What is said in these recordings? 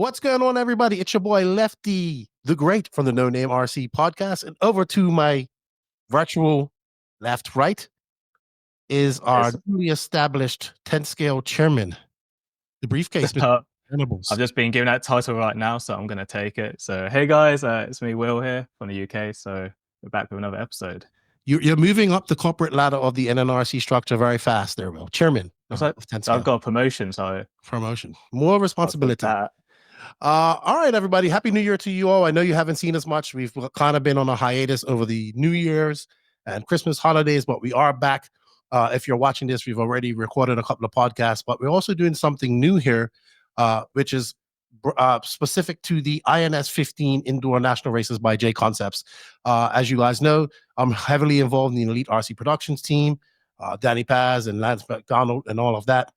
What's going on, everybody? It's your boy Lefty the Great from the No Name RC podcast. And over to my virtual left, right is our newly established 10 scale chairman, the briefcase. I've just been given that title right now, so I'm going to take it. So, hey guys, it's me, Will, here from the UK. So, we're back with another episode. You're moving up the corporate ladder of the NNRC structure very fast there, Will. Chairman. I've got a promotion, so. Promotion. More responsibility. All right, everybody. Happy New Year to you all. I know you haven't seen us much. We've kind of been on a hiatus over the New Year's and Christmas holidays, but we are back. If you're watching this, we've already recorded a couple of podcasts, but we're also doing something new here, which is specific to the INS 15 Indoor National Races by JConcepts. As you guys know, I'm heavily involved in the Elite RC Productions team, Danny Paz and Lance McDonald and all of that.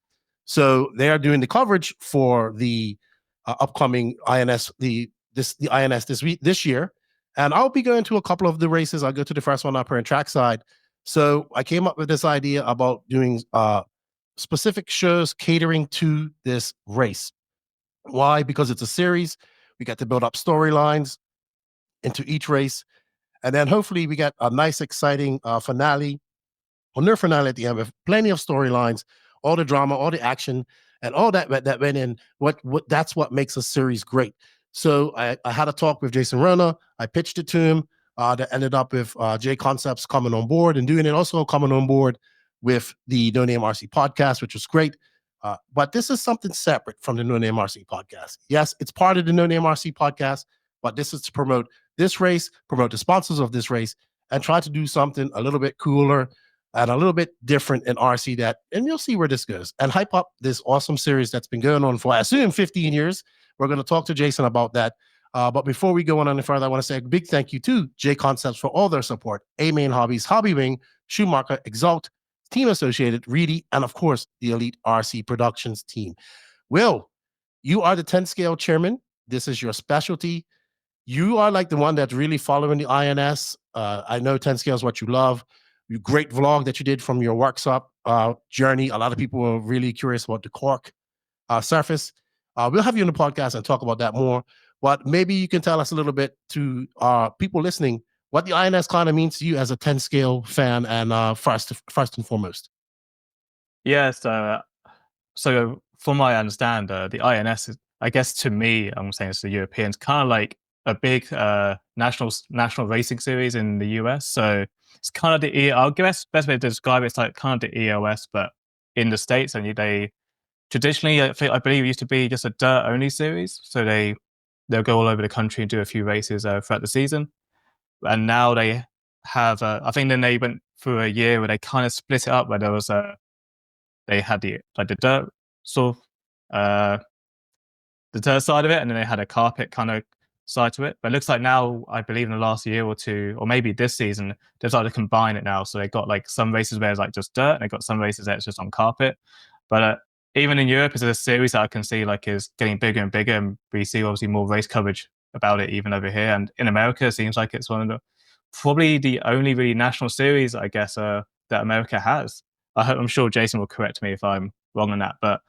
So they are doing the coverage for the upcoming INS, the INS this year, and I'll be going to a couple of the races. I'll go to the first one up here in trackside. So I came up with this idea about doing specific shows catering to this race. Why? Because it's a series. We get to build up storylines into each race, and then hopefully we get a nice, exciting finale, or near finale at the end with plenty of storylines, all the drama, all the action, and all that went in. What that's what makes a series great. So I had a talk with Jason Ruona. I pitched it to him. That ended up with JConcepts coming on board and doing it, also coming on board with the No Name RC podcast, which was great. But this is something separate from the No Name RC podcast. Yes, it's part of the No Name RC podcast, but this is to promote this race, promote the sponsors of this race, and try to do something a little bit cooler and a little bit different in RC and you'll see where this goes, and hype up this awesome series that's been going on for, I assume, 15 years. We're going to talk to Jason about that. But before we go on any further, I want to say a big thank you to JConcepts for all their support. A-Main Hobbies, Hobby Wing, Schumacher, Exalt, Team Associated, Reedy, and of course, the Elite RC Productions team. Will, you are the 10 scale chairman. This is your specialty. You are like the one that's really following the INS. I know 10 scale is what you love. Your great vlog that you did from your workshop journey. A lot of people were really curious about the cork surface. We'll have you on the podcast and talk about that more. But maybe you can tell us a little bit to people listening what the INS kind of means to you as a 10 scale fan and first and foremost. Yes. So from what I understand, the INS is, I guess to me, I'm saying it's the Europeans, kind of like a big national racing series in the US. So it's kind of the I guess best way to describe it's like kind of the EOS, but in the States. And they traditionally, I believe it used to be just a dirt only series. So they'll go all over the country and do a few races throughout the season. And now they have, I think then they went through a year where they kind of split it up, where there was they had the dirt sort of the dirt side of it, and then they had a carpet kind of side to it. But it looks like now, I believe in the last year or two, or maybe this season, they've started to combine it now. So they got like some races where it's like just dirt, and they got some races that it's just on carpet. But even in Europe, it's a series that I can see like is getting bigger and bigger, and we see obviously more race coverage about it even over here. And in America, it seems like it's one of probably the only really national series, I guess, that America has. I'm sure Jason will correct me if I'm wrong on that, but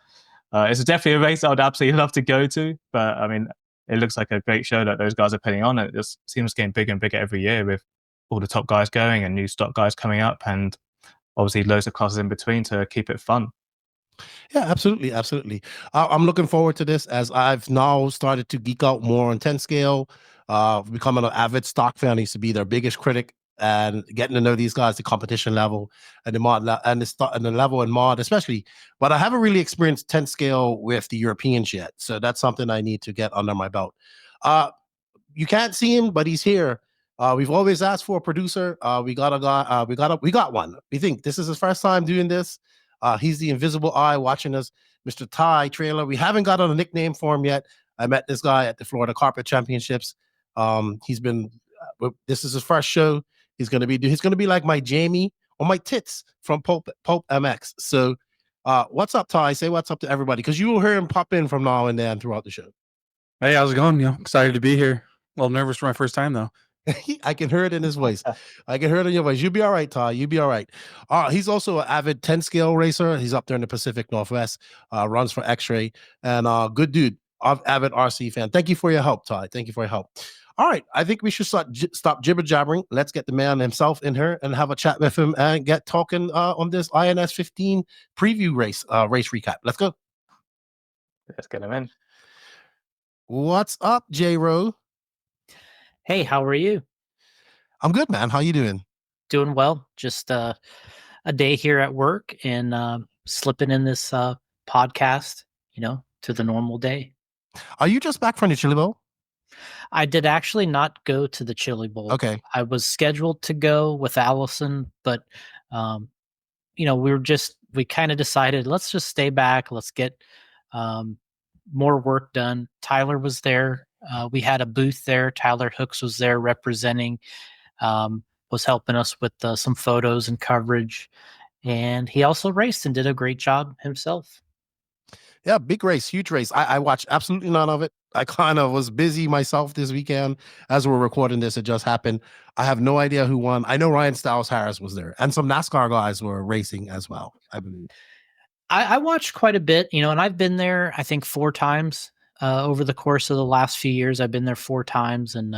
it's definitely a race I would absolutely love to go to. But I mean, it looks like a great show that those guys are putting on. It just seems getting bigger and bigger every year with all the top guys going and new stock guys coming up, and obviously loads of classes in between to keep it fun. Yeah, absolutely. Absolutely. I'm looking forward to this as I've now started to geek out more on 10 scale, becoming an avid stock fan. I used to be their biggest critic, and getting to know these guys, the competition level and the mod and the level and mod, especially. But I haven't really experienced 10 scale with the Europeans yet. So that's something I need to get under my belt. You can't see him, but he's here. We've always asked for a producer. We got a guy. We got one. We think this is his first time doing this. He's the invisible eye watching us, Mr. Ty Trailer. We haven't got a nickname for him yet. I met this guy at the Florida Carpet Championships. He's been. This is his first show. He's gonna be like my Jamie or my Tits from Pope MX. So, what's up, Ty? Say what's up to everybody, because you will hear him pop in from now and then throughout the show. Hey, how's it going? Excited to be here. A little nervous for my first time though. I can hear it in his voice. I can hear it in your voice. You'll be all right, Ty. You'll be all right. He's also an avid 10 scale racer. He's up there in the Pacific Northwest, runs for X-Ray, and good dude. avid RC fan. Thank you for your help, Ty. Thank you for your help. All right, I think we should stop jibber jabbering. Let's get the man himself in here and have a chat with him and get talking on this INS 15 preview race recap. Let's go. Let's get him in. What's up, J-Ro? Hey, how are you? I'm good, man. How you doing? Doing well. Just a day here at work and slipping in this podcast, to the normal day. Are you just back from the Chili Bowl? I did actually not go to the Chili Bowl. Okay. I was scheduled to go with Allison, but we kind of decided let's just stay back. Let's get more work done. Tyler was there. We had a booth there. Tyler Hooks was there representing, was helping us with some photos and coverage. And he also raced and did a great job himself. Yeah, big race, huge race. I watched absolutely none of it. I kind of was busy myself this weekend. As we're recording this, it just happened. I have no idea who won. I know Ryan Styles Harris was there, and some NASCAR guys were racing as well, I believe. I watched quite a bit, and I've been there, I think, 4 times over the course of the last few years. I've been there 4 times, and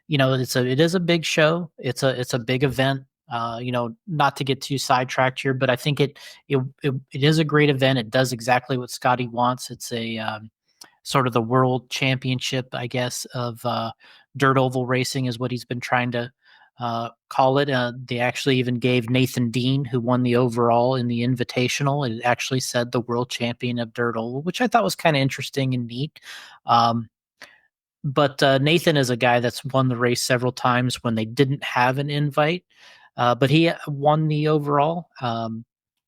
it is a big show. It's a big event. Not to get too sidetracked here, but I think it is a great event. It does exactly what Scotty wants. It's a sort of the world championship, I guess, of dirt oval racing is what he's been trying to call it. They actually even gave Nathan Dean, who won the overall in the Invitational, it actually said the world champion of dirt oval, which I thought was kind of interesting and neat. But Nathan is a guy that's won the race several times when they didn't have an invite. But he won the overall.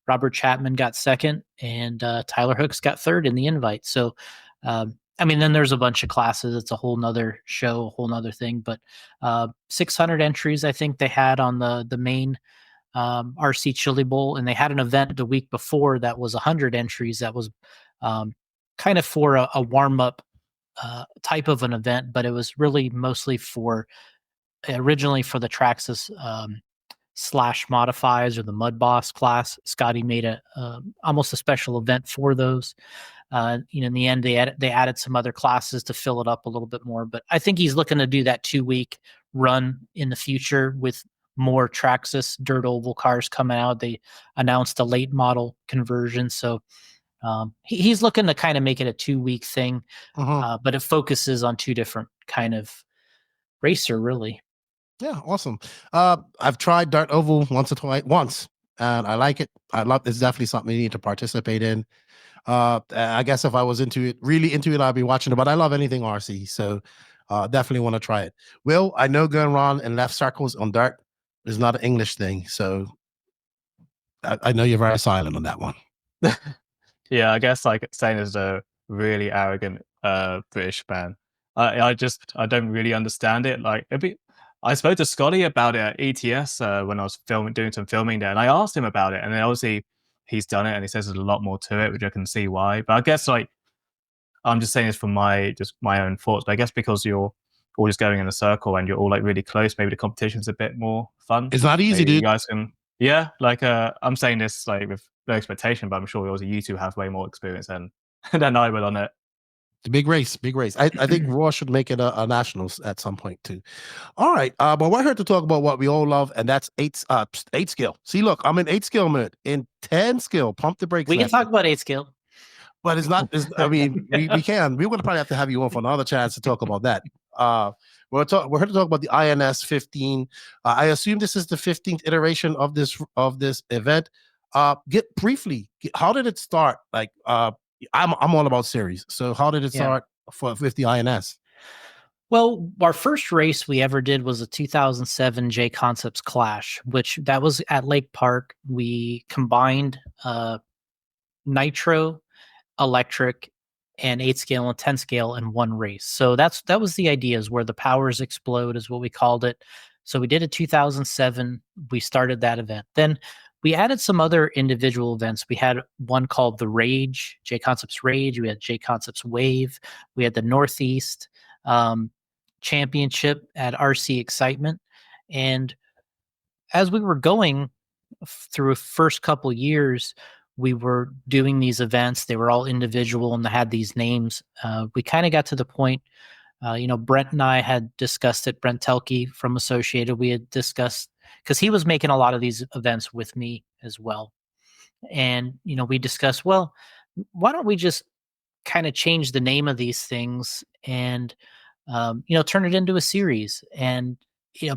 Robert Chapman got second, and Tyler Hooks got third in the invite. So, then there's a bunch of classes. It's a whole nother show, a whole nother thing. But 600 entries, I think they had on the main RC Chili Bowl, and they had an event the week before that was 100 entries. That was kind of for a warm up type of an event, but it was really mostly originally for the Traxxas slash modifies or the Mud Boss class. Scotty made almost a special event for those. In the end, they added some other classes to fill it up a little bit more. But I think he's looking to do that 2-week run in the future with more Traxxas dirt oval cars coming out. They announced a late model conversion, so he's looking to kind of make it a 2-week thing, but it focuses on 2 different kind of racer, really. Yeah, awesome. I've tried dirt oval once, and I like it. It's definitely something you need to participate in. I guess if I was really into it, I'd be watching it, but I love anything RC, so definitely want to try it. Will, I know going around in left circles on dirt is not an English thing, so I know you're very silent on that one. Yeah, I guess like saying as a really arrogant British fan, I don't really understand it. Like I spoke to Scotty about it at ETS when I was doing some filming there, and I asked him about it, and then obviously he's done it, and he says there's a lot more to it, which I can see why. But I guess like I'm just saying this from my own thoughts. But I guess because you're all just going in a circle and you're all like really close, maybe the competition's a bit more fun. It's not easy, maybe dude. You guys can, yeah. Like I'm saying this like with no expectation, but I'm sure obviously you two have way more experience than I will on it. The big race. I think Raw should make it a nationals at some point too. All right, but we're here to talk about what we all love, and that's 8 skill. See, look, I'm in 8 skill mode. In 10 skill, pump the brakes. We can talk about 8 skill, but it's not. We can. We're going to probably have to have you on for another chance to talk about that. We're here to talk about the INS 15. I assume this is the 15th iteration of this event. Briefly, how did it start? Like, I'm all about series. So how did it start with the INS? Well, our first race we ever did was a 2007 JConcepts Clash, which that was at Lake Park. We combined nitro, electric, and 8 scale and 10 scale in one race. So that was the idea, is where the powers explode is what we called it. So we did a 2007. We started that event. Then we added some other individual events. We had one called the Rage, JConcepts Rage. We had JConcepts Wave. We had the Northeast Championship at RC Excitement. And as we were going through first couple years, we were doing these events. They were all individual and they had these names. We kind of got to the point, Brent and I had discussed it. Brent Telke from Associated, we had discussed, because he was making a lot of these events with me as well. And, we discussed, well, why don't we just kind of change the name of these things and, turn it into a series. And,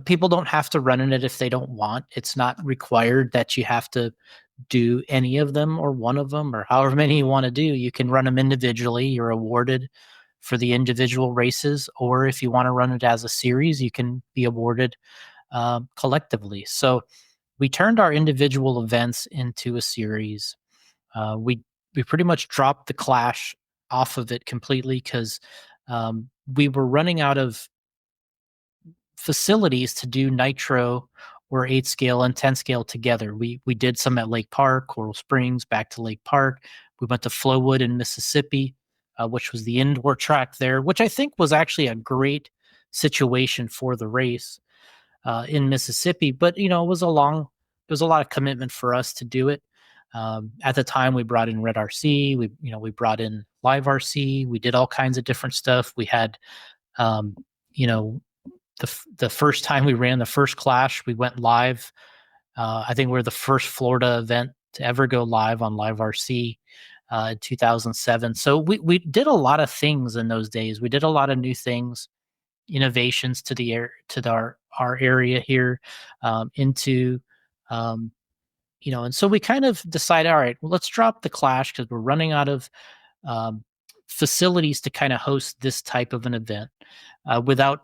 people don't have to run in it if they don't want. It's not required that you have to do any of them or one of them or however many you want to do. You can run them individually. You're awarded for the individual races, or if you want to run it as a series, you can be awarded collectively. So we turned our individual events into a series. We pretty much dropped the Clash off of it completely because we were running out of facilities to do nitro or 8 scale and 10 scale together. We did some at Lake Park, Coral Springs, back to Lake Park. We went to Flowood in Mississippi, which was the indoor track there, which I think was actually a great situation for the race in Mississippi. But it was a lot of commitment for us to do it. At the time, we brought in Red RC. We brought in Live RC. We did all kinds of different stuff. We had, the first time we ran the first Clash, we went live. I think we're the first Florida event to ever go live on Live RC in 2007. So we did a lot of things in those days. We did a lot of new things, innovations to our area here, and so we kind of decided, all right, well, let's drop the Clash because we're running out of facilities to kind of host this type of an event without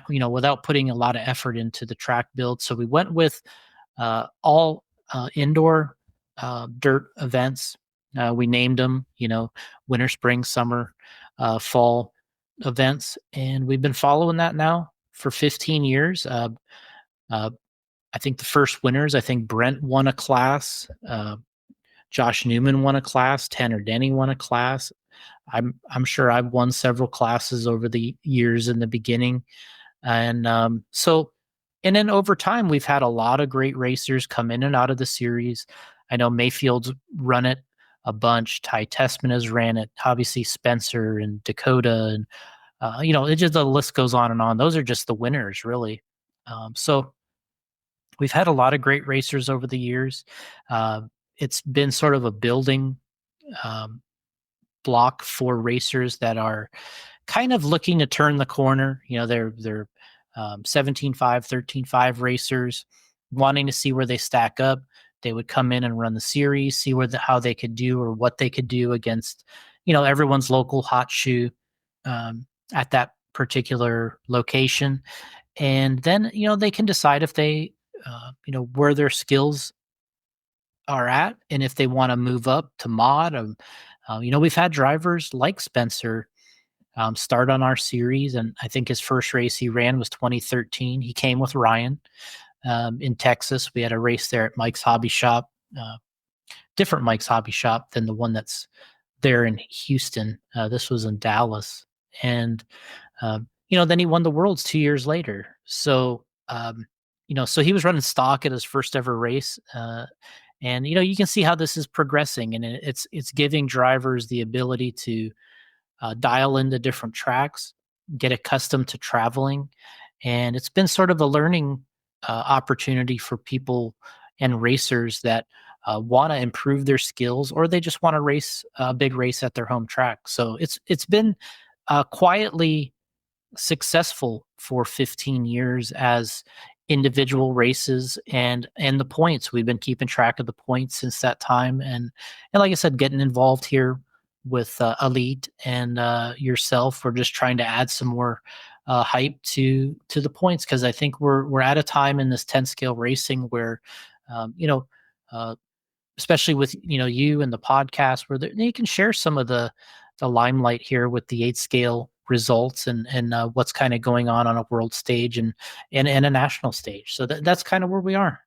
without putting a lot of effort into the track build. So we went with all indoor dirt events. We named them, winter, spring, summer, fall events, and we've been following that now for 15 years. I think the first winners, I think Brent won a class, Josh Newman won a class, Tanner Denny won a class. I'm sure I've won several classes over the years in the beginning. And and then over time, we've had a lot of great racers come in and out of the series. I know Mayfield's run it a bunch. Ty Tessman has ran it. Obviously, Spencer and Dakotah. And, it just, the list goes on and on. Those are just the winners, really. So we've had a lot of great racers over the years. It's been sort of a building block for racers that are kind of looking to turn the corner. They're 17.5, 13.5 racers wanting to see where they stack up. They would come in and run the series, see how they could do or what they could do against, everyone's local hot shoe at that particular location. And then, they can decide if they, where their skills are at and if they want to move up to mod. We've had drivers like Spencer start on our series, and I think his first race he ran was 2013. He came with Ryan in Texas. We had a race there at Mike's Hobby Shop, different Mike's Hobby Shop than the one that's there in Houston. This was in Dallas. And, then he won the Worlds 2 years later. So, so he was running stock at his first ever race. And, you can see how this is progressing, and it's giving drivers the ability to dial into different tracks, get accustomed to traveling. And it's been sort of a learning opportunity for people and racers that want to improve their skills, or they just want to race a big race at their home track. So it's been quietly successful for 15 years as individual races and the points. We've been keeping track of the points since that time. And like I said, getting involved here with Elite and yourself, we're just trying to add some more hype to the points, because I think we're at a time in this 10 scale racing where, especially with you and the podcast, where you can share some of the limelight here with the 8 scale results and what's kind of going on a world stage and a national stage. So that's kind of where we are.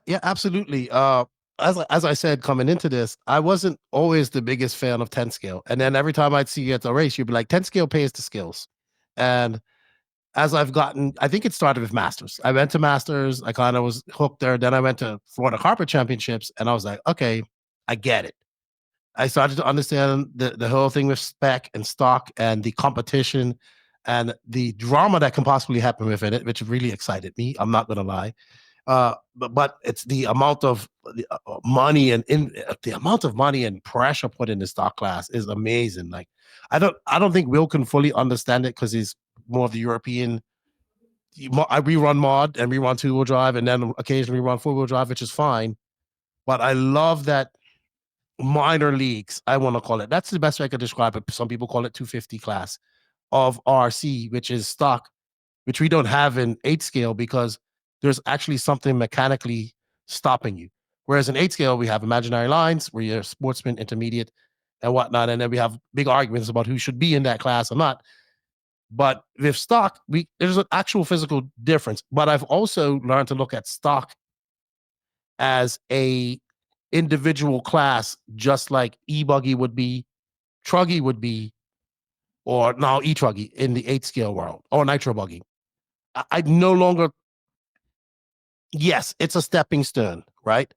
Yeah, absolutely. As I said, coming into this, I wasn't always the biggest fan of 10 scale. And then every time I'd see you at the race, you'd be like, 10 scale pays the skills. And as I've gotten, I think it started with Masters. I went to Masters. I kind of was hooked there. Then I went to Florida Carpet Championships, and I was like, okay, I get it. I started to understand the whole thing with spec and stock and the competition and the drama that can possibly happen within it, which really excited me. I'm not going to lie. But it's the amount of money and the amount of money and pressure put in the stock class is amazing. Like, I don't think Will can fully understand it because he's more of the European. I rerun mod and rerun 2-wheel drive, and then occasionally run 4-wheel drive, which is fine. But I love that minor leagues, I want to call it. That's the best way I could describe it. Some people call it 250 class of RC, which is stock, which we don't have in 8 scale because there's actually something mechanically stopping you. Whereas in 8 scale, we have imaginary lines where you're sportsman, intermediate, and whatnot. And then we have big arguments about who should be in that class or not. But with stock, there's an actual physical difference. But I've also learned to look at stock as a individual class, just like e-buggy would be, truggy would be, or now e-truggy in the 8 scale world, or nitro buggy. I no longer, yes, it's a stepping stone, right?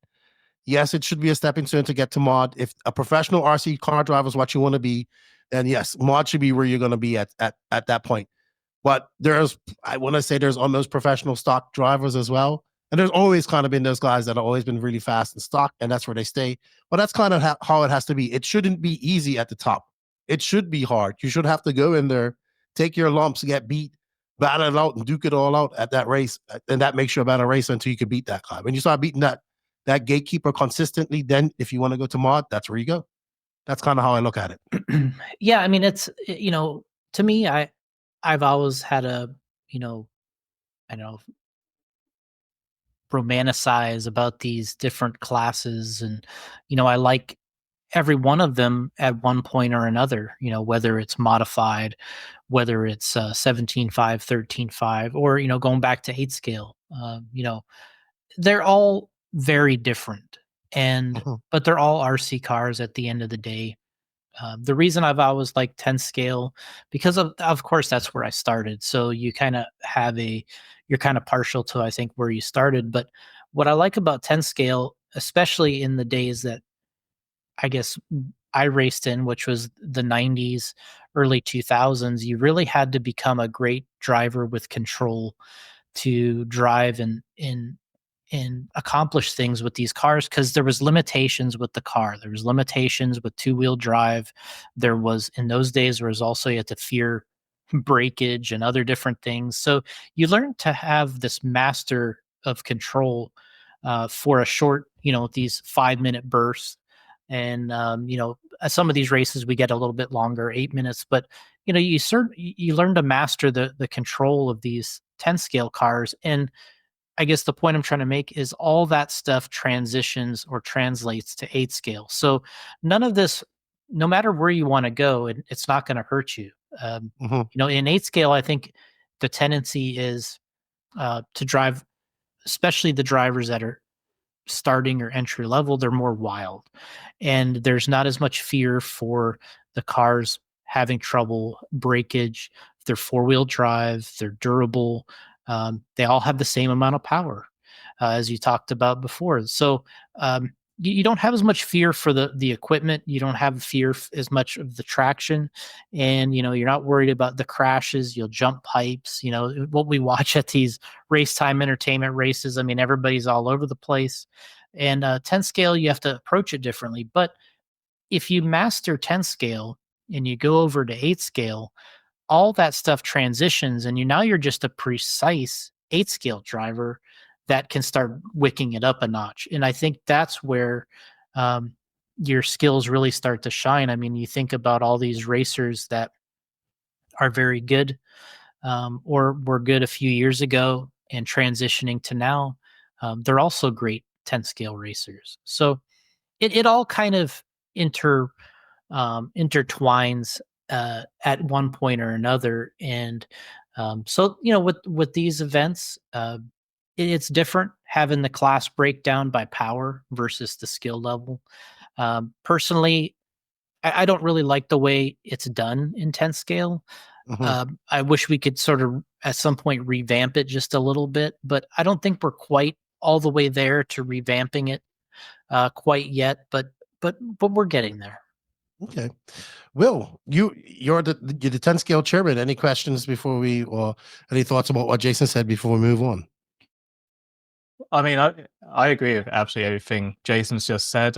Yes, it should be a stepping stone to get to mod. If a professional RC car driver is what you want to be, then yes, mod should be where you're going to be at that point. But I want to say there's almost professional stock drivers as well. And there's always kind of been those guys that have always been really fast in stock, and that's where they stay. But that's kind of how it has to be. It shouldn't be easy at the top. It should be hard. You should have to go in there, take your lumps, get beat, battle it out, and duke it all out at that race. And that makes you a better racer until you can beat that guy. When you start beating that gatekeeper consistently, then if you want to go to mod, that's where you go. That's kind of how I look at it. Yeah, I mean, it's, to me, I've always had a, I don't know, romanticize about these different classes, and I like every one of them at one point or another, whether it's modified, whether it's 17.5, 13.5, or going back to 8 scale. They're all very different, and but they're all RC cars at the end of the day. The reason I've always liked 10 scale, because of course that's where I started. So you kind of you're kind of partial to, I think, where you started. But what I like about 10 scale, especially in the days that I guess I raced in, which was the 90s, early 2000s, you really had to become a great driver with control to drive and accomplish things with these cars, because there was limitations with the car. There was limitations with 2-wheel drive. There was, in those days, there was also, you had to fear breakage and other different things. So you learn to have this master of control for a short, these 5-minute bursts. And, some of these races we get a little bit longer, 8 minutes, but you learn to master the control of these 10 scale cars. And I guess the point I'm trying to make is all that stuff transitions or translates to 8 scale. So none of this, no matter where you want to go, it's not going to hurt you. In 8 scale, I think the tendency is to drive, especially the drivers that are starting or entry level, they're more wild, and there's not as much fear for the cars having trouble breakage. If they're 4-wheel drive, they're durable. They all have the same amount of power, as you talked about before. So you don't have as much fear for the equipment. You don't have fear as much of the traction, and you're not worried about the crashes. You'll jump pipes. What we watch at these race time entertainment races. I mean, everybody's all over the place. And 10 scale, you have to approach it differently. But if you master 10 scale and you go over to 8 scale, all that stuff transitions, and now you're just a precise 8 scale driver that can start wicking it up a notch. And I think that's where your skills really start to shine. I mean, you think about all these racers that are very good or were good a few years ago and transitioning to now, they're also great 10 scale racers. So it all kind of intertwines at one point or another. And so with these events, it's different having the class breakdown by power versus the skill level. Personally, I don't really like the way it's done in 10 scale. I wish we could sort of at some point revamp it just a little bit, but I don't think we're quite all the way there to revamping it quite yet. But we're getting there. Okay. Will, you're the 10 scale chairman. Any questions before we, or any thoughts about what Jason said before we move on? I mean, I agree with absolutely everything Jason's just said.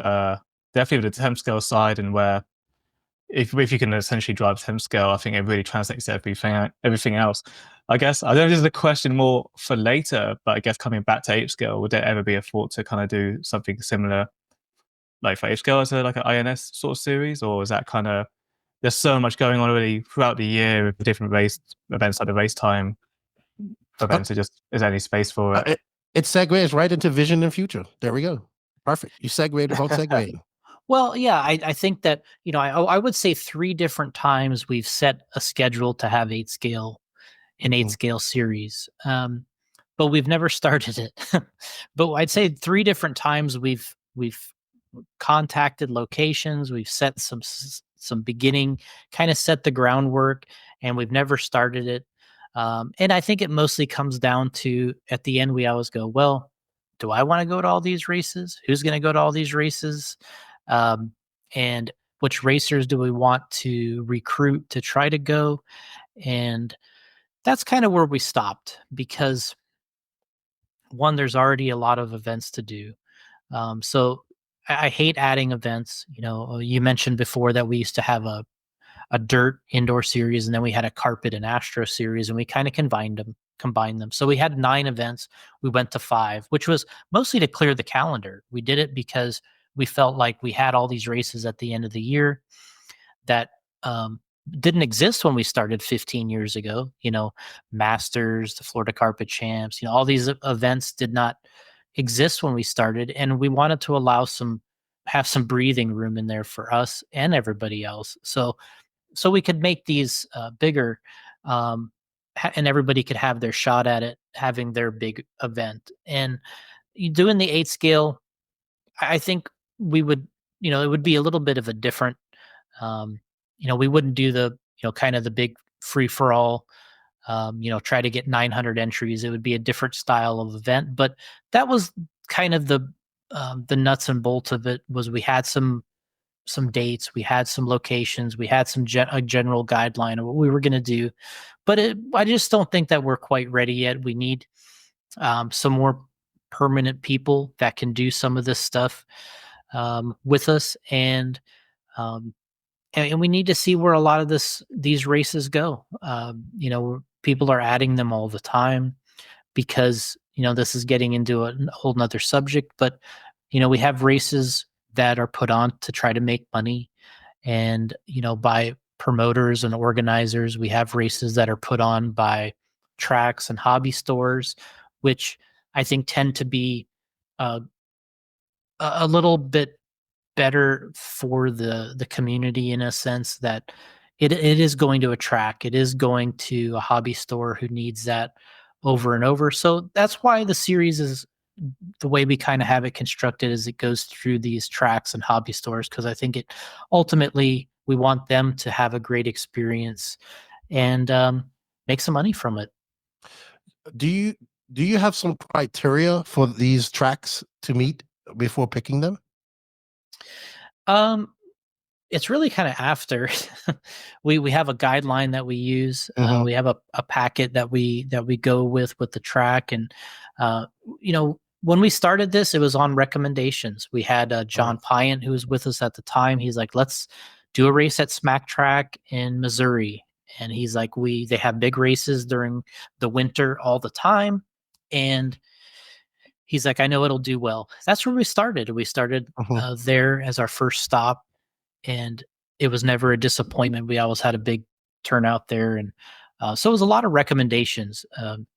Definitely with the 10 scale side, and where if you can essentially drive 10 scale, I think it really translates to everything else. I guess I don't know if this is a question more for later, but I guess coming back to 8 scale, would there ever be a thought to kind of do something similar, like for 8 scale as like an INS sort of series, or is that kind of, there's so much going on already throughout the year with different race events, like the race time events? Is there any space for it? It segues right into vision and future. There we go. Perfect. You segued without segueing. Well, yeah, I think that, I would say 3 different times we've set a schedule to have 8 scale, an 8 scale series. But we've never started it. But I'd say 3 different times we've contacted locations, we've set some beginning, kind of set the groundwork, and we've never started it. And I think it mostly comes down to, at the end, we always go, well, do I want to go to all these races? Who's going to go to all these races? And which racers do we want to recruit to try to go? And that's kind of where we stopped, because one, there's already a lot of events to do. So I hate adding events. You mentioned before that we used to have a dirt indoor series, and then we had a carpet and astro series, and we kind of combined them. So we had 9 events. We went to 5, which was mostly to clear the calendar. We did it because we felt like we had all these races at the end of the year that didn't exist when we started 15 years ago. Masters, the Florida Carpet Champs, all these events did not exist when we started, and we wanted to have some breathing room in there for us and everybody else. So we could make these bigger, and everybody could have their shot at it, having their big event. And doing the 8 scale, I think we would, it would be a little bit of a different, we wouldn't do the, kind of the big free for all, try to get 900 entries. It would be a different style of event. But that was kind of the nuts and bolts of it. Was we had some dates, we had some locations, we had a general guideline of what we were going to do. But I just don't think that we're quite ready yet. We need some more permanent people that can do some of this stuff with us, and we need to see where a lot of these races go. People are adding them all the time, because this is getting into a whole nother subject. But we have races that are put on to try to make money, and by promoters and organizers. We have races that are put on by tracks and hobby stores, which I think tend to be a little bit better for the community, in a sense that it is going to a track, it is going to a hobby store who needs that over and over. So that's why the series is the way we kind of have it constructed, is it goes through these tracks and hobby stores, because I think it ultimately, we want them to have a great experience and make some money from it. Do you have some criteria for these tracks to meet before picking them? It's really kind of after we have a guideline that we use. Mhm. We have a packet that we go with the track. And when we started this, it was on recommendations. We had John Pyant, who was with us at the time. He's like, let's do a race at Smack Track in Missouri. And he's like, they have big races during the winter all the time. And he's like, I know it'll do well. That's where we started. We started there as our first stop, and it was never a disappointment. We always had a big turnout there. And so it was a lot of recommendations.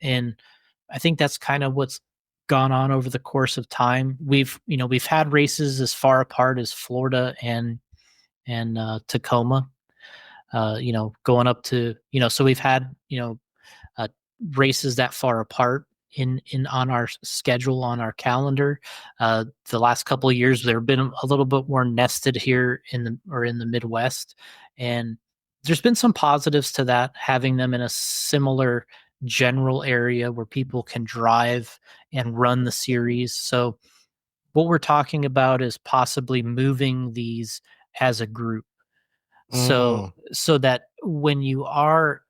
And I think that's kind of what's gone on over the course of time. We've had races as far apart as Florida and Tacoma, going up to, so we've had, races that far apart in on our schedule, on our calendar. The last couple of years, they've been a little bit more nested here in the Midwest, and there's been some positives to that, having them in a similar general area where people can drive and run the series. So what we're talking about is possibly moving these as a group. So that when you are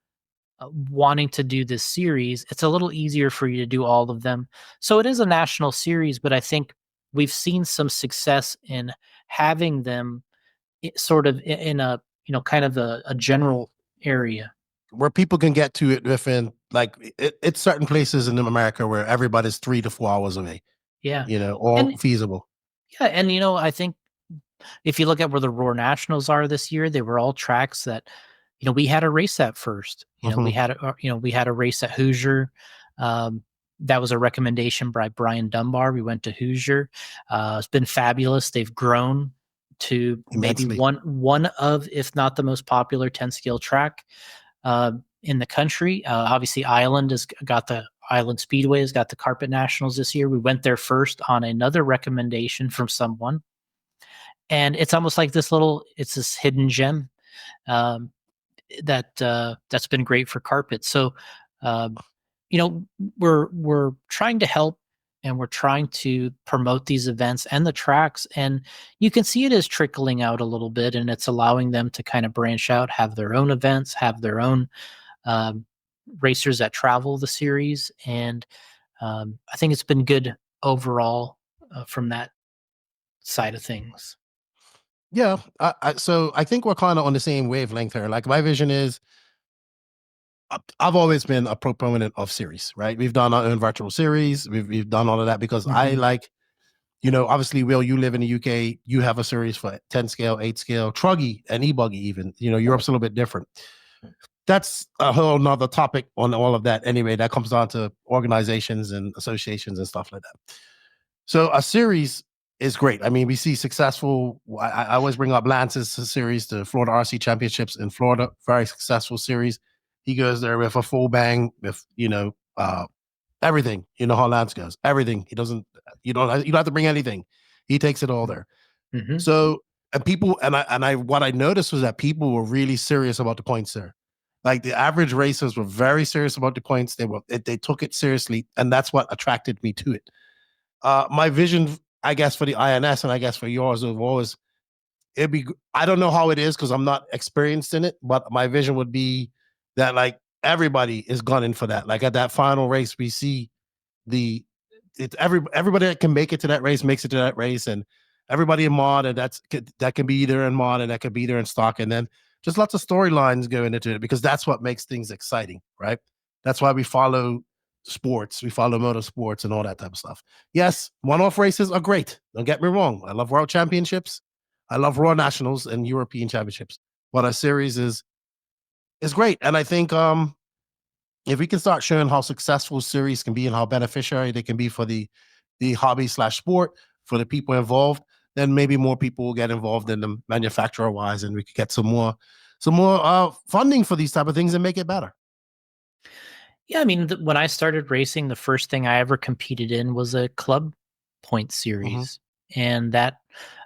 wanting to do this series, it's a little easier for you to do all of them. So it is a national series, but I think we've seen some success in having them sort of in a, kind of a general area where people can get to it within, like, it's certain places in America where everybody's 3 to 4 hours away. Yeah. All feasible. Yeah. And, I think if you look at where the Roar Nationals are this year, they were all tracks that, we had a race at first. We had a race at Hoosier. That was a recommendation by Brian Dunbar. We went to Hoosier. It's been fabulous. They've grown to Immensely. maybe one of, if not the most popular 10-scale track in the country. Obviously, Island Speedway has got the Carpet Nationals this year. We went there first on another recommendation from someone. And it's almost like it's this hidden gem that's been great for carpet. So, we're trying to help, and we're trying to promote these events and the tracks, and you can see it is trickling out a little bit, and it's allowing them to kind of branch out, have their own events, have their own racers that travel the series, and I think it's been good overall from that side of things. Yeah. So I think we're kind of on the same wavelength here. Like, my vision is, I've always been a proponent of series, right? We've done our own virtual series. We've done all of that because I like, obviously, Will, you live in the UK. You have a series for 10 scale, 8 scale, truggy, and e-buggy even. Europe's a little bit different. That's a whole nother topic on all of that. Anyway, that comes down to organizations and associations and stuff like that. So a series is great. I mean, we see successful. I always bring up Lance's series, the Florida RC Championships in Florida, very successful series. He goes there with a full bang, with everything. You know how Lance goes. Everything. He doesn't. You don't have to bring anything. He takes it all there. So, and people, what I noticed was that people were really serious about the points there. Like, the average racers were very serious about the points. They took it seriously, and that's what attracted me to it. My vision, I guess, for the INS, and I guess for yours overall, is I don't know how it is because I'm not experienced in it, but my vision would be that, like, everybody is gunning for that. Like, at that final race, we see everybody that can make it to that race makes it to that race, and everybody in mod, and that can be either in mod and that can be either in stock, and then just lots of storylines going into it, because that's what makes things exciting, right? That's why we follow sports, we follow motorsports and all that type of stuff. Yes, one-off races are great. Don't get me wrong. I love world championships. I love Roar Nationals and European championships. But a series is great. And I think if we can start showing how successful series can be and how beneficiary they can be for the hobby/sport, for the people involved, then maybe more people will get involved in them manufacturer-wise, and we could get some more funding for these type of things and make it better. Yeah, I mean, when I started racing, the first thing I ever competed in was a club point series, and that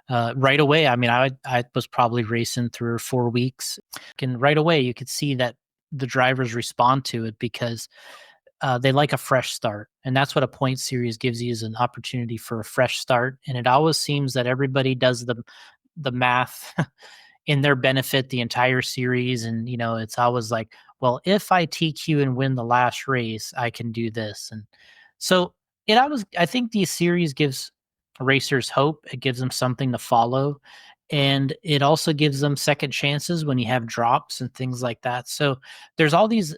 right away, I mean, I was probably racing 3 or 4 weeks, and right away you could see that the drivers respond to it because they like a fresh start, and that's what a point series gives you, is an opportunity for a fresh start. And it always seems that everybody does the math in their benefit the entire series, and it's always like, well, if I TQ and win the last race, I can do this. And so I think the series gives racers hope. It gives them something to follow, and it also gives them second chances when you have drops and things like that. So there's all these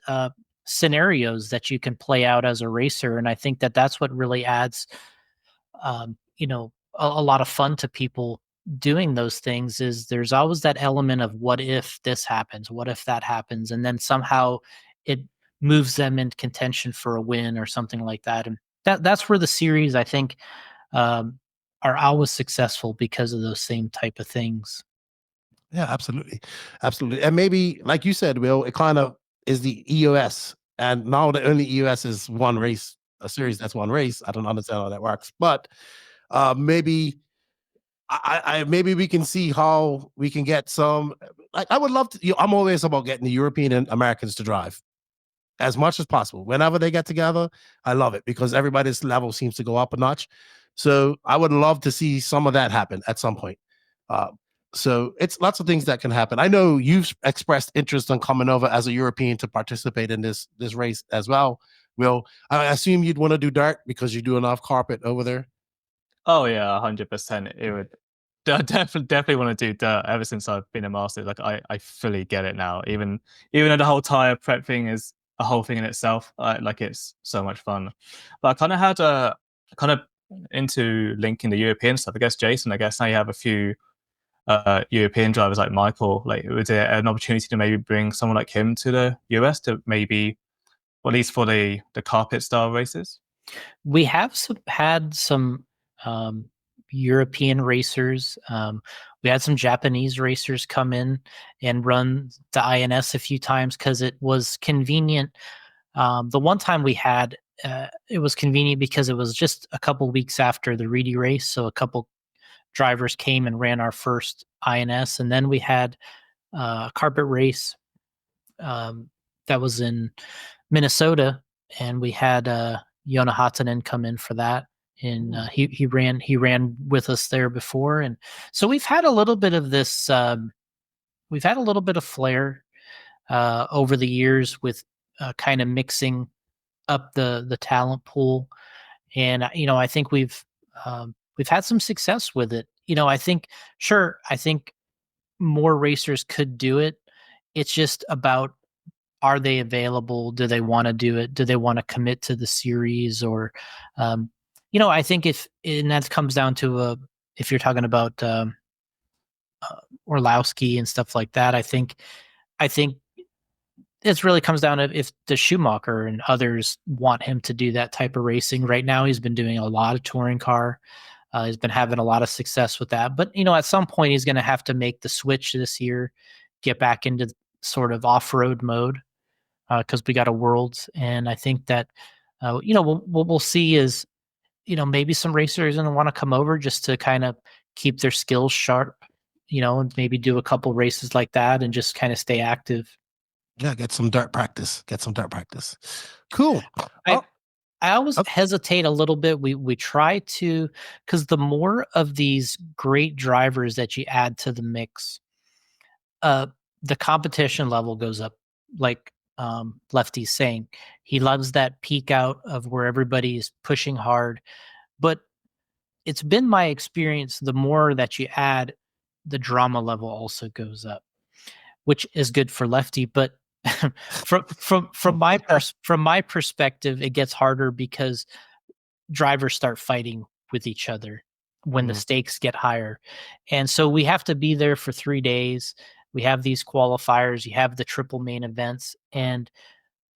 scenarios that you can play out as a racer, and I think that that's what really adds a lot of fun to people doing those things. Is there's always that element of, what if this happens, what if that happens, and then somehow it moves them in contention for a win or something like that. And that's where the series, I think, are always successful, because of those same type of things. Yeah, absolutely. And maybe, like you said, Will, it kind of is the EOS, and now the only EOS is one race, a series that's one race. I don't understand how that works, but maybe I maybe we can see how we can get some. Like, I would love to. I'm always about getting the European and Americans to drive as much as possible. Whenever they get together, I love it because everybody's level seems to go up a notch. So I would love to see some of that happen at some point. So it's lots of things that can happen. I know you've expressed interest in coming over as a European to participate in this race as well. Will, I assume you'd want to do dirt because you do enough carpet over there. Oh yeah, 100%. It would. I definitely want to do dirt. Ever since I've been a master, like I fully get it now. Even though the whole tire prep thing is a whole thing in itself, like it's so much fun. But I kind of had a kind of into linking the European stuff. I guess Jason. I guess now you have a few European drivers like Michael. Like, was there an opportunity to maybe bring someone like him to the US to maybe, or at least for the carpet style races? We have had some European racers. We had some Japanese racers come in and run the INS a few times because it was convenient. The one time we had, it was convenient because it was just a couple weeks after the Reedy race, so a couple drivers came and ran our first INS, and then we had a carpet race that was in Minnesota, and we had Jona Hatanen come in for that, and he ran with us there before, and so we've had a little bit of this. We've had a little bit of flair over the years with kind of mixing up the talent pool, and I think we've had some success with it. I think more racers could do it. It's just about, are they available? Do they want to do it? Do they want to commit to the series? Or, I think and that comes down to if you're talking about Orlowski and stuff like that, I think it really comes down to if the Schumacher and others want him to do that type of racing. Right now, he's been doing a lot of touring car. He's been having a lot of success with that. But, at some point, he's going to have to make the switch this year, get back into sort of off-road mode because we got a Worlds. And I think that, we'll see is, maybe some racers going to want to come over just to kind of keep their skills sharp, and maybe do a couple races like that and just kind of stay active. Yeah, get some dirt practice. Cool. I always hesitate a little bit. We try to, because the more of these great drivers that you add to the mix, the competition level goes up. Like Lefty's saying, he loves that peak out of where everybody is pushing hard. But it's been my experience, the more that you add, the drama level also goes up, which is good for Lefty. But from my perspective, it gets harder because drivers start fighting with each other when the stakes get higher. And so we have to be there for 3 days. We have these qualifiers, you have the triple main events, and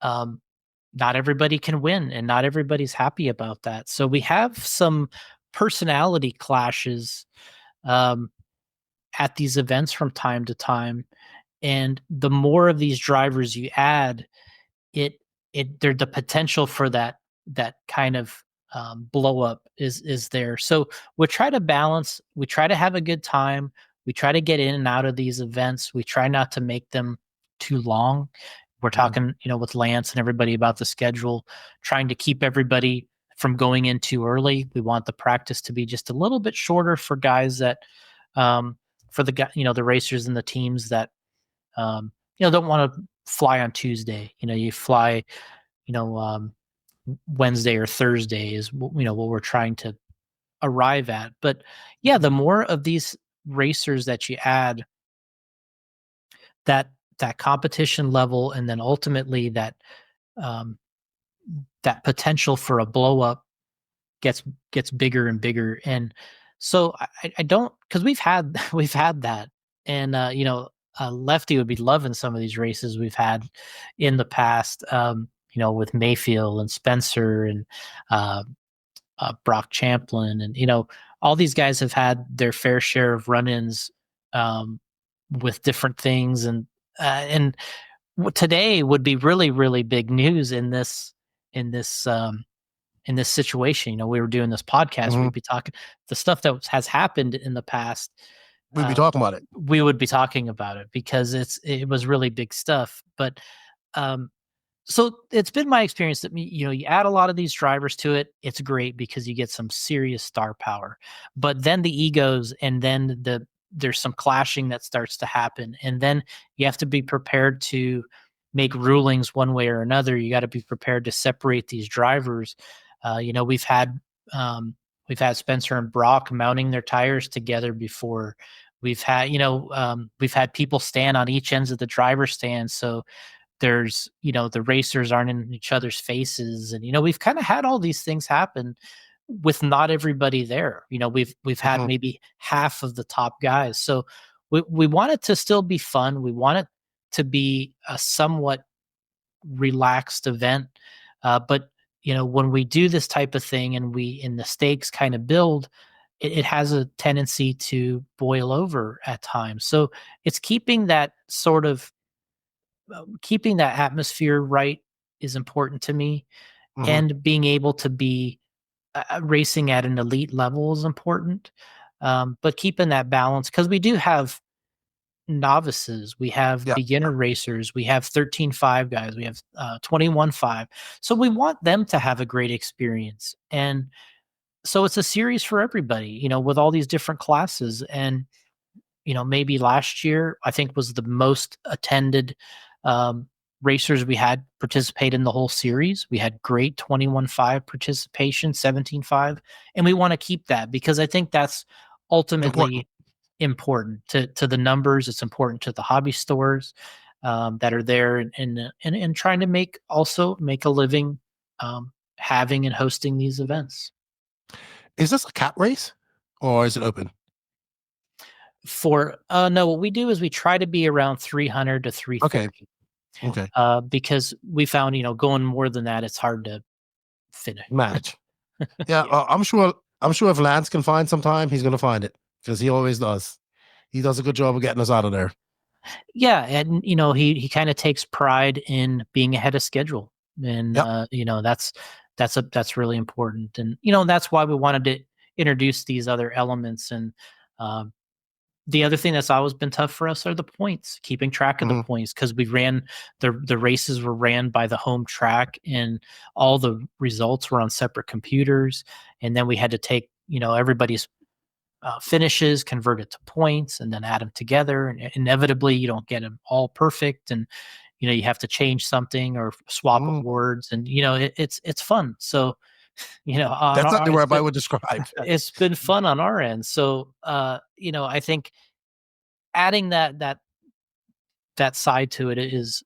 not everybody can win and not everybody's happy about that. So we have some personality clashes at these events from time to time. And the more of these drivers you add, there's the potential for that kind of blow up is there. So we try to balance. We try to have a good time. We try to get in and out of these events. We try not to make them too long. We're talking, with Lance and everybody about the schedule, trying to keep everybody from going in too early. We want the practice to be just a little bit shorter for guys that, for the racers and the teams that, don't want to fly on Tuesday. You fly, Wednesday or Thursday is what we're trying to arrive at. But yeah, the more of these racers that you add, that competition level, and then ultimately that potential for a blow up gets bigger and bigger. And so I don't, because we've had that, and Lefty would be loving some of these races we've had in the past, with Mayfield and Spencer and Brock Champlin, and all these guys have had their fair share of run-ins with different things, and today would be really, really big news in this in this situation. We were doing this podcast. We'd be talking the stuff that has happened in the past. We'd be talking about it. We would be talking about it because it was really big stuff. But so it's been my experience that you add a lot of these drivers to it. It's great because you get some serious star power. But then the egos, and then there's some clashing that starts to happen, and then you have to be prepared to make rulings one way or another. You got to be prepared to separate these drivers. We've had Spencer and Brock mounting their tires together before. We've had people stand on each ends of the driver stand, so there's the racers aren't in each other's faces, and we've kind of had all these things happen with not everybody there. We've had maybe half of the top guys, so we want it to still be fun. We want it to be a somewhat relaxed event, but when we do this type of thing and the stakes kind of build, it has a tendency to boil over at times. So it's keeping that atmosphere right is important to me, and being able to be racing at an elite level is important, but keeping that balance, because we do have novices, we have beginner racers, we have 13.5 guys, we have 21.5, so we want them to have a great experience. And so it's a series for everybody, with all these different classes. And maybe last year I think was the most attended racers we had participate in the whole series. We had great 21.5 participation, 17.5, and we want to keep that because I think that's ultimately important to the numbers. It's important to the hobby stores that are there and trying to make a living having and hosting these events. Is this a cap race or is it open? No, what we do is we try to be around 300 to 350. Okay. Because we found, going more than that, it's hard to finish. Manage. Yeah. I'm sure if Lance can find some time, he's going to find it because he always does. He does a good job of getting us out of there. Yeah. And, he kind of takes pride in being ahead of schedule. And, that's really important. And, that's why we wanted to introduce these other elements. And, the other thing that's always been tough for us are the points, keeping track of the points, because we ran the races were ran by the home track, and all the results were on separate computers. And then we had to take, everybody's finishes, convert it to points, and then add them together. And inevitably, you don't get them all perfect, and you have to change something or swap awards, and it's fun. So. That's not the word I would describe. It's been fun on our end. So, I think adding that side to it is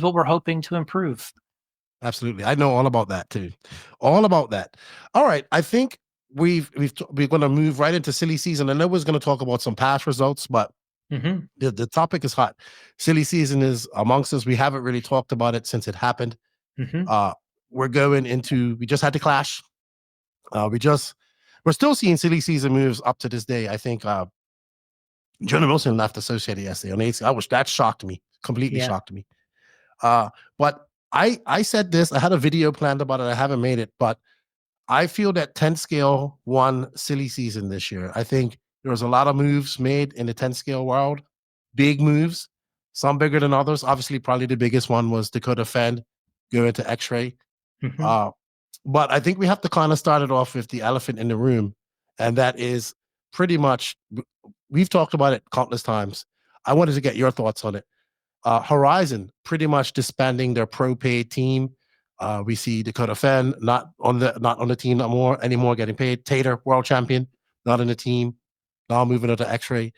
what we're hoping to improve. Absolutely. I know all about that too. All about that. All right. I think we're going to move right into silly season. I know we're going to talk about some past results, but the topic is hot. Silly season is amongst us. We haven't really talked about it since it happened. We just had the clash. We're still seeing silly season moves up to this day. I think Jonah Wilson left Associated yesterday on 8. That shocked me, completely shocked me. But I said this, I had a video planned about it. I haven't made it, but I feel that 10 scale won silly season this year. I think there was a lot of moves made in the 10 scale world, big moves, some bigger than others. Obviously, probably the biggest one was Dakotah Phend going to X-ray. But I think we have to kind of start it off with the elephant in the room. And that is pretty much, we've talked about it countless times. I wanted to get your thoughts on it. Horizon pretty much disbanding their pro paid team. We see Dakotah Phend not on the team anymore getting paid. Tater, world champion, not in the team. Now moving on to X-ray.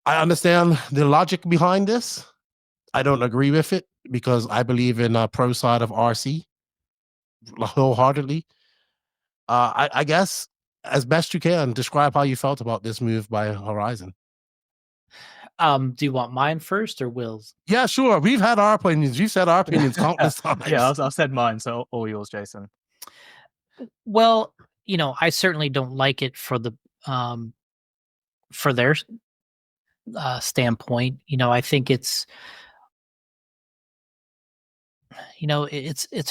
I understand the logic behind this. I don't agree with it because I believe in pro side of RC wholeheartedly. I guess as best you can, describe how you felt about this move by Horizon. Do you want mine first or Will's? Yeah, sure. We've had our opinions. You've said our opinions countless times. Yeah, I've said mine, so all yours, Jason. Well, I certainly don't like it for their standpoint. I think it's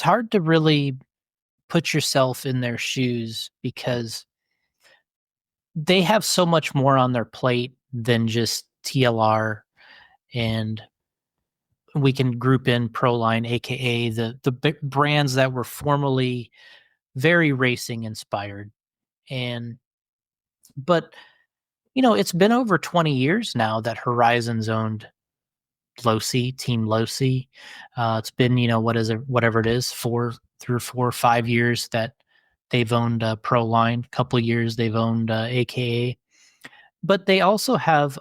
hard to really put yourself in their shoes, because they have so much more on their plate than just TLR, and we can group in Proline, aka the big brands that were formerly very racing inspired. But it's been over 20 years now that Horizon's owned Losi, Team Losi. It's been, whatever it is, 4 or 5 years that they've owned Proline. A couple of years they've owned AKA. But they also have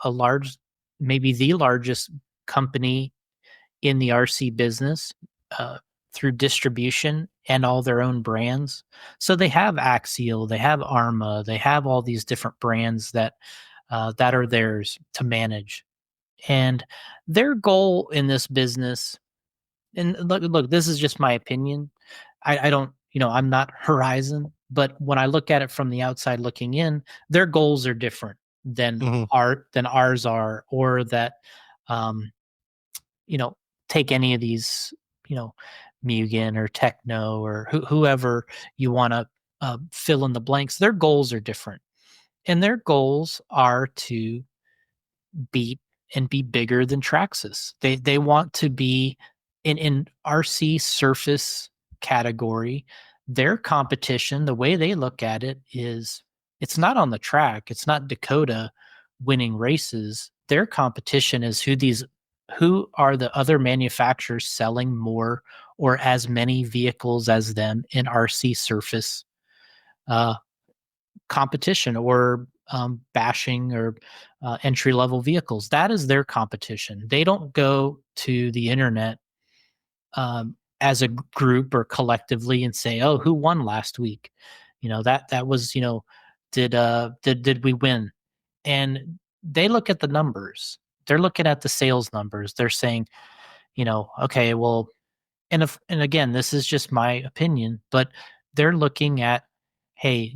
maybe the largest company in the RC business through distribution and all their own brands. So they have Axial, they have Arma, they have all these different brands that are theirs to manage. And their goal in this business, and look, this is just my opinion. I don't, I'm not Horizon, but when I look at it from the outside looking in, their goals are different than ours are, or that, take any of these, Mugen or Techno or whoever you want to fill in the blanks. Their goals are different, and their goals are to beat and be bigger than Traxxas. They want to be in RC surface category. Their competition, the way they look at it, is it's not on the track. It's not Dakotah winning races. Their competition is who are the other manufacturers selling more or as many vehicles as them in RC surface competition, or bashing, or entry level vehicles. That is their competition. They don't go to the internet as a group or collectively and say, "Oh, who won last week?" That was, did we win? And they look at the numbers. They're looking at the sales numbers. They're saying, okay, well, and again, this is just my opinion, but they're looking at, hey,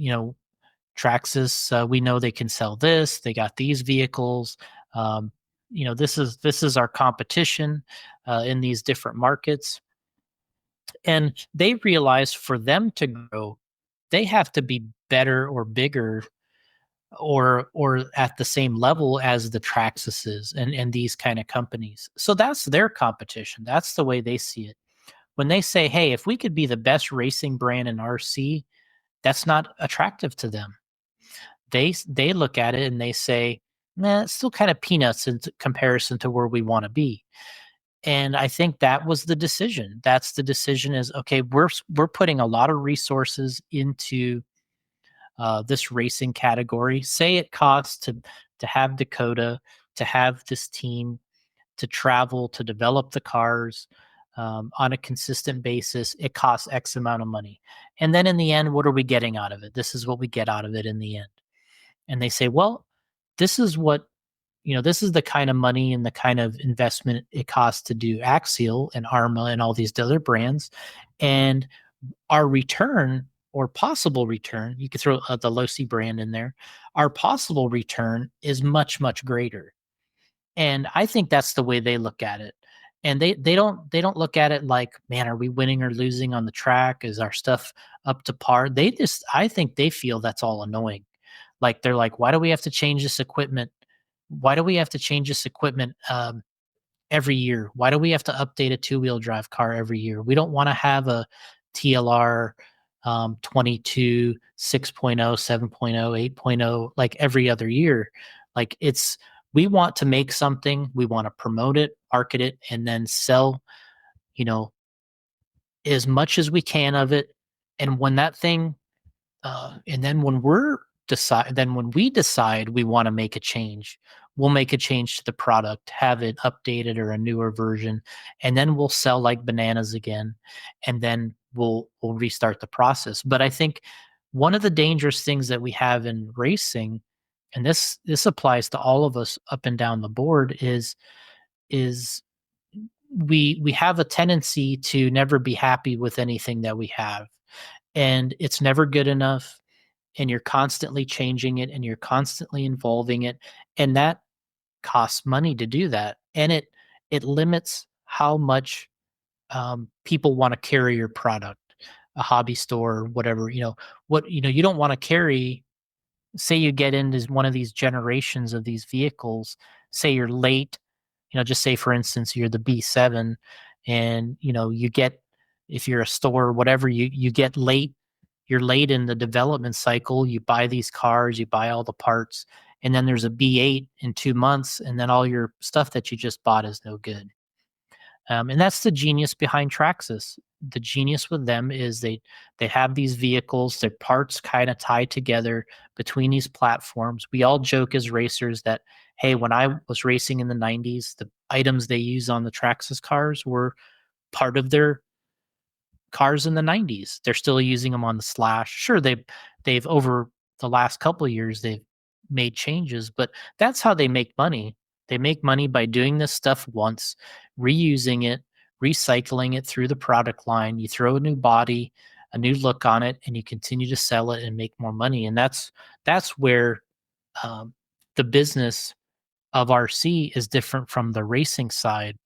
Traxxas, we know they can sell this. They got these vehicles. This is our competition in these different markets. And they realize for them to grow, they have to be better or bigger, or at the same level as the Traxxases and these kind of companies. So that's their competition. That's the way they see it. When they say, hey, if we could be the best racing brand in RC, that's not attractive to them. They look at it and they say, nah, it's still kind of peanuts in comparison to where we want to be. And I think that was the decision. That's the decision is, okay, we're putting a lot of resources into this racing category. Say it costs to have Dakotah, to have this team, to travel, to develop the cars on a consistent basis. It costs X amount of money. And then in the end, what are we getting out of it? This is what we get out of it in the end. And they say, well, this is this is the kind of money and the kind of investment it costs to do Axial and Arma and all these other brands. And our return, or possible return, you could throw the Losi brand in there, our possible return is much, much greater. And I think that's the way they look at it. And they don't look at it like, man, are we winning or losing on the track? Is our stuff up to par? I think they feel that's all annoying. Like, they're like, why do we have to change this equipment? Why do we have to change this equipment every year? Why do we have to update a 2-wheel drive car every year? We don't want to have a TLR 22, 6.0, 7.0, 8.0, like every other year. Like, we want to make something, we want to promote it, market it, and then sell, as much as we can of it. And when that thing, and then when we decide we want to make a change, we'll make a change to the product, have it updated or a newer version, and then we'll sell like bananas again, and then we'll restart the process. But I think one of the dangerous things that we have in racing, and this applies to all of us up and down the board, is we have a tendency to never be happy with anything that we have, and it's never good enough. And you're constantly changing it, and you're constantly involving it. And that costs money to do that. And it limits how much people want to carry your product. hobby store or whatever, you don't want to carry. Say you get into one of these generations of these vehicles, say you're late, just say for instance you're the B7, and you get, if you're a store or whatever, you get late, you're late in the development cycle, you buy these cars, you buy all the parts, and then there's a B8 in 2 months, and then all your stuff that you just bought is no good. And that's the genius behind Traxxas. The genius with them is they have these vehicles, their parts kind of tied together between these platforms. We all joke as racers that, hey, when I was racing in the 90s, the items they use on the Traxxas cars were part of their cars in the 90s. They're still using them on the Slash. Sure, they've over the last couple of years they've made changes, but that's how they make money. They make money by doing this stuff once, reusing it, recycling it through the product line. You throw a new body, a new look on it, and you continue to sell it and make more money. And that's where the business of RC is different from the racing side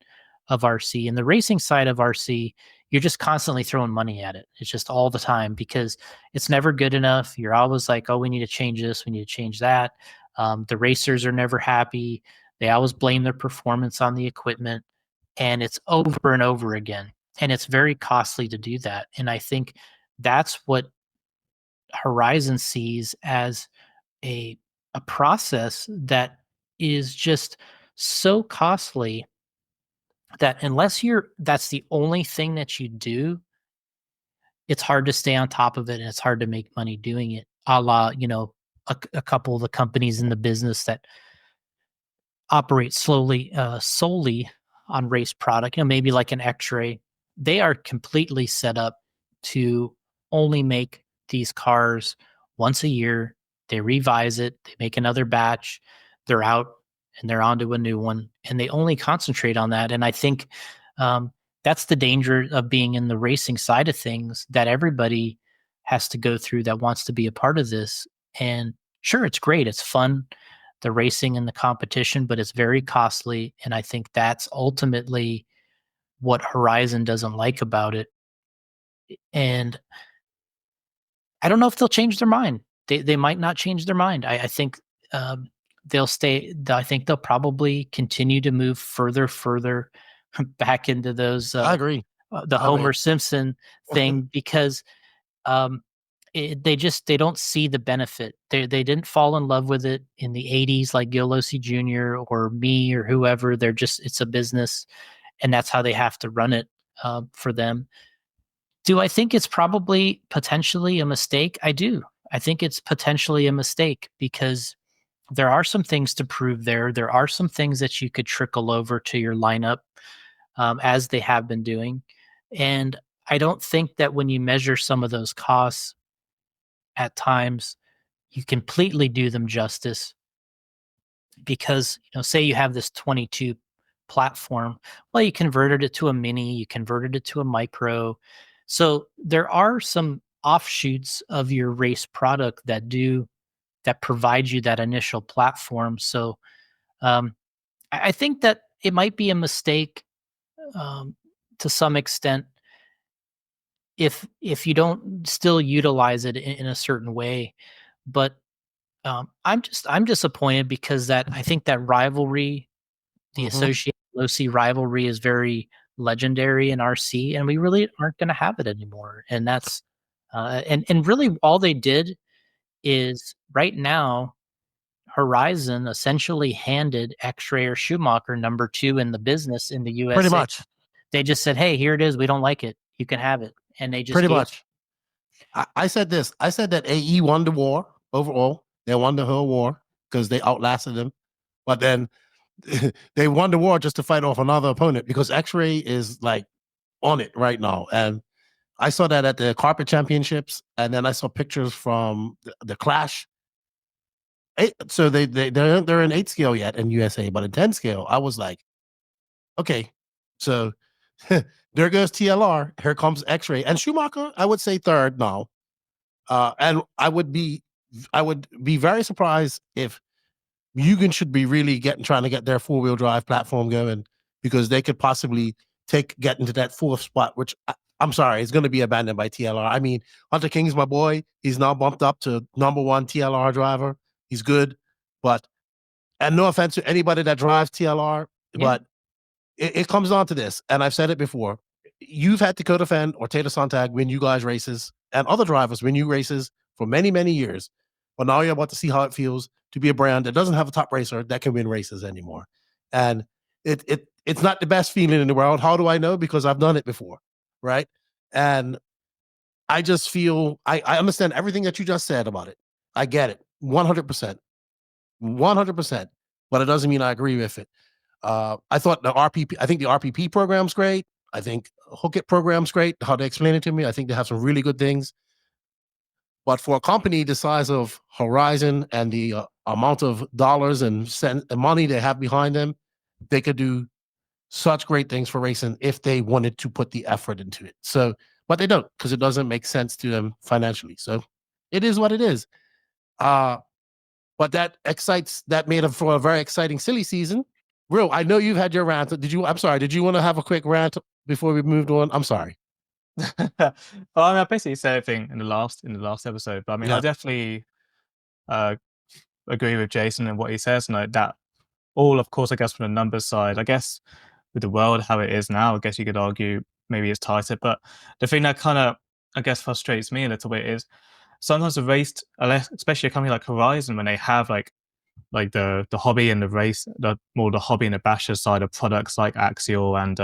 of RC. And the racing side of RC, you're just constantly throwing money at it. It's just all the time because it's never good enough. You're always like, oh, we need to change this, we need to change that. The racers are never happy. They always blame their performance on the equipment, and it's over and over again. And it's very costly to do that. And I think that's what Horizon sees as a process that is just so costly that unless that's the only thing that you do, it's hard to stay on top of it, and it's hard to make money doing it. A la, a couple of the companies in the business that operate solely on race product, maybe like an X-Ray, they are completely set up to only make these cars once a year. They revise it, they make another batch, they're out, and they're onto a new one, and they only concentrate on that. And I think that's the danger of being in the racing side of things, that everybody has to go through that wants to be a part of this. And sure, it's great, it's fun, the racing and the competition, but it's very costly. And I think that's ultimately what Horizon doesn't like about it. And I don't know if they'll change their mind. They might not change their mind. I think they'll stay. I think they'll probably continue to move further back into those. I agree. The Homer Simpson thing, because they don't see the benefit. They didn't fall in love with it in the 80s like Gil Losi Jr. or me or whoever. It's a business, and that's how they have to run it for them. Do I think it's probably potentially a mistake? I do. I think it's potentially a mistake because there are some things to prove there. There are some things that you could trickle over to your lineup as they have been doing. And I don't think that when you measure some of those costs, at times you completely do them justice, because say you have this 22 platform, well, you converted it to a mini, you converted it to a micro, so there are some offshoots of your race product that provide you that initial platform. So I think that it might be a mistake to some extent if you don't still utilize it in a certain way. But I'm disappointed because I think that rivalry, the associated Losi rivalry, is very legendary in RC, and we really aren't going to have it anymore. And that's and really all they did is, right now, Horizon essentially handed X-Ray or Schumacher number 2 in the business in the USA. Pretty much. They just said, hey, here it is. We don't like it. You can have it. And they just pretty much. I said this. I said that AE won the war overall. They won the whole war because they outlasted them. But then they won the war just to fight off another opponent, because X-Ray is like on it right now. And I saw that at the Carpet Championships, and then I saw pictures from the Clash. So they're in 8 scale yet in USA, but in 10 scale, I was like, okay, so there goes TLR. Here comes X-Ray and Schumacher. I would say third now, and I would be very surprised if Mugen should be really trying to get their 4-wheel drive platform going, because they could possibly get into that 4th spot, which I'm sorry, it's going to be abandoned by TLR. I mean, Hunter King's my boy. He's now bumped up to #1 TLR driver. He's good, but and no offense to anybody that drives TLR, but it comes down to this, and I've said it before. You've had Dakotah Phend or Taylor Sontag win you guys races, and other drivers win you races for many, many years. But now you're about to see how it feels to be a brand that doesn't have a top racer that can win races anymore. And it's not the best feeling in the world. How do I know? Because I've done it before, right? And I just feel I understand everything that you just said about it. I get it 100%. 100%. But it doesn't mean I agree with it. I thought I think the RPP program's great. I think Hook It program's great. How they explain it to me, I think they have some really good things. But for a company the size of Horizon and the amount of dollars and money they have behind them, they could do such great things for racing if they wanted to put the effort into it. So, but they don't, because it doesn't make sense to them financially. So it is what it is. But that made for a very exciting silly season. Real, I know you've had your rant. I'm sorry, did you want to have a quick rant before we moved on? I'm sorry. Well, I mean, I basically said everything in the last episode, but I mean, I definitely agree with Jason and what he says, and like that all, of course, I guess from the numbers side, I guess with the world how it is now, I guess you could argue maybe it's tighter. But the thing that kind of, I guess, frustrates me a little bit is sometimes the race, especially a company like Horizon, when they have like the hobby and the race, the hobby and the basher side of products like Axial and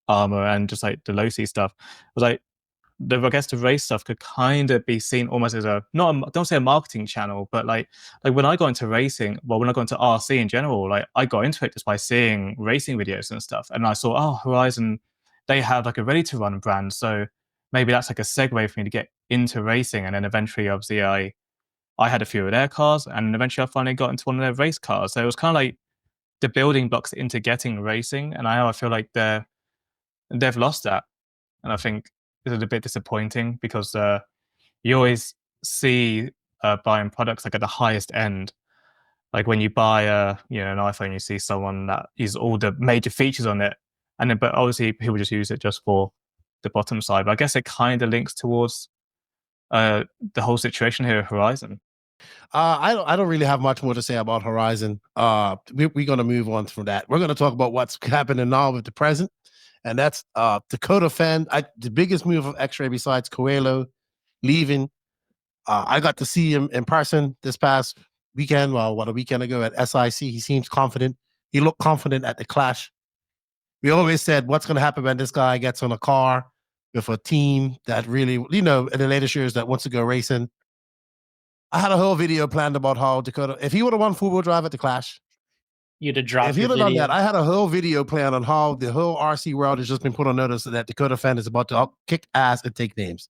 Armor and just like the low-C stuff, was like I guess the race stuff could kind of be seen almost as don't say a marketing channel, but like when I got into racing, well, when I got into RC in general, like I got into it just by seeing racing videos and stuff, and I saw, oh, Horizon, they have like a ready-to-run brand, so maybe that's like a segue for me to get into racing, and then eventually, obviously, I had a few of their cars, and eventually I finally got into one of their race cars. So it was kind of like the building blocks into getting racing, and I feel like they've lost that, and I think it's a bit disappointing because you always see buying products like at the highest end. Like when you buy an iPhone, you see someone that uses all the major features on it, and then but obviously people just use it just for the bottom side. But I guess it kind of links towards the whole situation here at Horizon. I don't really have much more to say about Horizon. We're going to move on from that. We're going to talk about what's happening now with the present, and that's Dakotah Phend. The biggest move of X-Ray besides Coelho leaving. I got to see him in person this past weekend. Well, a weekend ago at SIC. He seems confident. He looked confident at the Clash. We always said, what's going to happen when this guy gets on a car with a team that really, in the latest years that wants to go racing. I had a whole video planned about how Dakotah, if he would have won four-wheel drive at the Clash, you'd have dropped. If he'd have done that, I had a whole video plan on how the whole RC world has just been put on notice that Dakotah Phend is about to kick ass and take names.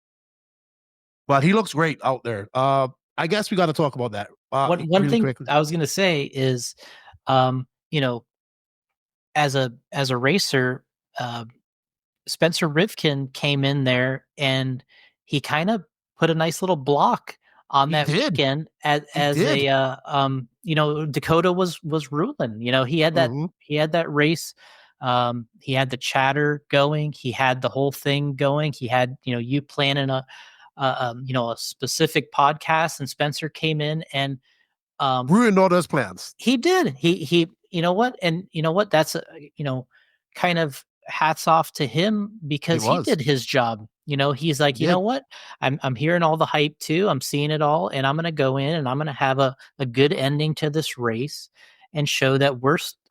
But he looks great out there. I guess we got to talk about that. One really thing quickly. I was going to say is, as a racer, Spencer Rivkin came in there and he kind of put a nice little block on that weekend as Dakotah was ruling. He had that race. He had the chatter going. He had the whole thing going. He had, you planning a specific podcast, and Spencer came in and ruined all those plans. He did. He that's kind of hats off to him because he did his job. He's like, you know what? I'm hearing all the hype too. I'm seeing it all, and I'm going to go in and I'm going to have a good ending to this race and show that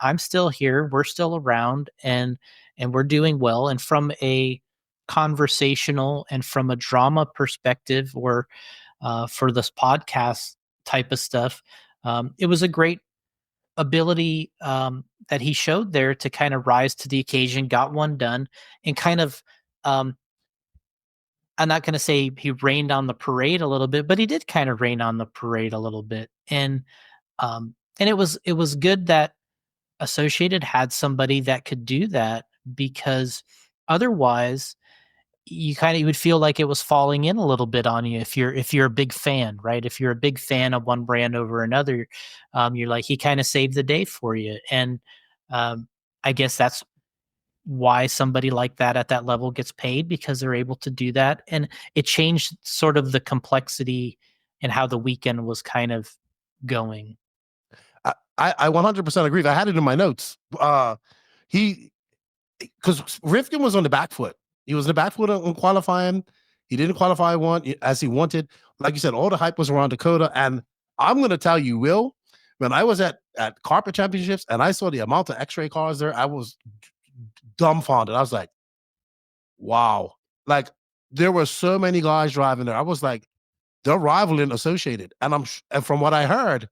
I'm still here. We're still around and we're doing well. And from a conversational and from a drama perspective, or for this podcast type of stuff, it was a great ability that he showed there to kind of rise to the occasion, got one done, and kind of I'm not going to say he rained on the parade a little bit, but he did kind of rain on the parade a little bit. And it was good that Associated had somebody that could do that, because otherwise you would feel like it was falling in a little bit on you if you're a big fan, right? If you're a big fan of one brand over another, you're like, he kind of saved the day for you. And I guess that's why somebody like that at that level gets paid, because they're able to do that. And it changed sort of the complexity and how the weekend was kind of going. I 100% agree. I had it in my notes. Because Rivkin was on the back foot. He was on the back foot on qualifying. He didn't qualify as he wanted. Like you said, all the hype was around Dakotah. And I'm going to tell you, Will, when I was at Carpet Championships and I saw the amount of X-ray cars there, I was dumbfounded. I was like, wow. Like, there were so many guys driving there. I was like, they're rivaling Associated. And from what I heard,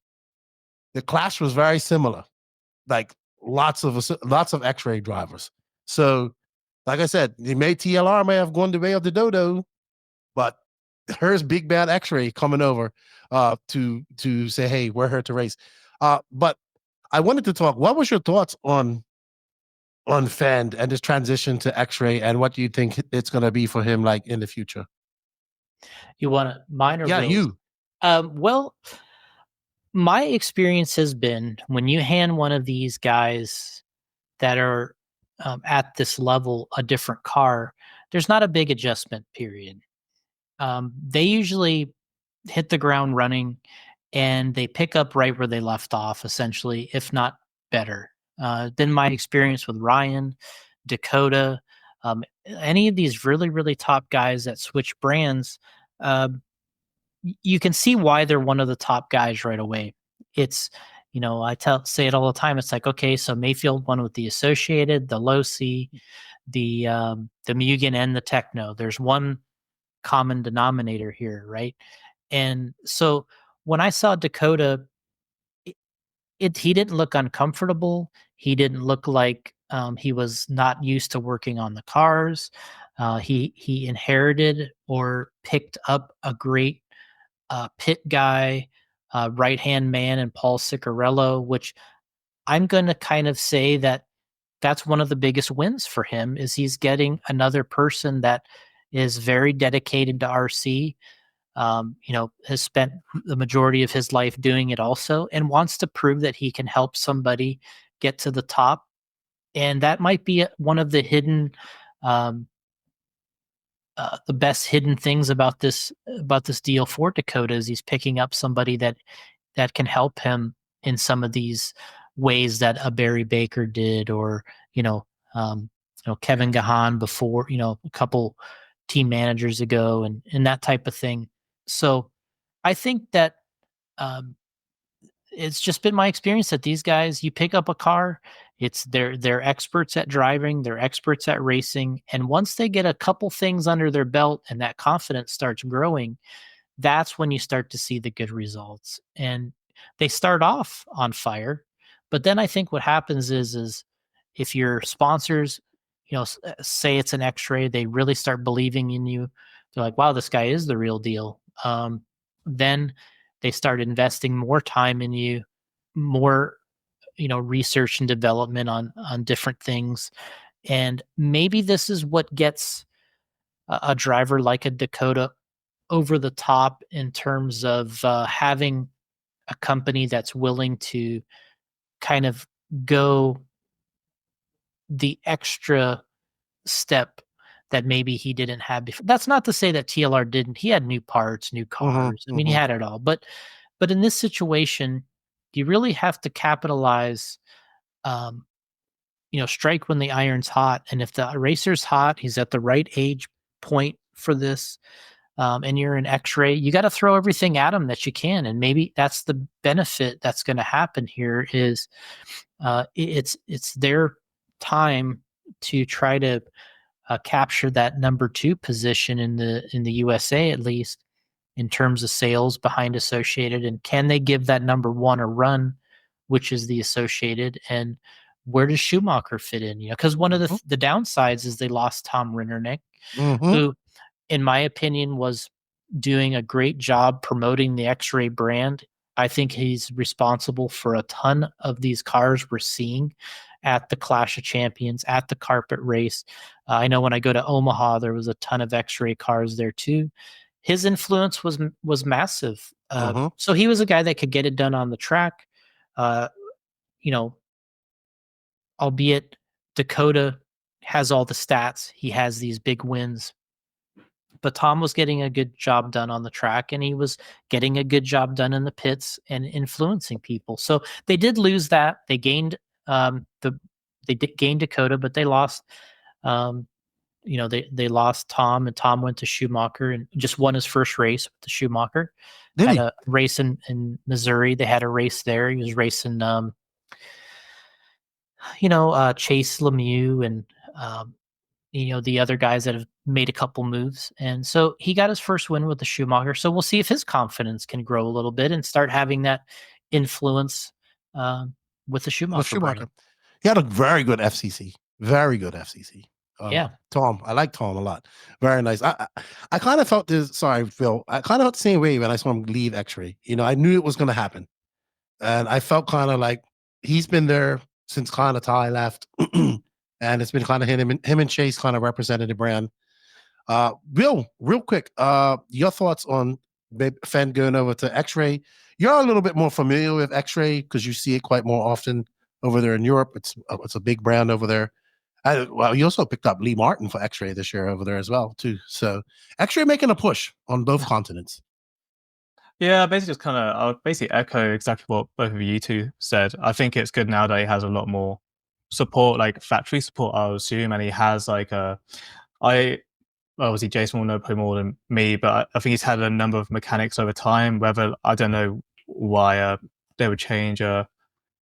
the clash was very similar. Like, lots of X-ray drivers. So, like I said, TLR may have gone the way of the dodo, but here's big bad X-ray coming over to say, hey, we're here to race. But I wanted to talk. What was your thoughts on Phend and this transition to X-ray, and what do you think it's going to be for him like in the future? You want mine or yeah, Will's? you? Well, my experience has been when you hand one of these guys that are at this level a different car, there's not a big adjustment period. They usually hit the ground running and they pick up right where they left off, essentially, if not better. Then my experience with Ryan, Dakotah, any of these really, really top guys that switch brands, you can see why they're one of the top guys right away. It's, I say it all the time. It's like, okay, so Mayfield won with the Associated, the Losi, the Mugen, and the Techno. There's one common denominator here, right? And so when I saw Dakotah, he didn't look uncomfortable. He didn't look like he was not used to working on the cars. He inherited or picked up a great pit guy, right-hand man, and Paul Ciccarello, which I'm going to kind of say that's one of the biggest wins for him, is he's getting another person that is very dedicated to RC, has spent the majority of his life doing it also, and wants to prove that he can help somebody get to the top. And that might be one of the hidden, the best hidden things about this deal for Dakotah, is he's picking up somebody that can help him in some of these ways that a Barry Baker did, or Kevin Gahan before, a couple team managers ago, and that type of thing. So I think that it's just been my experience that these guys, you pick up a car, they're experts at driving, they're experts at racing, and once they get a couple things under their belt and that confidence starts growing, that's when you start to see the good results. And they start off on fire, but then I think what happens is if your sponsors, say it's an X-ray, they really start believing in you. They're like, wow, this guy is the real deal. Then they start investing more time in you, more, research and development on different things. And maybe this is what gets a driver like a Dakotah over the top in terms of having a company that's willing to kind of go the extra step that maybe he didn't have before. That's not to say that TLR didn't. He had new parts, new cars. I mean, he had it all. But in this situation, you really have to capitalize, strike when the iron's hot. And if the racer's hot, he's at the right age point for this, and you're an X-ray, you got to throw everything at him that you can. And maybe that's the benefit that's going to happen here is it's their time to try to capture that number 2 position in the USA, at least in terms of sales behind Associated. And can they give that number 1 a run, which is the Associated? And where does Schumacher fit in? Because one of the downsides is they lost Tom Rinnernick, who, in my opinion, was doing a great job promoting the X-Ray brand. I think he's responsible for a ton of these cars we're seeing at the Clash of Champions, at the carpet race. I know when I go to Omaha, there was a ton of X-Ray cars there too. His influence was massive. So he was a guy that could get it done on the track. Albeit Dakotah has all the stats. He has these big wins. But Tom was getting a good job done on the track, and he was getting a good job done in the pits and influencing people. So they did lose that. They gained gained Dakotah, but they lost. They lost Tom, and Tom went to Schumacher and just won his first race with the Schumacher. Did had he? a race in Missouri. They had a race there. He was racing, Chase Lemieux and the other guys that have made a couple moves. And so he got his first win with the Schumacher. So we'll see if his confidence can grow a little bit and start having that influence with the Schumacher. He had a very good FCC. Very good FCC. Yeah. Tom. I like Tom a lot. Very nice. I kind of felt this. Sorry, Phil. I kind of felt the same way when I saw him leave X-Ray. I knew it was going to happen. And I felt kind of like he's been there since kind of Ty left. And it's been kind of him and Chase kind of represented the brand. Bill, real quick, your thoughts on Phend going over to X-Ray? You're a little bit more familiar with X-Ray because you see it quite more often over there in Europe. It's a big brand over there. You also picked up Lee Martin for X-Ray this year over there as well too. So X-Ray making a push on both continents. Yeah, basically just I'll basically echo exactly what both of you two said. I think it's good now that he has a lot more support, like factory support, I would assume, and he has obviously Jason will know probably more than me, but I think he's had a number of mechanics over time. Whether I don't know why they would change.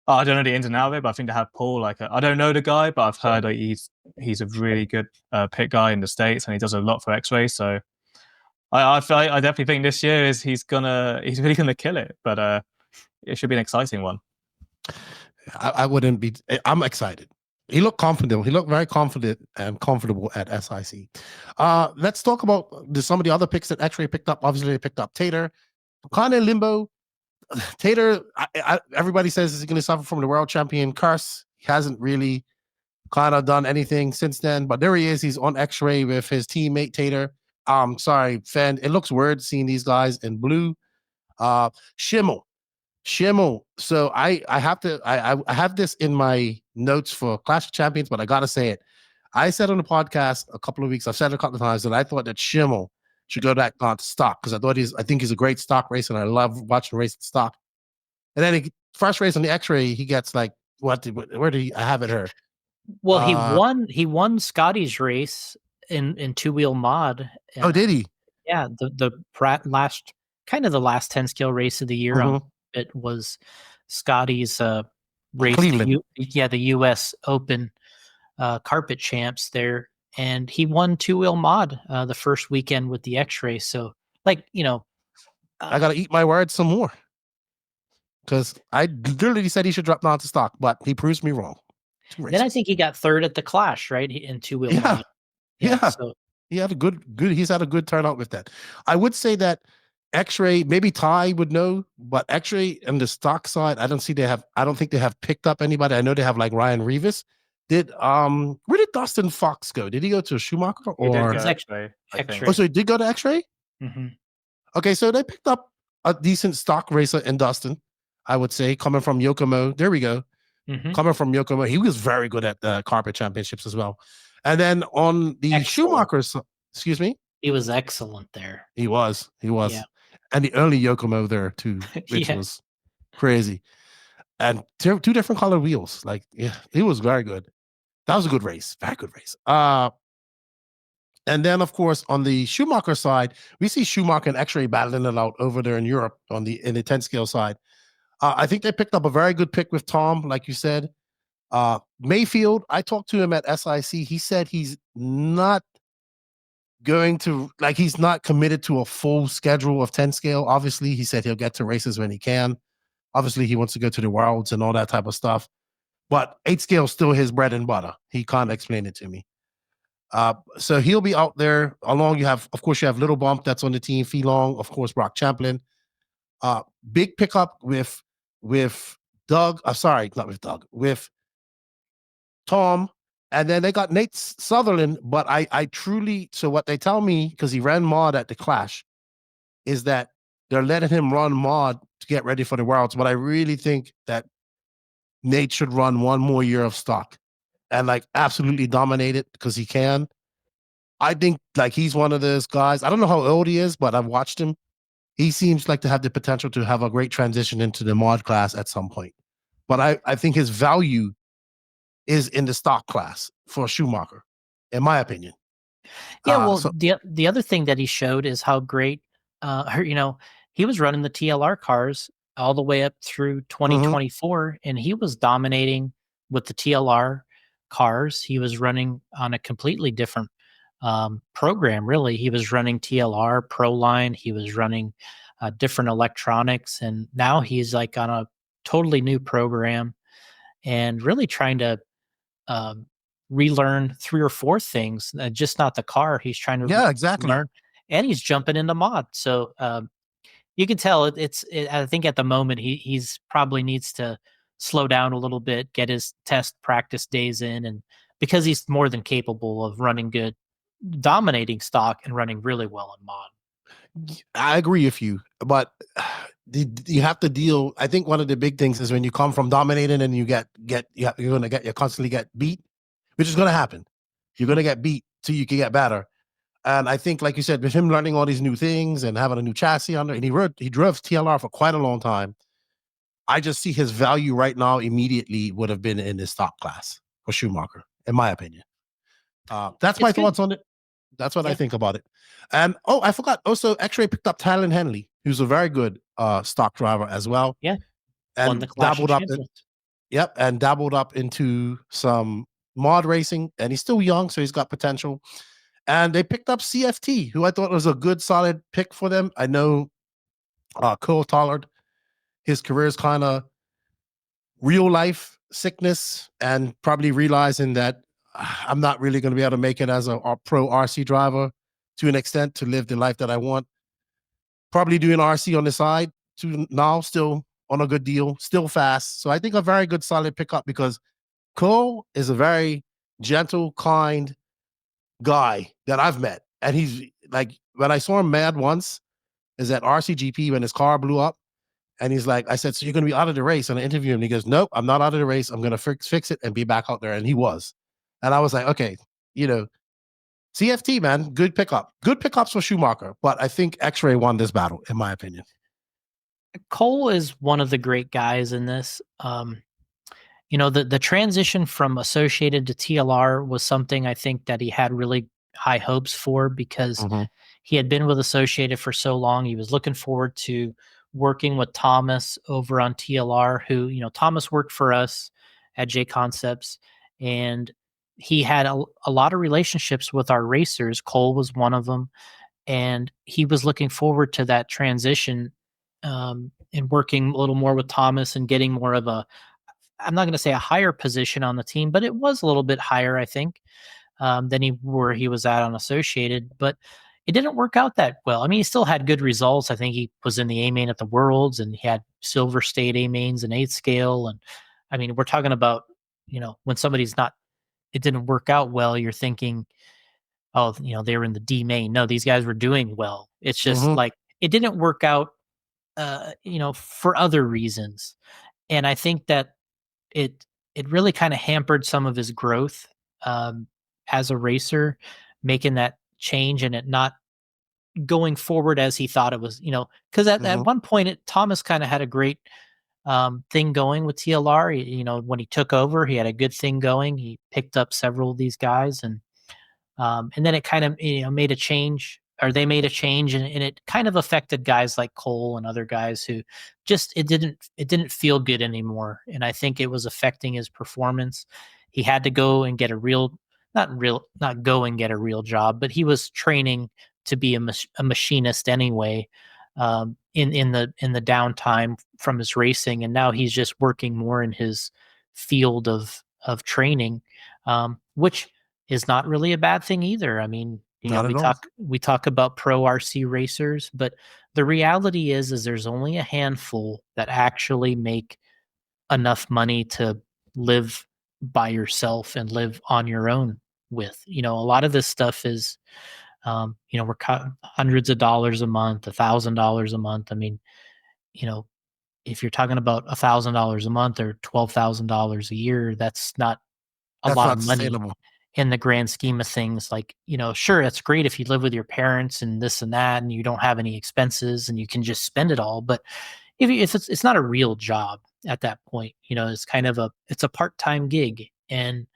I don't know the ins and outs of it, but I think to have Paul, I don't know the guy, but I've heard that he's a really good pit guy in the States, and he does a lot for X-Ray. So I definitely think this year he's really gonna kill it. But it should be an exciting one. I wouldn't be. I'm excited. He looked confident. He looked very confident and comfortable at SIC. Let's talk about some of the other picks that X-Ray picked up. Obviously, they picked up Tater. Kind of in limbo. Tater, everybody says he's going to suffer from the world champion curse. He hasn't really kind of done anything since then, but there he is. He's on X-Ray with his teammate Tater. Sorry, Phend. It looks weird seeing these guys in blue. Schimmel. So I have this in my notes for Clash of Champions, but I gotta say it. I said on the podcast a couple of weeks, I've said it a couple of times that I thought that Schimmel should go back on stock because I think he's a great stock racer and I love watching race stock. And then first race on the X-Ray, he gets where did I have it heard? Well, he won Scotty's race in two-wheel mod. Oh, did he? Yeah, the last 10 scale race of the year. It was Scotty's race. Cleveland. The U.S. Open carpet champs there, and he won two-wheel mod the first weekend with the X-Ray. So, I got to eat my words some more because I literally said he should drop down to stock, but he proves me wrong. Then I think he got third at the Clash, right, in two-wheel mod. Yeah. So he had a good. He's had a good turnout with that. I would say that X-Ray, maybe Ty would know, but X-Ray on the stock side, I don't think they have picked up anybody. I know they have Ryan Rivas. Where did Dustin Fox go? Did he go to Schumacher or X-Ray? Oh, so he did go to X-Ray? Mm-hmm. Okay, so they picked up a decent stock racer in Dustin, I would say, coming from Yokomo. There we go. Mm-hmm. Coming from Yokomo. He was very good at the carpet championships as well. And then on the Schumacher's, excuse me? He was excellent there. He was. Yeah. And the early Yokomo there too, which was crazy. And two different color wheels. It was very good. That was a good race. Very good race. And then of course on the Schumacher side, we see Schumacher and X-Ray battling it out over there in Europe in the 10 scale side. I think they picked up a very good pick with Tom, like you said. Mayfield, I talked to him at SIC. He said he's not going to he's not committed to a full schedule of 10 scale. Obviously, he said he'll get to races when he can. Obviously, he wants to go to the Worlds and all that type of stuff. But 8 scale is still his bread and butter. He can't explain it to me. So he'll be out there. You have Little Bump that's on the team. Long, of course, Brock Champlin. Big pickup with Doug. Not with Doug. With Tom. And then they got Nate Sutherland, but I truly, so what they tell me, because he ran mod at the Clash, is that they're letting him run mod to get ready for the Worlds. But I really think that Nate should run one more year of stock and like absolutely dominate it because he can. I think like he's one of those guys. I don't know how old he is, but I've watched him. He seems like to have the potential to have a great transition into the mod class at some point. But I think his value is in the stock class for Schumacher, in my opinion. Yeah, well, So the other thing that he showed is how great, he was running the TLR cars all the way up through 2024, and he was dominating with the TLR cars. He was running on a completely different program. Really, he was running TLR Pro Line. He was running different electronics, and now he's like on a totally new program and really trying to um, relearn 3 or 4 things, just not the car. He's trying to yeah, exactly. learn, and he's jumping into mod. So you can tell I think at the moment he's probably needs to slow down a little bit, get his test practice days in, and because he's more than capable of running good, dominating stock, and running really well in mod. I agree with you, but you have to deal. I think one of the big things is when you come from dominating and you you constantly get beat, which is going to happen. You're going to get beat so you can get better. And I think, like you said, with him learning all these new things and having a new chassis under, and he drove TLR for quite a long time. I just see his value right now immediately would have been in his stock class for Schumacher, in my opinion. That's my thoughts on it. That's what I think about it. And I forgot. Also, X-Ray picked up Tylen Henley, who's a very good stock driver as well. Yeah, and won the Clash of Champions. And dabbled up into some mod racing, and he's still young, so he's got potential. And they picked up CFT, who I thought was a good, solid pick for them. I know Cole Tollard, his career is kind of real life sickness, and probably realizing that I'm not really going to be able to make it as a pro RC driver to an extent to live the life that I want. Probably doing RC on the side to now, still on a good deal, still fast. So I think a very good, solid pickup, because Cole is a very gentle, kind guy that I've met. And he's like, when I saw him mad once, is at RCGP when his car blew up. And he's like, I said, so you're going to be out of the race? And I interviewed him. And he goes, nope, I'm not out of the race. I'm going to fix it and be back out there. And he was. And I was like, okay, CFT, man, good pickup. Good pickups for Schumacher. But I think X-Ray won this battle, in my opinion. Cole is one of the great guys in this. The transition from Associated to TLR was something I think that he had really high hopes for, because he had been with Associated for so long. He was looking forward to working with Thomas over on TLR, who, Thomas worked for us at JConcepts, and he had a lot of relationships with our racers. Cole was one of them, and he was looking forward to that transition, and working a little more with Thomas and getting more of I'm not going to say a higher position on the team, but it was a little bit higher, I think, than he was at on Associated. But it didn't work out that well. I mean, he still had good results. I think he was in the A main at the Worlds, and he had Silver State A mains and 8th scale. And I mean, we're talking about, when somebody's not, it didn't work out well, you're thinking, oh, they were in the D main. No, these guys were doing well. It's just like, it didn't work out, for other reasons. And I think that it really kind of hampered some of his growth as a racer, making that change and it not going forward as he thought it was, because at one point Thomas kind of had a great thing going with TLR. When he took over, he had a good thing going. He picked up several of these guys, and then it kind of made a change, or they made a change, and it kind of affected guys like Cole and other guys who just it didn't feel good anymore. And I think it was affecting his performance. He had to go and get not go and get a real job, but he was training to be a machinist anyway, in the downtime from his racing, and now he's just working more in his field of training, which is not really a bad thing either. I mean, we talk about pro RC racers, but the reality is there's only a handful that actually make enough money to live by yourself and live on your own with. A lot of this stuff is, we're hundreds of dollars a month, $1,000 a month. I mean, if you're talking about $1,000 a month or $12,000 a year, that's not a That's lot not of money sustainable. in the grand scheme of things. Like, sure, it's great if you live with your parents and this and that, and you don't have any expenses and you can just spend it all. But if it's not a real job at that point, it's kind of it's a part-time gig. And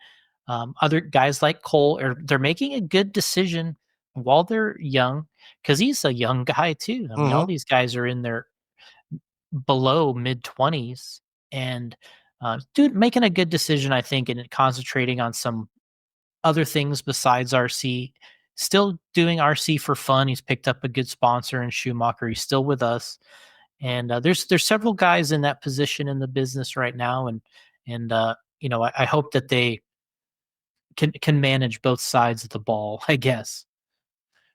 other guys like Cole they're making a good decision while they're young, because he's a young guy too. I mean, all Mhm. these guys are in their below mid-20s, and making a good decision, I think, and concentrating on some other things besides RC. Still doing RC for fun. He's picked up a good sponsor in Schumacher. He's still with us, and there's several guys in that position in the business right now, and I hope that they can manage both sides of the ball, I guess.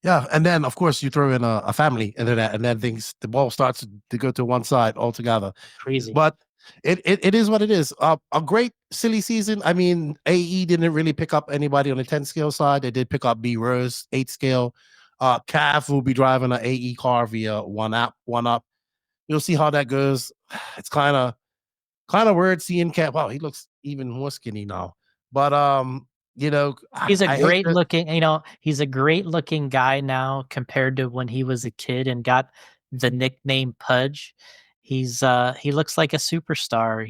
Yeah, and then of course you throw in a family into that, and then the ball starts to go to one side altogether. Crazy. But it is what it is. A great silly season. I mean, AE didn't really pick up anybody on the 10 scale side. They did pick up B Rose 8 scale. Cav will be driving an AE car via one up. You'll see how that goes. It's kind of weird seeing Cav. Wow, he looks even more skinny now. But He's a I hate great that. looking, he's a great looking guy now compared to when he was a kid and got the nickname Pudge. He looks like a superstar,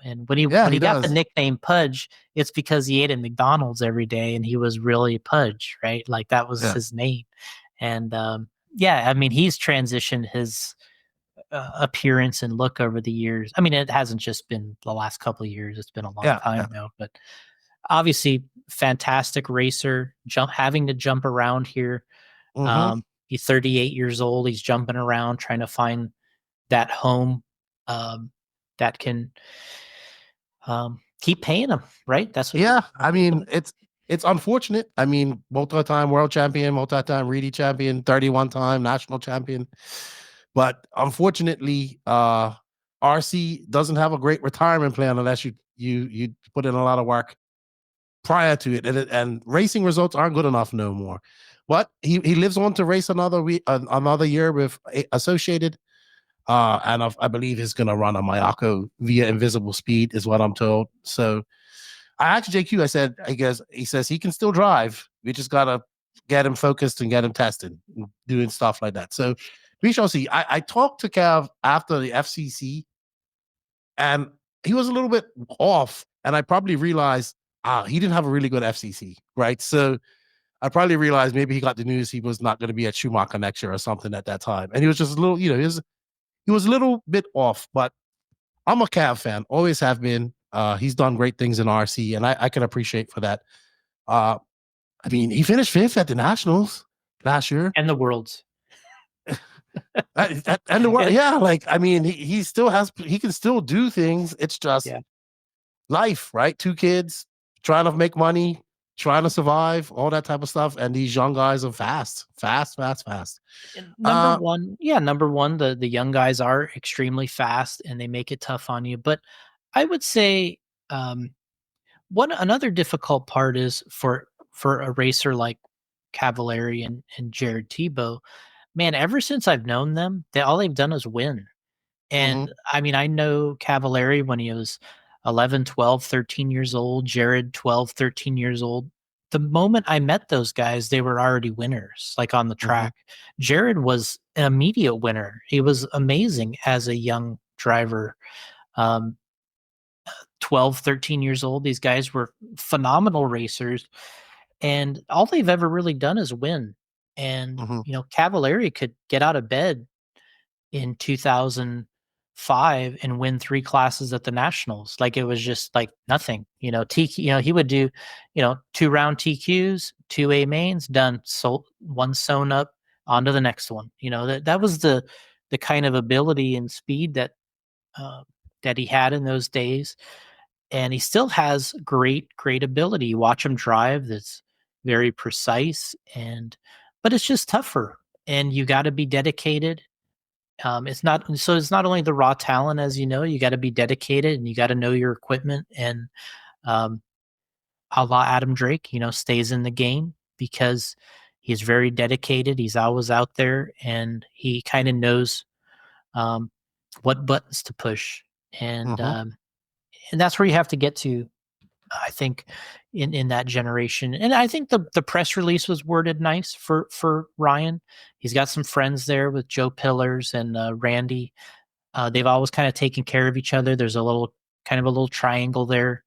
and when Yeah, he he got the does. nickname Pudge, it's because he ate at McDonald's every day and he was really Pudge, right? Like that was Yeah. his name. And yeah, I mean, he's transitioned his appearance and look over the years. I mean, it hasn't just been the last couple of years, it's been a long Yeah. time now, but obviously fantastic racer, having to jump around here. Mm-hmm. He's 38 years old. He's jumping around trying to find that home that can keep paying him, right? That's what. Yeah, I mean, it's unfortunate. I mean, multi-time world champion, multi-time Reedy champion, 31 time national champion. But unfortunately, RC doesn't have a great retirement plan unless you put in a lot of work prior to it, and racing results aren't good enough no more. But he lives on to race another year with Associated, and I believe he's going to run a Mayako via Invisible Speed, is what I'm told. So I asked JQ, I said, I guess he says he can still drive. We just gotta get him focused and get him tested, and doing stuff like that. So we shall see. I talked to Cav after the FCC, and he was a little bit off, and I probably realized he didn't have a really good FCC, right? So I probably realized maybe he got the news he was not going to be at Schumacher next year or something at that time, and he was just a little, he was a little bit off. But I'm a Cav fan, always have been. He's done great things in RC, and I can appreciate for that. I mean, he finished 5th at the Nationals last year. And the worlds. And the world, yeah, like, I mean, he can still do things. It's just life, right? 2 kids, trying to make money, trying to survive, all that type of stuff. And these young guys are fast. Number one, the young guys are extremely fast and they make it tough on you. But I would say another difficult part is for a racer like Cavallari and Jared Tebow. Man, ever since I've known them, all they've done is win. And I mean, I know Cavallari when he was 11, 12, 13 years old, Jared 12, 13 years old. The moment I met those guys, they were already winners, like on the track. Jared was an immediate winner. He was amazing as a young driver. 12, 13 years old. These guys were phenomenal racers. And all they've ever really done is win. And, Cavallari could get out of bed in 2005 and win 3 classes at the Nationals. Like it was just like nothing, TQ, he would do, 2 round TQs, 2 A mains done. So one sewn up onto the next one, that was the kind of ability and speed that he had in those days. And he still has great ability. You watch him drive. That's very precise but it's just tougher and you got to be dedicated. It's not only the raw talent, as you got to be dedicated and you got to know your equipment. And a la Adam Drake, stays in the game because he's very dedicated. He's always out there and he kind of knows what buttons to push. And that's where you have to get to I think in that generation. And I think the press release was worded nice for Ryan. He's got some friends there with Joe Pillars and Randy. They've always kind of taken care of each other. There's a little triangle there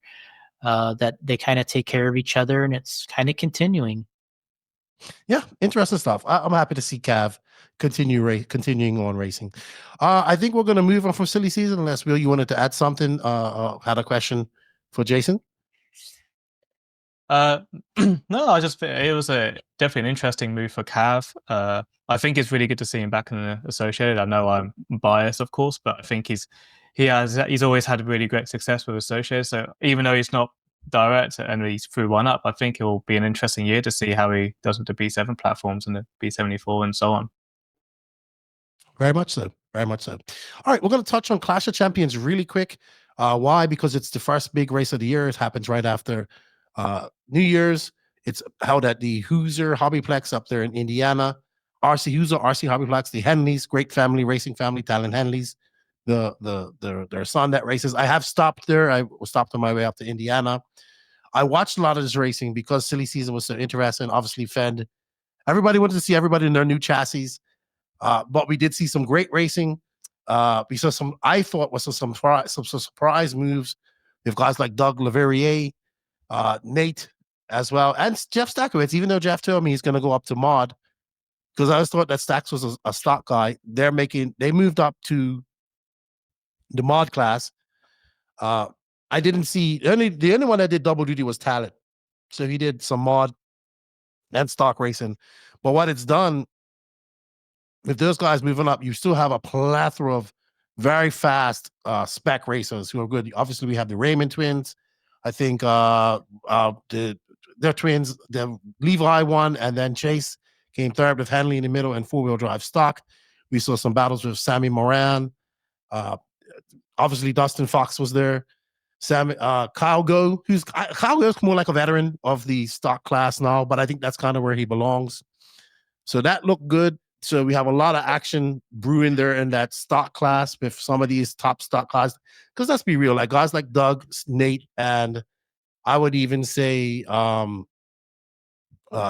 that they kind of take care of each other, and it's kind of continuing. Yeah, interesting stuff. I'm happy to see Cav continuing on racing. I think we're going to move on from silly season, unless Will, you wanted to add something. Had a question for Jason. No, I just it was definitely an interesting move for Cav. I think it's really good to see him back in the Associated. I know I'm biased, of course, but I think he's always had really great success with Associated. So even though he's not direct and he's through one up, I think it will be an interesting year to see how he does with the B7 platforms and the B74 and so on. Very much so. Very much so. All right, we're going to touch on Clash of Champions really quick. Why? Because it's the first big race of the year. It happens right after New Year's. It's held at the Hoosier Hobbyplex up there in Indiana. RC Hoosier, RC Hobbyplex, the Henleys, great family, racing family, Talon Henleys, their son that races. I have stopped there. I stopped on my way up to Indiana. I watched a lot of this racing because silly season was so interesting. Obviously, Phend. Everybody wanted to see everybody in their new chassis. But we did see some great racing. We saw some, I thought was some surprise moves with guys like Doug Leverrier, Nate as well, and Jeff Stackowitz, even though Jeff told me he's going to go up to mod, because I always thought that Stacks was a stock guy. They moved up to the mod class. I didn't see, the only one that did double duty was Talent. So he did some mod and stock racing. But what it's done, with those guys moving up, you still have a plethora of very fast spec racers who are good. Obviously, we have the Raymond twins. I think their twins, the Levi won, and then Chase came third with Henley in the middle and four-wheel drive stock. We saw some battles with Sammy Moran. Obviously, Dustin Fox was there. Kyle Go, Kyle Go's more like a veteran of the stock class now, but I think that's kind of where he belongs. So that looked good. So we have a lot of action brewing there in that stock class with some of these top stock guys. Because let's be real, like guys like Doug, Nate, and I would even say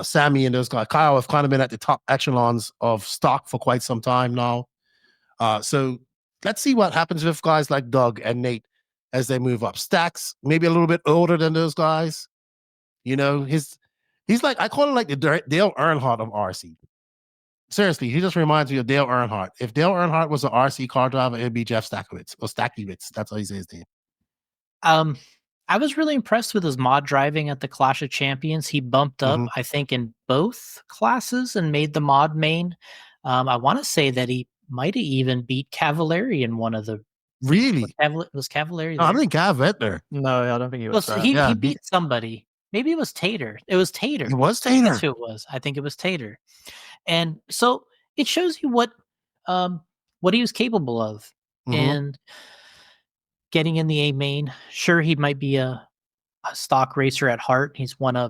Sammy and those guys, Kyle, have kind of been at the top echelons of stock for quite some time now. So let's see what happens with guys like Doug and Nate as they move up. Stacks, maybe a little bit older than those guys. You know, he's like, I call him like the Dale Earnhardt of RC. Seriously, he just reminds me of Dale Earnhardt. If Dale Earnhardt was an RC car driver, it'd be Jeff Stackowitz or Stackiewicz. That's how he says his name. I was really impressed with his mod driving at the Clash of Champions. He bumped up, I think, in both classes and made the mod main. I want to say that he might have even beat Cavallari in one of the. Really? Was Cavallari? No, I think Cav went there. No, I don't think he was. He beat somebody. Maybe it was Tater. It was Tater. It was Tater. That's who it was. I think it was Tater. And so it shows you what he was capable of. And getting in the A main, sure, he might be a stock racer at heart. He's won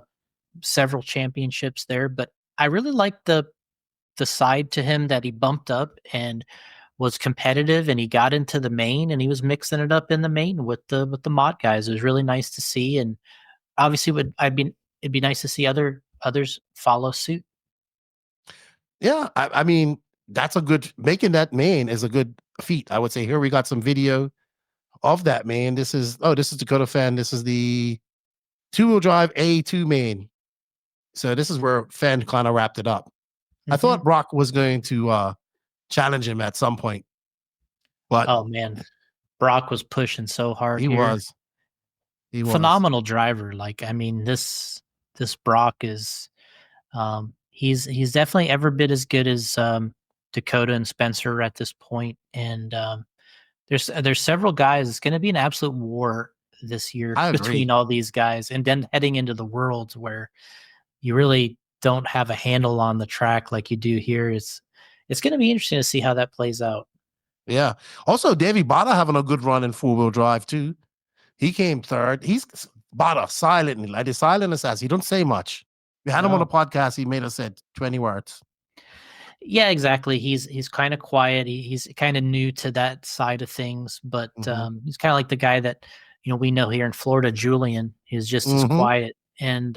several championships there, but I really like the side to him that he bumped up and was competitive, and he got into the main and he was mixing it up in the main with the mod guys. It was really nice to see, and obviously it'd be nice to see others follow suit. Yeah, I mean, that's a good, making that main is a good feat. I would say here we got some video of that main. This is Dakotah Phend. This is the two-wheel drive A2 main. So this is where Phend kind of wrapped it up. I thought Brock was going to challenge him at some point. But oh man, Brock was pushing so hard. He was phenomenal driver. Like, I mean, this Brock is he's definitely every bit as good as Dakotah and Spencer at this point. And there's several guys. It's going to be an absolute war this year between all these guys, and then heading into the Worlds where you really don't have a handle on the track like you do here. It's going to be interesting to see how that plays out. Yeah. Also, Davey Bada having a good run in four-wheel drive too. He came third. He's Bada silently, like the silent assassin. He don't say much. We had him on the podcast. He made us say 20 words. Yeah, exactly. He's kind of quiet. He's kind of new to that side of things, but he's kind of like the guy that we know here in Florida, Julian is just as Mhm. quiet, and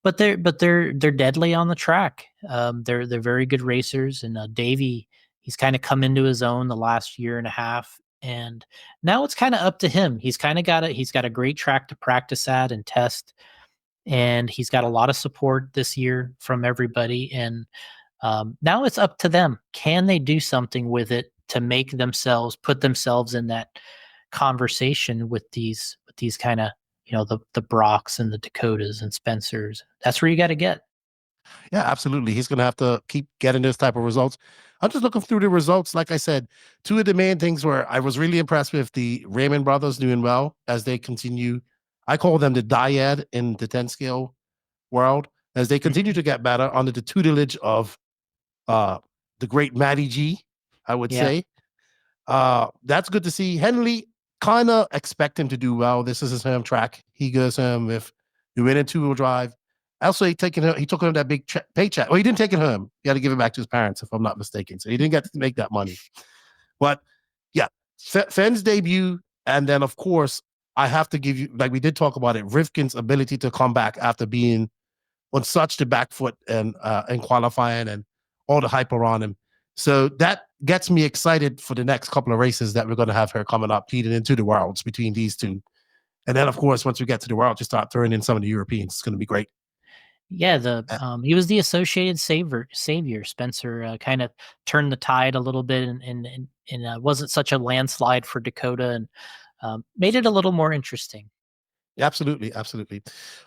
but they're deadly on the track. They're very good racers, and Davey, he's kind of come into his own the last year and a half, and now it's kind of up to him. He's got a great track to practice at and test, and he's got a lot of support this year from everybody, and now it's up to them. Can they do something with it to put themselves in that conversation with these kind of the Brocks and the Dakotahs and Spencers? That's where you got to get. Yeah, absolutely. He's going to have to keep getting this type of results. I'm just looking through the results. Like I said, two of the main things were I was really impressed with the Raymond brothers doing well as they continue. I call them the dyad in the 10 scale world as they continue to get better under the tutelage of the great Matty G, I would Yeah. say. That's good to see. Henley, kind of expect him to do well. This is his home track. He goes home with the winning two-wheel drive. Also, he took home that big paycheck. Well, he didn't take it home. He had to give it back to his parents, if I'm not mistaken. So he didn't get to make that money. But yeah, Fend's debut, and then of course I have to give you, like we did talk about it, Rivkin's ability to come back after being on such the back foot and qualifying and all the hype around him. So that gets me excited for the next couple of races that we're going to have her coming up, leading into the Worlds between these two. And then, of course, once we get to the Worlds, you start throwing in some of the Europeans. It's going to be great. Yeah, he was the associated savior. Spencer kind of turned the tide a little bit, and wasn't such a landslide for Dakotah, and made it a little more interesting. Absolutely, absolutely.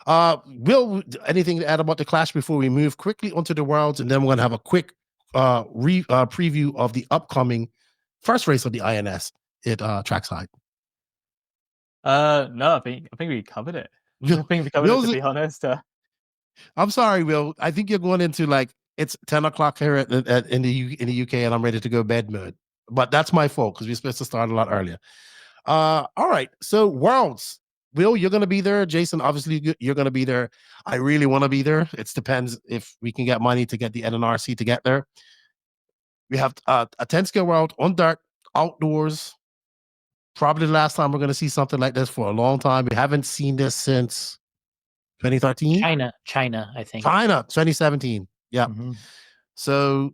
Will, anything to add about the Clash before we move quickly onto the Worlds, and then we're going to have a quick preview of the upcoming first race of the INS at Trackside. No, I think we covered it. I think we covered it, to be honest. I'm sorry, Will. I think you're going into like it's 10 o'clock here in the UK, and I'm ready to go bed mode. But that's my fault because we're supposed to start a lot earlier. All right. So Worlds. Will, you're going to be there. Jason, obviously you're going to be there. I really want to be there. It depends if we can get money to get the NNRC to get there. We have a 10 scale world on dirt, outdoors. Probably the last time we're going to see something like this for a long time. We haven't seen this since 2013. China, I think. China, 2017. Yeah. Mm-hmm. So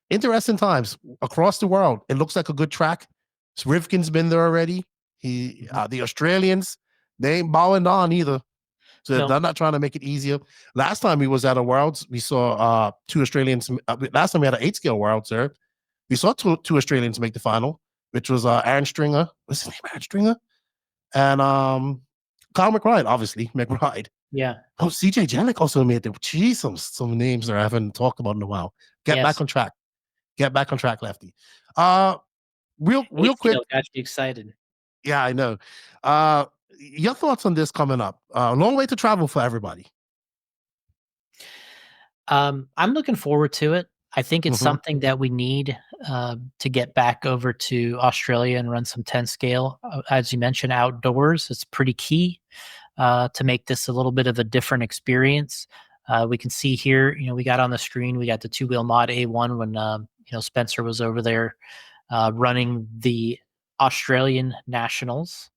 interesting times across the world. It looks like a good track. Rivkin's been there already. The Australians, they ain't bowing down either. So they're not trying to make it easier. Last time we was at a Worlds, we saw two Australians. Last time we had an 8 scale Worlds, sir. We saw two Australians make the final, which was Aaron Stringer. What's his name? Aaron Stringer? And Kyle McBride, obviously. McBride. Yeah. Oh, CJ Jellick also made the geez, some names that I haven't talked about in a while. Get back on track. Get back on track, Lefty. Real quick. Got you excited. Yeah, I know. Your thoughts on this coming up? Long way to travel for everybody. I'm looking forward to it. I think it's something that we need to get back over to Australia and run some 10 scale. As you mentioned, outdoors, it's pretty key to make this a little bit of a different experience. We can see here, we got on the screen, we got the 2-wheel mod A1 when, Spencer was over there running the Australian Nationals.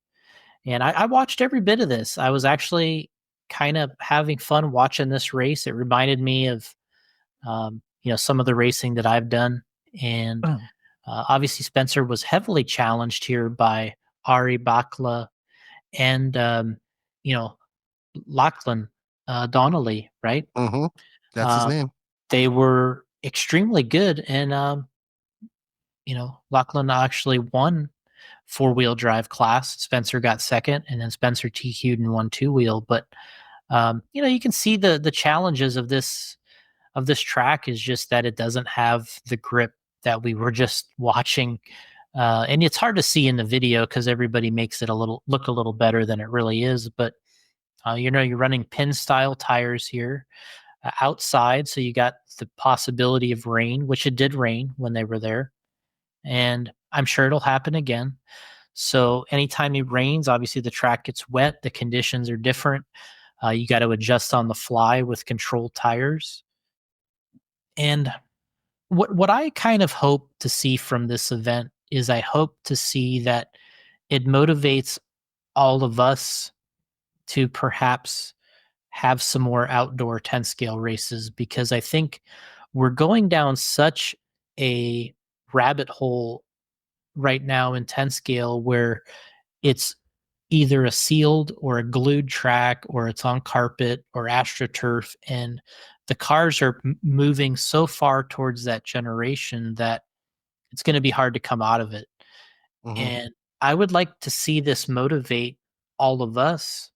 And I watched every bit of this. I was actually kind of having fun watching this race. It reminded me of, some of the racing that I've done. And obviously Spencer was heavily challenged here by Ari Bakla and, Lachlan Donnelly, right? That's his name. They were extremely good. And, Lachlan actually won 4-wheel drive class. Spencer got second, and then Spencer TQ'd and won 2-wheel. But you can see the challenges of this track is just that it doesn't have the grip that we were just watching, and it's hard to see in the video because everybody makes it look a little better than it really is. But you're running pin style tires here outside, so you got the possibility of rain, which it did rain when they were there. And I'm sure it'll happen again. So anytime it rains, obviously the track gets wet. The conditions are different. You got to adjust on the fly with controlled tires. And what I kind of hope to see from this event is I hope to see that it motivates all of us to perhaps have some more outdoor 10 scale races, because I think we're going down such a rabbit hole right now in 10 scale where it's either a sealed or a glued track, or it's on carpet or AstroTurf, and the cars are moving so far towards that generation that it's going to be hard to come out of it. And I would like to see this motivate all of us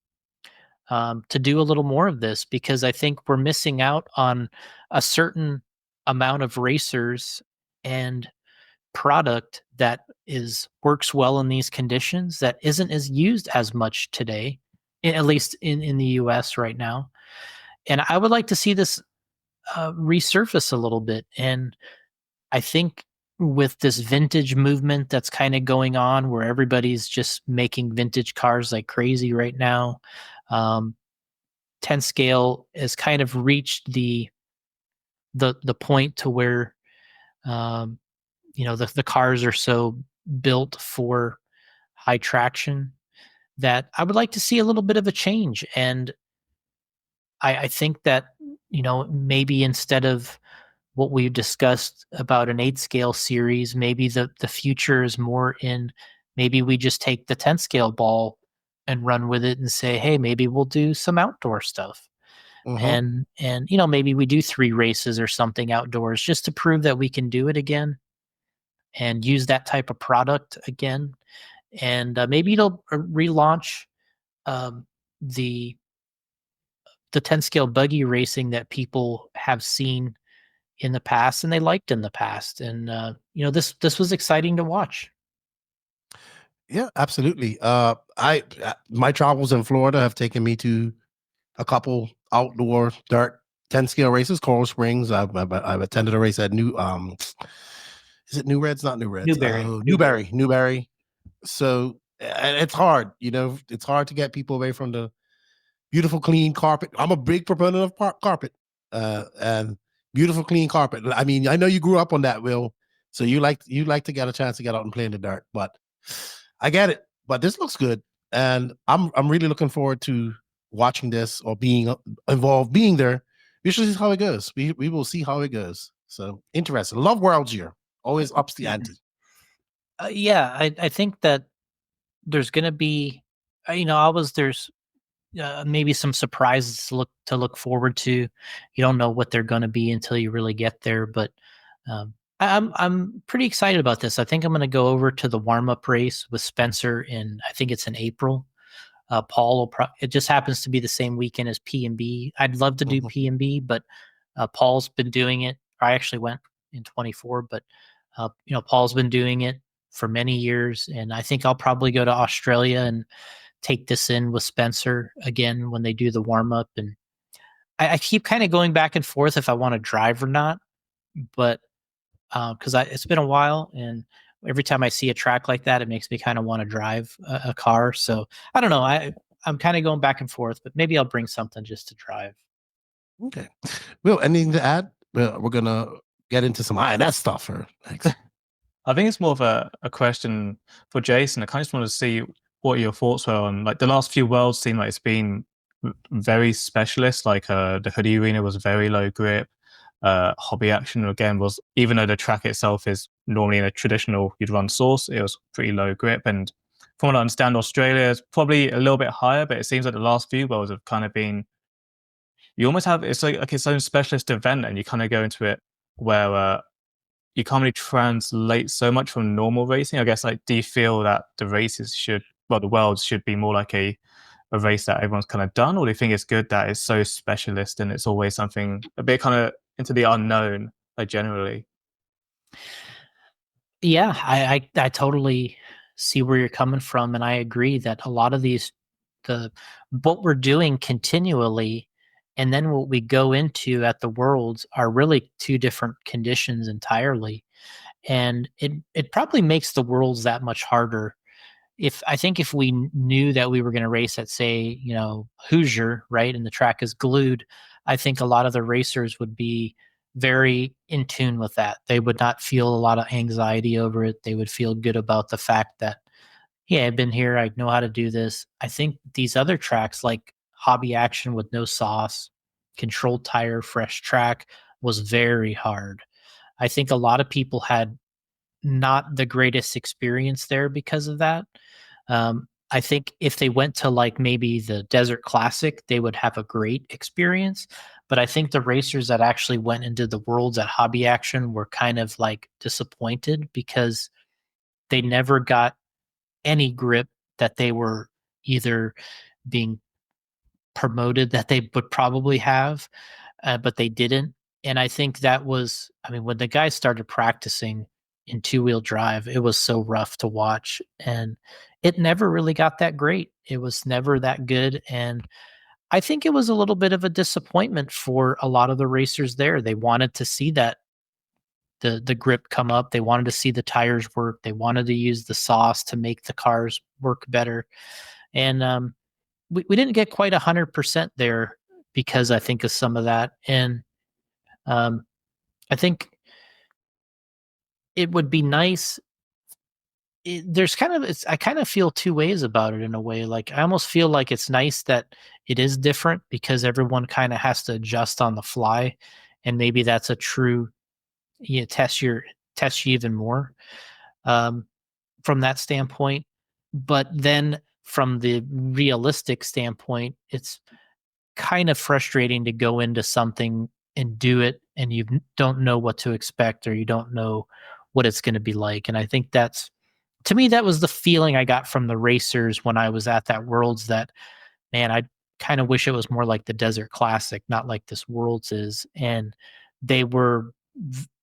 to do a little more of this, because I think we're missing out on a certain amount of racers and product that works well in these conditions that isn't as used as much today, at least in the US right now. And I would like to see this resurface a little bit. And I think with this vintage movement that's kind of going on, where everybody's just making vintage cars like crazy right now, 10 scale has kind of reached the point to where the cars are so built for high traction that I would like to see a little bit of a change. And I think that, maybe instead of what we've discussed about an 8 scale series, maybe the future is more in, maybe we just take the 10 scale ball and run with it and say, hey, maybe we'll do some outdoor stuff. And maybe we do 3 races or something outdoors just to prove that we can do it again and use that type of product again. And maybe it'll relaunch the 10 scale buggy racing that people have seen in the past and they liked in the past. And this was exciting to watch. Yeah, absolutely. My travels in Florida have taken me to a couple outdoor dirt 10 scale races. Coral Springs. I've attended a race at is it New Reds? Not New Reds. Newberry. So, and it's hard. It's hard to get people away from the beautiful, clean carpet. I'm a big proponent of carpet, and beautiful, clean carpet. I mean, I know you grew up on that, Will. So you like to get a chance to get out and play in the dirt, but I get it. But this looks good, and I'm really looking forward to watching this or being involved, being there. We should see how it goes. We will see how it goes. So interesting. Love World Year. Always ups the ante. Yeah, I think that there's going to be, there's maybe some surprises to look forward to. You don't know what they're going to be until you really get there, but I'm pretty excited about this. I think I'm going to go over to the warm up race with Spencer I think it's in April. Paul it just happens to be the same weekend as P&B. I'd love to do P&B, but Paul's been doing it. I actually went in 24, but Paul's been doing it for many years, and I think I'll probably go to Australia and take this in with Spencer again when they do the warm up. And I keep kind of going back and forth if I want to drive or not, but because it's been a while, and every time I see a track like that, it makes me kind of want to drive a car. So I don't know. I'm kind of going back and forth, but maybe I'll bring something just to drive. Okay. Will, anything to add? We're gonna get into some INS stuff here next. I think it's more of a question for Jason. I kind of just want to see what your thoughts were on, like, the last few worlds seem like it's been very specialist. Like the Hoodie Arena was very low grip. Hobby Action again was, even though the track itself is normally in a traditional you'd run source, it was pretty low grip. And from what I understand, Australia is probably a little bit higher, but it seems like the last few worlds have kind of been, you almost have, it's like its own specialist event, and you kind of go into it where you can't really translate so much from normal racing. I guess, like, do you feel that the worlds should be more like a race that everyone's kind of done, or do you think it's good that it's so specialist and it's always something a bit kind of into the unknown, like, generally? Yeah, I totally see where you're coming from, and I agree that a lot of what we're doing continually and then what we go into at the Worlds are really 2 different conditions entirely. And it probably makes the Worlds that much harder. I think if we knew that we were going to race at, say, Hoosier, right, and the track is glued, I think a lot of the racers would be very in tune with that. They would not feel a lot of anxiety over it. They would feel good about the fact that, hey, I've been here, I know how to do this. I think these other tracks like Hobby Action with no sauce, controlled tire, fresh track was very hard. I think a lot of people had not the greatest experience there because of that. I think if they went to like maybe the Desert Classic, they would have a great experience. But I think the racers that actually went into the Worlds at Hobby Action were kind of like disappointed because they never got any grip that they were either being promoted that they would probably have, but they didn't. And I think that was, I mean, when the guys started practicing in two-wheel drive, it was so rough to watch, and it never really got that great. It was never that good, and I think it was a little bit of a disappointment for a lot of the racers there. They wanted to see that the grip come up. They wanted to see the tires work. They wanted to use the sauce to make the cars work better, and we didn't get quite 100% there because I think of some of that. And um, I think it would be nice. There's kind of, I kind of feel two ways about it in a way. Like I almost feel like it's nice that it is different because everyone kind of has to adjust on the fly, and maybe that's a true, test you even more um, from that standpoint. But then from the realistic standpoint, it's kind of frustrating to go into something and do it and you don't know what to expect or you don't know what it's going to be like. And I think that's, to me, that was the feeling I got from the racers when I was at that Worlds, that, man, I kind of wish it was more like the Desert Classic, not like this Worlds is. And they were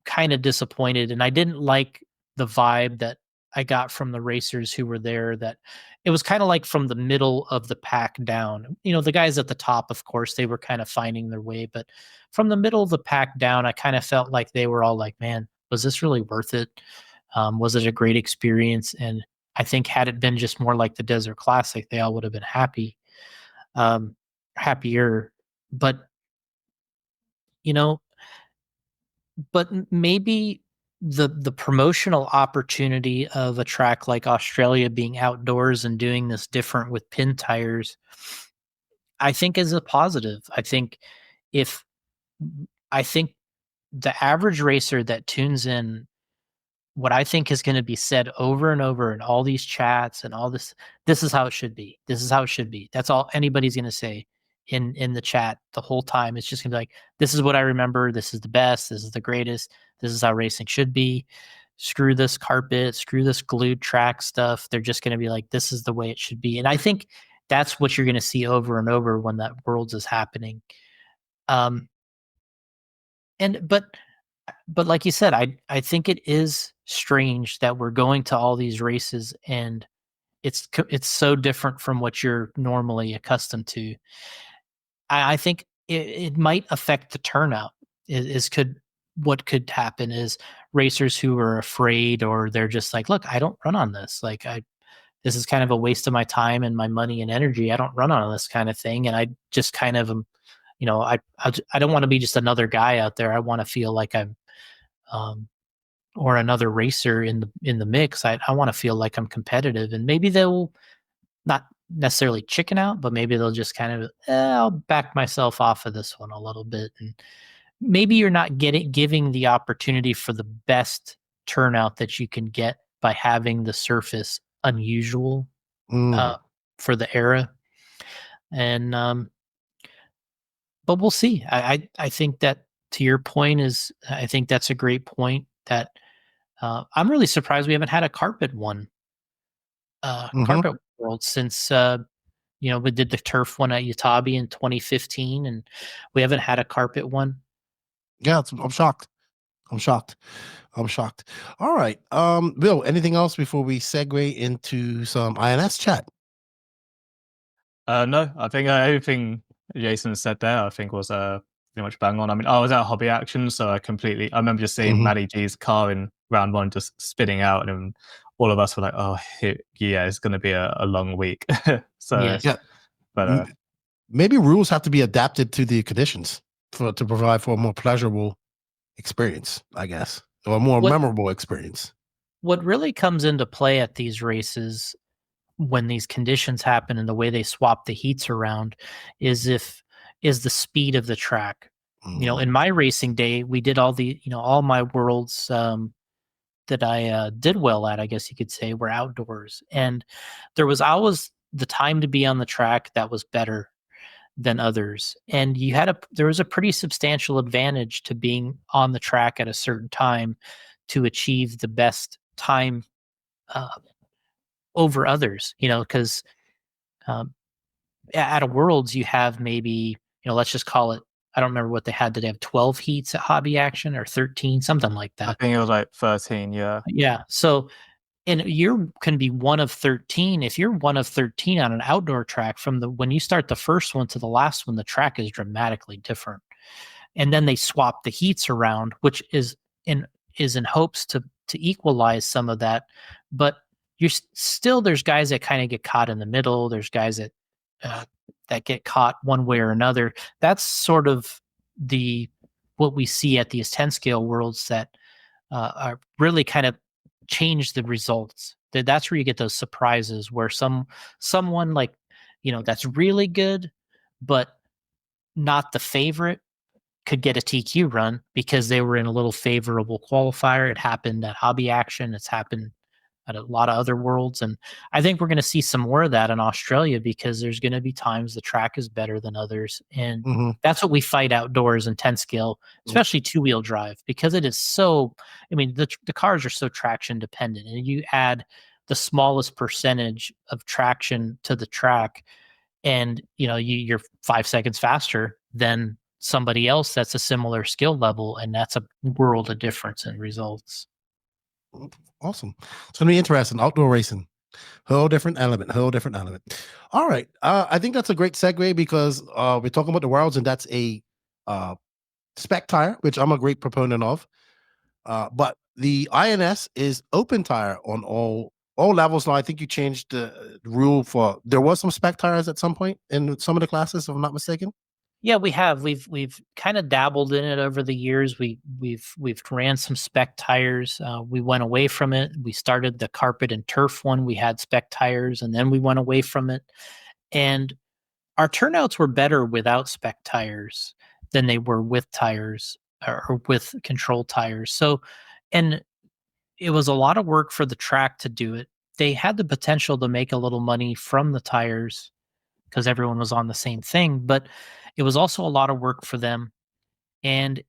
kind of disappointed. And I didn't like the vibe that I got from the racers who were there, that it was kind of like from the middle of the pack down. The guys at the top, of course, they were kind of finding their way. But from the middle of the pack down, I kind of felt like they were all like, man, was this really worth it? Was it a great experience? And I think had it been just more like the Desert Classic, they all would have been happy, happier. But you know, maybe the promotional opportunity of a track like Australia being outdoors and doing this different with pin tires, I think is a positive. If I think the average racer that tunes in, what I think is going to be said over and over in all these chats and all this is how it should be. This is how it should be. That's all anybody's going to say in the chat the whole time. It's just going to be like, this is what I remember. This is the best. This is the greatest. This is how racing should be. Screw this carpet, screw this glued track stuff. They're just going to be like, this is the way it should be. And I think that's what you're going to see over and over when that Worlds is happening. But like you said, I think it is strange that we're going to all these races and it's so different from what you're normally accustomed to. I think it might affect the turnout. What could happen is racers who are afraid, or they're just like, look, I don't run on this. Like this is kind of a waste of my time and my money and energy. I don't run on this kind of thing, and I just kind of am. I don't want to be just another guy out there. I want to feel like I'm, or another racer in the mix. I want to feel like I'm competitive, and maybe they'll not necessarily chicken out, but maybe they'll just kind of, I'll back myself off of this one a little bit, and maybe you're not giving the opportunity for the best turnout that you can get by having the surface unusual for the era, and but we'll see. I think that, to your point, I think that's a great point. That I'm really surprised we haven't had a carpet one, carpet world since we did the turf one at Utabi in 2015, and we haven't had a carpet one. Yeah, I'm shocked. I'm shocked. All right, Bill. Anything else before we segue into some INS chat? No, I think everything Jason said there, I think was pretty much bang on. I mean, I was at Hobby Action, so I remember just seeing Matty G's car in round one just spitting out, and all of us were like, oh, yeah, it's going to be a long week. So, yes. Yeah, but maybe rules have to be adapted to the conditions to provide for a more pleasurable experience, I guess, or a more memorable experience. What really comes into play at these races, when these conditions happen and the way they swap the heats around is the speed of the track. You know, in my racing day, we did all my worlds that I did well at, I guess you could say, were outdoors. And there was always the time to be on the track that was better than others. And there was a pretty substantial advantage to being on the track at a certain time to achieve the best time uh, over others, because at a Worlds, you have maybe, let's just call it, I don't remember what they had. Did they have 12 heats at Hobby Action or 13, something like I that? think it was like 13. Yeah. Yeah. So, and you can be one of 13. If you're one of 13 on an outdoor track, when you start the first one to the last one, the track is dramatically different. And then they swap the heats around, which is in hopes to equalize some of that. But there's guys that kind of get caught in the middle. There's guys that get caught one way or another. That's sort of what we see at these 10 scale worlds that are really kind of change the results. That's where you get those surprises where someone like, that's really good, but not the favorite, could get a TQ run because they were in a little favorable qualifier. It happened at Hobby Action. It's happened at a lot of other worlds. And I think we're going to see some more of that in Australia because there's going to be times the track is better than others. And that's what we fight outdoors in 10 scale, especially 2-wheel drive, because it is so, the cars are so traction dependent, and you add the smallest percentage of traction to the track and, you're 5 seconds faster than somebody else that's a similar skill level, and that's a world of difference in results. Awesome. It's gonna be interesting. Outdoor racing, whole different element. All right, I think that's a great segue because we're talking about the Worlds, and that's a spec tire, which I'm a great proponent of. But the INS is open tire on all levels now. I think you changed the rule for there was some spec tires at some point in some of the classes, if I'm not mistaken. Yeah, we have. We've kind of dabbled in it over the years. We've ran some spec tires. We went away from it. We started the carpet and turf one. We had spec tires, and then we went away from it. And our turnouts were better without spec tires than they were with tires or with control tires. So, and it was a lot of work for the track to do it. They had the potential to make a little money from the tires because everyone was on the same thing, but it was also a lot of work for them. And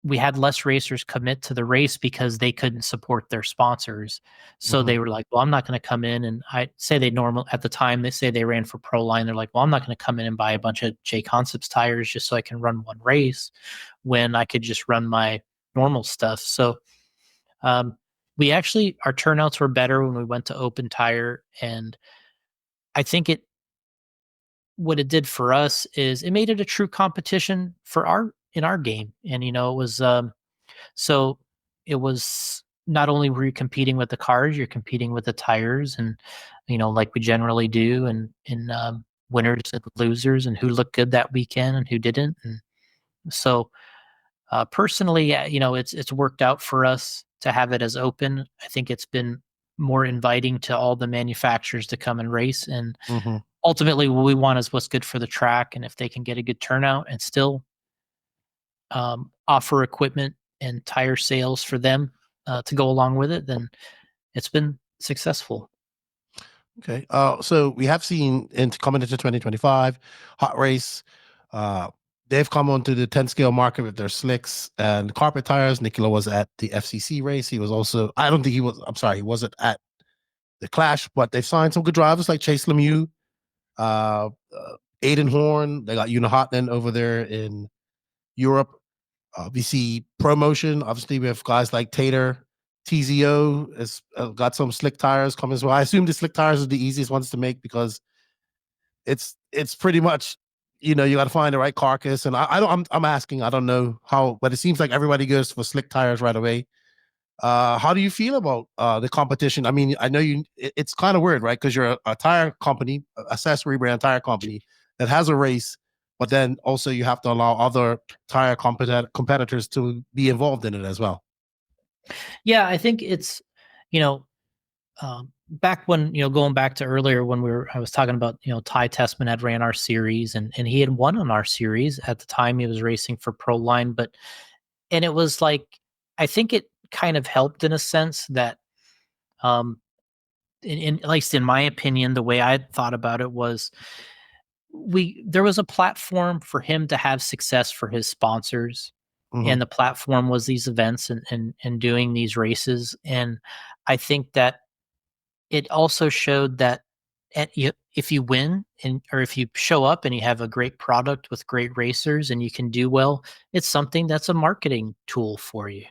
we had less racers commit to the race because they couldn't support their sponsors. So they were like, well, I'm not going to come in. And I say at the time, they say they ran for Pro Line. They're like, well, I'm not going to come in and buy a bunch of JConcepts tires just so I can run one race when I could just run my normal stuff. So our turnouts were better when we went to open tire. And I think what it did for us is it made it a true competition in our game. And, it was, so it was not only were you competing with the cars, you're competing with the tires and, like we generally do and in winners and losers and who looked good that weekend and who didn't. And so personally, it's worked out for us to have it as open. I think it's been more inviting to all the manufacturers to come and race. And ultimately what we want is what's good for the track. And if they can get a good turnout and still offer equipment and tire sales for them to go along with it, then it's been successful. Okay. So we have seen coming into 2025, Hot Race, they've come onto the 10 scale market with their slicks and carpet tires. Nicola was at the FCC race. He was also, I don't think he wasn't at the Clash, but they've signed some good drivers like Chase Lemieux, Aiden Horn. They got Una Hotman over there in Europe. We see ProMotion. Obviously, we have guys like Tater. TZO has got some slick tires coming as well. I assume the slick tires are the easiest ones to make because it's pretty much, you got to find the right carcass. And I'm asking, I don't know how, but it seems like everybody goes for slick tires right away. How do you feel about the competition? I mean, I know it's kind of weird, right? Because you're a tire company, accessory brand tire company that has a race, but then also you have to allow other tire competitors to be involved in it as well. Yeah, I think it's, back when, going back to earlier when I was talking about, Ty Tessman had ran our series and he had won on our series at the time. He was racing for Proline, and it was like, I think it kind of helped in a sense that, at least in my opinion, the way I thought about it was there was a platform for him to have success for his sponsors. Mhm. And the platform was these events and doing these races. And I think that it also showed that if you win or if you show up and you have a great product with great racers and you can do well, it's something that's a marketing tool for you.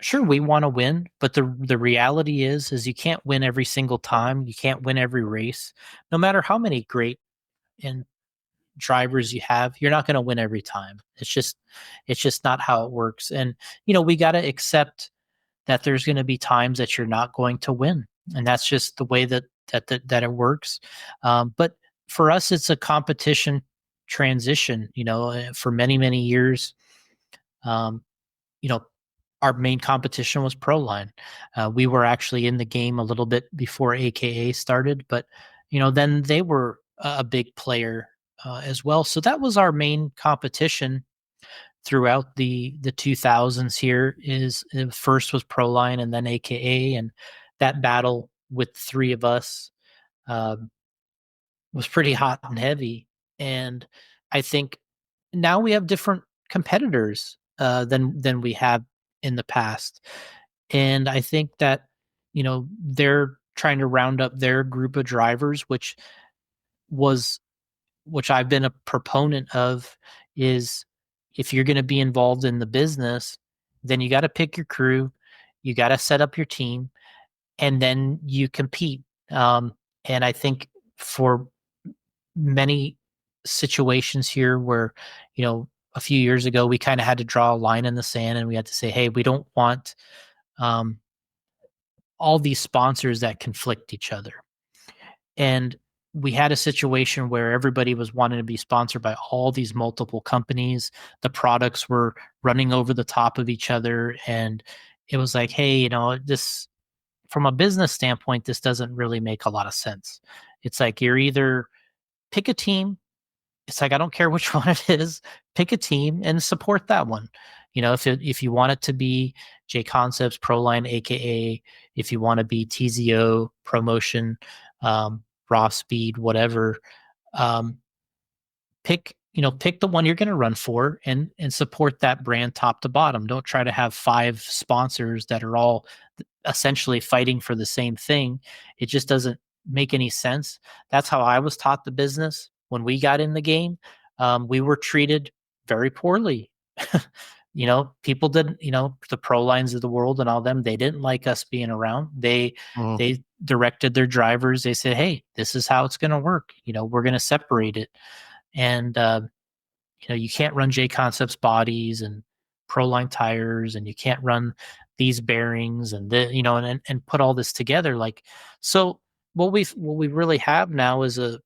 Sure, we want to win, but the reality is you can't win every single time. You can't win every race, no matter how many great and drivers you have. You're not going to win every time. It's just not how it works. And we got to accept that there's going to be times that you're not going to win, and that's just the way that it works. But for us, it's a competition transition. For many years, um, our main competition was Proline. We were actually in the game a little bit before AKA started, but then they were a big player as well. So that was our main competition throughout the 2000s. Here is first was Proline and then AKA, and that battle with three of us was pretty hot and heavy. And I think now we have different competitors than we have in the past. And I think that they're trying to round up their group of drivers, was which I've been a proponent of, is if you're going to be involved in the business, then you got to pick your crew, you got to set up your team, and then you compete. And I think for many situations here where, a few years ago, we kind of had to draw a line in the sand and we had to say, hey, we don't want all these sponsors that conflict each other. And we had a situation where everybody was wanting to be sponsored by all these multiple companies. The products were running over the top of each other. And it was like, hey, this, from a business standpoint, this doesn't really make a lot of sense. It's like, you're either pick a team. It's like, I don't care which one it is, pick a team and support that one. If you want it to be JConcepts, Proline, AKA, if you want to be TZO, Promotion, Raw Speed, whatever, pick the one you're going to run for and support that brand top to bottom. Don't try to have 5 sponsors that are all essentially fighting for the same thing. It just doesn't make any sense. That's how I was taught the business when we got in the game. We were treated very poorly. People didn't, the Prolines of the world and all them, they didn't like us being around. They directed their drivers. They said, hey, this is how it's going to work. We're going to separate it. And, you can't run JConcepts bodies and Proline tires, and you can't run these bearings and and put all this together. So what we really have now is an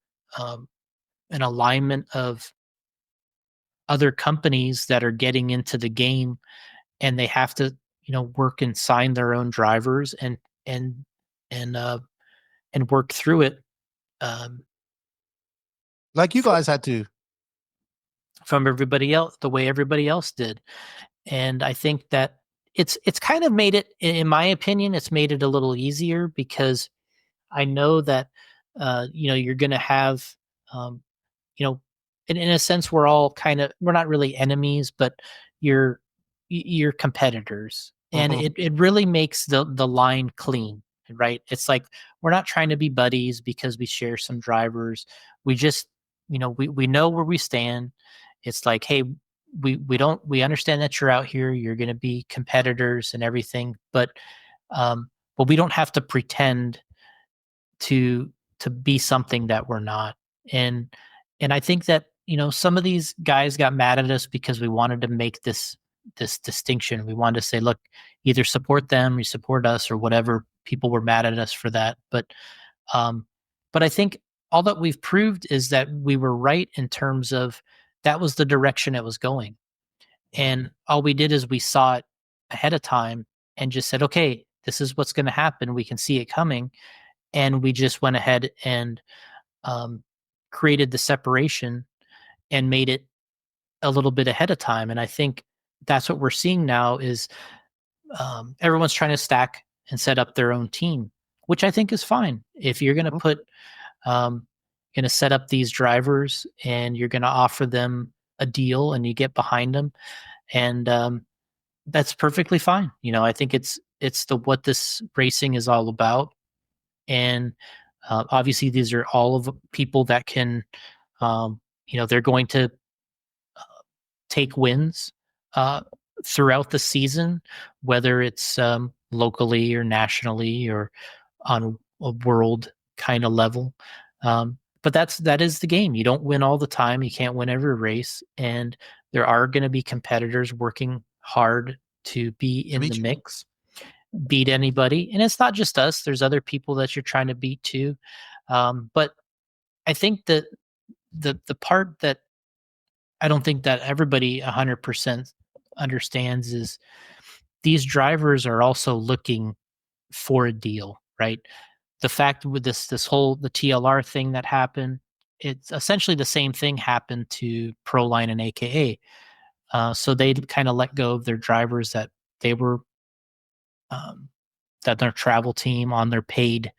alignment of other companies that are getting into the game, and they have to, work and sign their own drivers and work through it. Like you guys had to. From everybody else, the way everybody else did. And I think that it's kind of made it, in my opinion, it's made it a little easier, because I know that, you're going to have, in a sense, we're not really enemies, but you're competitors. And it really makes the line clean, right? It's like, we're not trying to be buddies because we share some drivers. We just, we know where we stand. It's like, hey, we understand that you're out here, you're going to be competitors and everything, but we don't have to pretend to be something that we're not. And I think that, some of these guys got mad at us because we wanted to make this distinction. We wanted to say, look, either support them, you support us, or whatever. People were mad at us for that. But I think all that we've proved is that we were right in terms of that was the direction it was going. And all we did is we saw it ahead of time and just said, okay, this is what's going to happen. We can see it coming. And we just went ahead and created the separation and made it a little bit ahead of time. And I think that's what we're seeing now is everyone's trying to stack and set up their own team, which I think is fine. If you're going to put, going to set up these drivers and you're going to offer them a deal and you get behind them, and that's perfectly fine. You know, I think it's what this racing is all about. And obviously these are all of people that can, you know, they're going to take wins throughout the season, whether it's locally or nationally or on a world kind of level. But that is the game. You don't win all the time. You can't win every race, and there are going to be competitors working hard to be in the mix, beat anybody. And it's not just us. There's other people that you're trying to beat too. But I think that the part that I don't think that everybody 100% understands is these drivers are also looking for a deal, right? The fact with this whole the TLR thing that happened, it's essentially the same thing happened to Proline and AKA. So they kind of let go of their drivers that they were that their travel team on their paid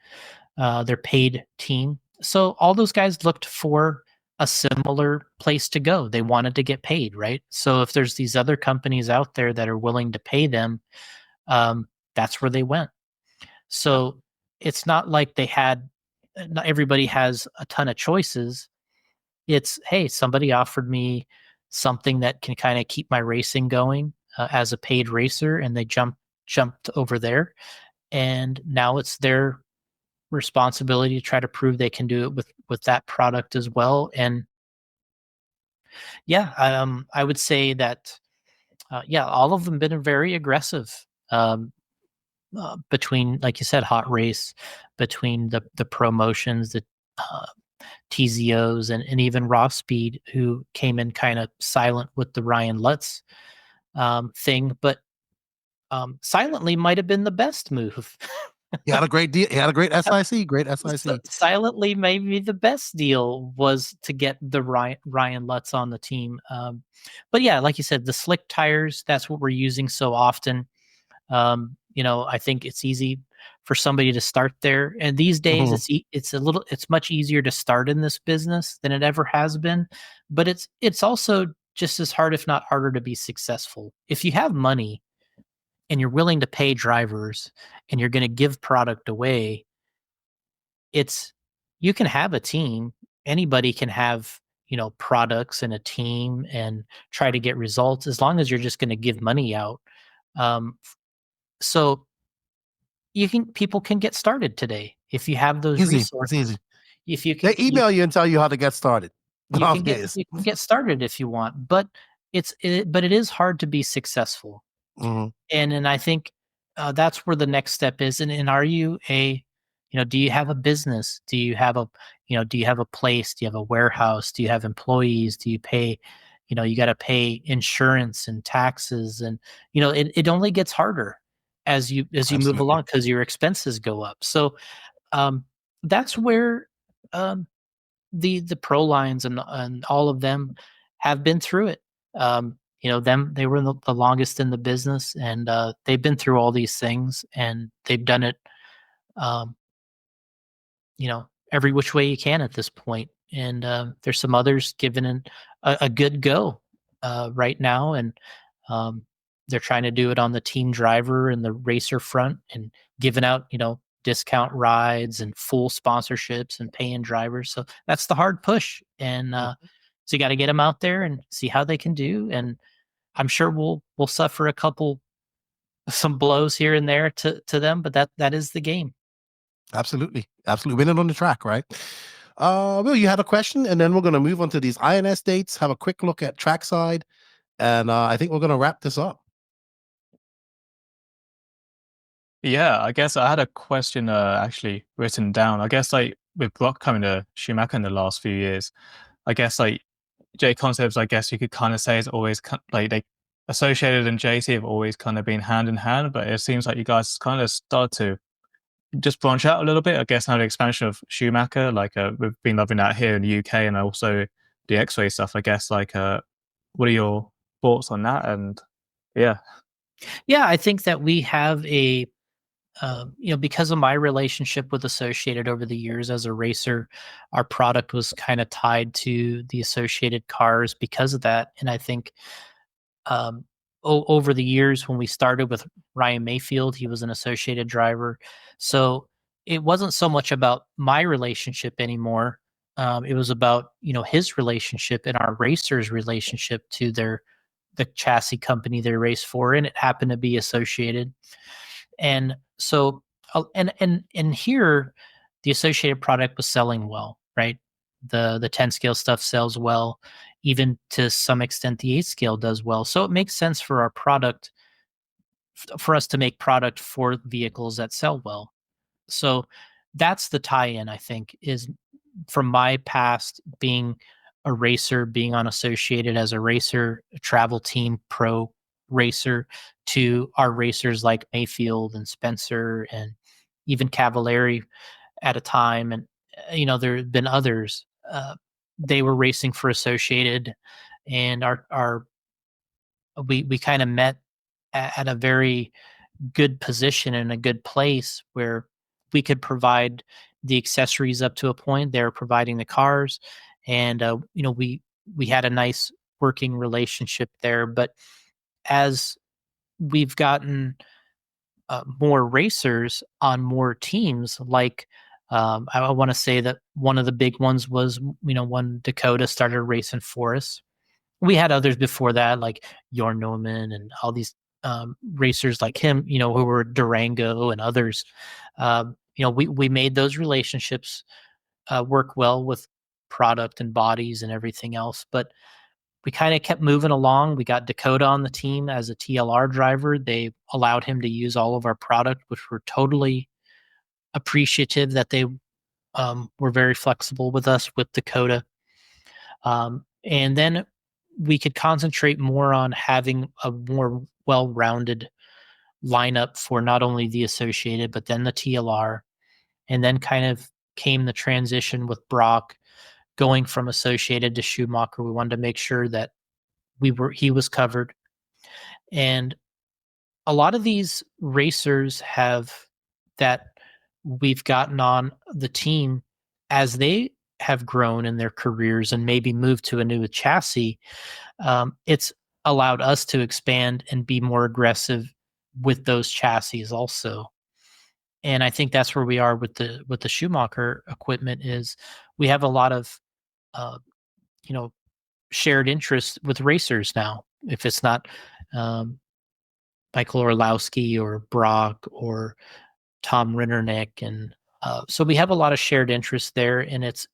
team. So all those guys looked for a similar place to go. They wanted to get paid, right? So if there's these other companies out there that are willing to pay them, that's where they went. So it's not like not everybody has a ton of choices. It's, hey, somebody offered me something that can kind of keep my racing going as a paid racer, and they jumped over there. And now it's their responsibility to try to prove they can do it with that product as well. And yeah, I would say that all of them been very aggressive between, like you said, Hot Race, between the promotions, the TZOs, and even Raw Speed, who came in kind of silent with the Ryan Lutz thing, but silently might have been the best move. He had a great deal. He had a great SIC. Great SIC. Silently, maybe the best deal was to get the Ryan Lutz on the team. But yeah, like you said, the slick tires, that's what we're using so often. You know, I think it's easy for somebody to start there. And these days it's much easier to start in this business than it ever has been. But it's also just as hard, if not harder, to be successful. If you have money and you're willing to pay drivers and you're going to give product away, you can have a team. Anybody can have, you know, products and a team and try to get results as long as you're just going to give money out. So people can get started today if you have those resources. It's easy. If you can, they email you and tell you how to get started. You can get started if you want, but it is hard to be successful. Mm-hmm. And I think that's where the next step is. And are you do you have a business? Do you have a place? Do you have a warehouse? Do you have employees? Do you pay, you got to pay insurance and taxes, and it only gets harder as you move along because your expenses go up. So that's where the pro lines and all of them have been through it. They were the longest in the business, and they've been through all these things, and they've done it every which way you can at this point. And there's some others giving a good go right now, and they're trying to do it on the team driver and the racer front, and giving out discount rides and full sponsorships and paying drivers. So that's the hard push, and so you got to get them out there and see how they can do. And I'm sure we'll suffer some blows here and there to them, but that is the game. Absolutely. Winning on the track, right? Will, you had a question, and then we're going to move on to these INS dates, have a quick look at trackside, and I think we're going to wrap this up. Yeah, I guess I had a question actually written down. I guess with Brock coming to Schumacher in the last few years, I guess JConcepts, I guess you could kind of say, is always they Associated and JC have always kind of been hand in hand, but it seems like you guys kind of started to just branch out a little bit. I guess now the expansion of Schumacher, like we've been loving that here in the UK, and also the X-ray stuff. I guess like what are your thoughts on that? And yeah, I think that we have a because of my relationship with Associated over the years as a racer, our product was kind of tied to the Associated cars because of that. And I think over the years, when we started with Ryan Mayfield, he was an Associated driver. So it wasn't so much about my relationship anymore. It was about, his relationship and our racers' relationship to the chassis company they race for, and it happened to be Associated. And so, and here, the Associated product was selling well, right? The 10 scale stuff sells well, even to some extent the 8 scale does well. So it makes sense for our product, for us to make product for vehicles that sell well. So that's the tie-in, I think, is from my past being a racer, being on Associated as a racer, a travel team pro racer, to our racers like Mayfield and Spencer and even Cavallari at a time. And, there have been others. They were racing for Associated, and we kind of met at a very good position and a good place where we could provide the accessories up to a point. They were providing the cars, and we had a nice working relationship there. But as we've gotten more racers on more teams, like I want to say that one of the big ones was when Dakotah started racing for us. We had others before that, like Jorn Neumann and all these racers like him, who were Durango and others. We made those relationships work well with product and bodies and everything else. But we kind of kept moving along. We got Dakotah on the team as a TLR driver. They allowed him to use all of our product, which we're totally appreciative that they were very flexible with us with Dakotah. And then we could concentrate more on having a more well-rounded lineup for not only the Associated, but then the TLR. And then kind of came the transition with Brock going from Associated to Schumacher. We wanted to make sure that he was covered. And a lot of these racers that we've gotten on the team as they have grown in their careers and maybe moved to a new chassis, it's allowed us to expand and be more aggressive with those chassis also. And I think that's where we are with the Schumacher equipment. Is we have a lot of shared interests with racers now. If it's not Michael Orlowski or Brock or Tom Rinnernick, and so we have a lot of shared interests there. And it's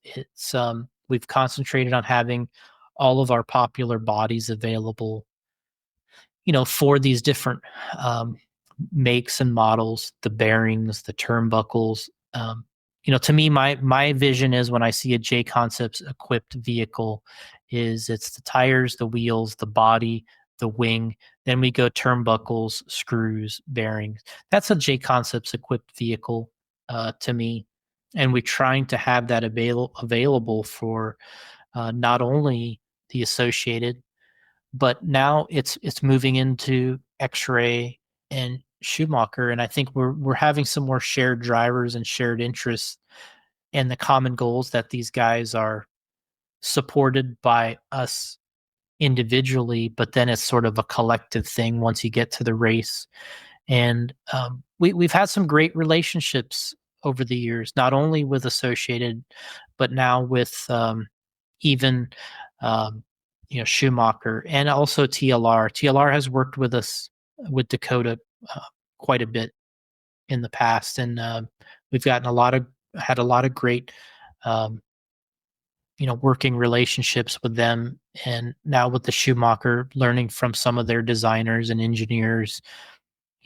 we've concentrated on having all of our popular bodies available, for these different makes and models, the bearings, the turnbuckles. To me, my vision is when I see a JConcepts equipped vehicle, it's the tires, the wheels, the body, the wing. Then we go turnbuckles, screws, bearings. That's a JConcepts equipped vehicle to me. And we're trying to have that available for not only the Associated, but now it's moving into X-ray and Schumacher. And I think we're having some more shared drivers and shared interests, and the common goals that these guys are supported by us individually, but then it's sort of a collective thing once you get to the race. And we've had some great relationships over the years, not only with Associated, but now with even Schumacher and also TLR. TLR has worked with us with Dakotah quite a bit in the past, and we've gotten had a lot of great working relationships with them. And now with the Schumacher, learning from some of their designers and engineers,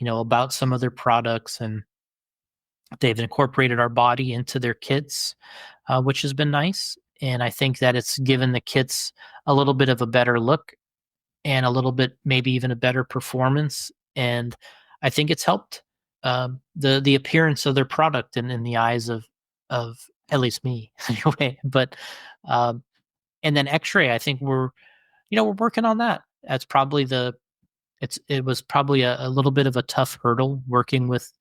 about some of their products, and they've incorporated our body into their kits, which has been nice. And I think that it's given the kits a little bit of a better look. and a little bit, maybe even a better performance. And I think it's helped the appearance of their product in the eyes of at least me anyway. But and then X-ray, I think we're working on that. That's probably it was probably a little bit of a tough hurdle working with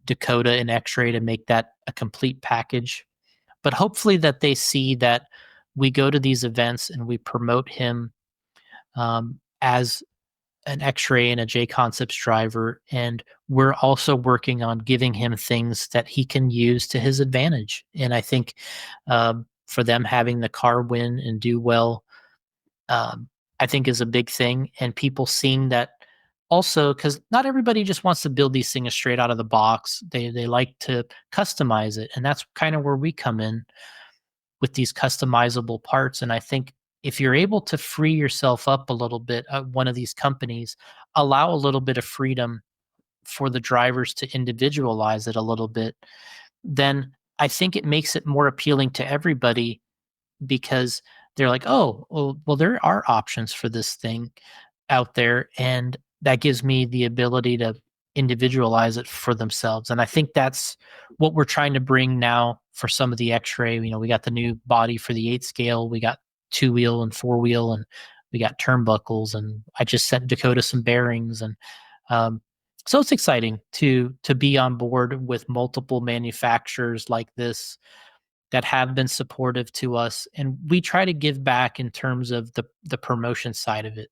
Dakotah and X-ray to make that a complete package. But hopefully that they see that we go to these events and we promote him as an X-ray and a JConcepts driver, and we're also working on giving him things that he can use to his advantage. And I think for them having the car win and do well, I think is a big thing, and people seeing that also, because not everybody just wants to build these things straight out of the box. They like to customize it, and that's kind of where we come in with these customizable parts. And I think if you're able to free yourself up a little bit at one of these companies, allow a little bit of freedom for the drivers to individualize it a little bit, then I think it makes it more appealing to everybody, because they're like, oh, well, there are options for this thing out there, and that gives me the ability to individualize it for themselves. And I think that's what we're trying to bring now for some of the X-ray. We got the new body for the 8 scale, we got 2-wheel and 4-wheel, and we got turnbuckles, and I just sent Dakotah some bearings. And so it's exciting to be on board with multiple manufacturers like this that have been supportive to us, and we try to give back in terms of the promotion side of it.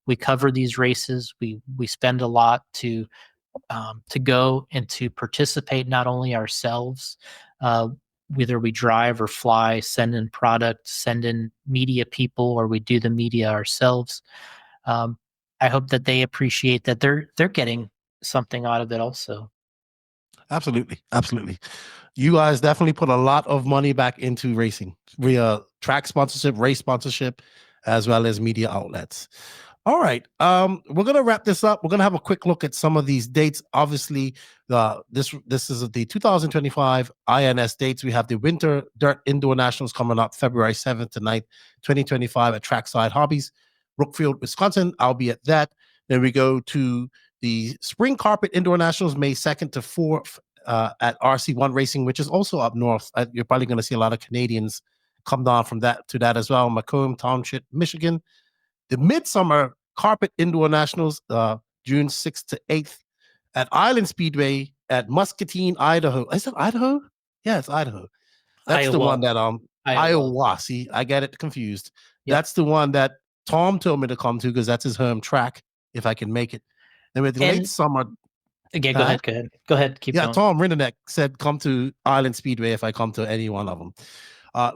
We cover these races, we spend a lot to go and to participate, not only ourselves, whether we drive or fly, send in product, send in media people, or we do the media ourselves. I hope that they appreciate that they're getting something out of it also. Absolutely. You guys definitely put a lot of money back into racing via track sponsorship, race sponsorship, as well as media outlets. All right. We're going to wrap this up. We're going to have a quick look at some of these dates. Obviously, this is the 2025 INS dates. We have the Winter Dirt Indoor Nationals coming up February 7th to 9th, 2025 at Trackside Hobbies, Brookfield, Wisconsin. I'll be at that. Then we go to the Spring Carpet Indoor Nationals, May 2nd to 4th at RC1 Racing, which is also up north. You're probably going to see a lot of Canadians come down from that to that as well. Macomb Township, Michigan. The Midsummer Carpet Indoor Nationals, June 6th to 8th at Island Speedway at Muscatine, Idaho. Is it Idaho? Yeah, it's Idaho. That's Iowa. the one that Iowa. See, I get it confused. Yep. That's the one that Tom told me to come to because that's his home track if I can make it. And with the late summer. Again, go ahead. Keep going. Tom Rinnenek said come to Island Speedway if I come to any one of them.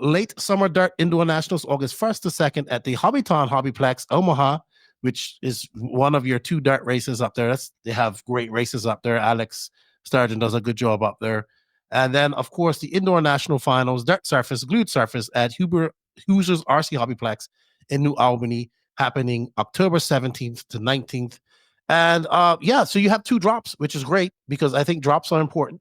Late Summer Dirt Indoor Nationals, August 1st to 2nd at the Hobbytown Hobbyplex, Omaha, which is one of your 2 dirt races up there. They have great races up there. Alex Sturgeon does a good job up there. And then, of course, the Indoor National Finals, Dirt Surface, Glued Surface at Hoosiers RC Hobbyplex in New Albany, happening October 17th to 19th. And so you have 2 drops, which is great because I think drops are important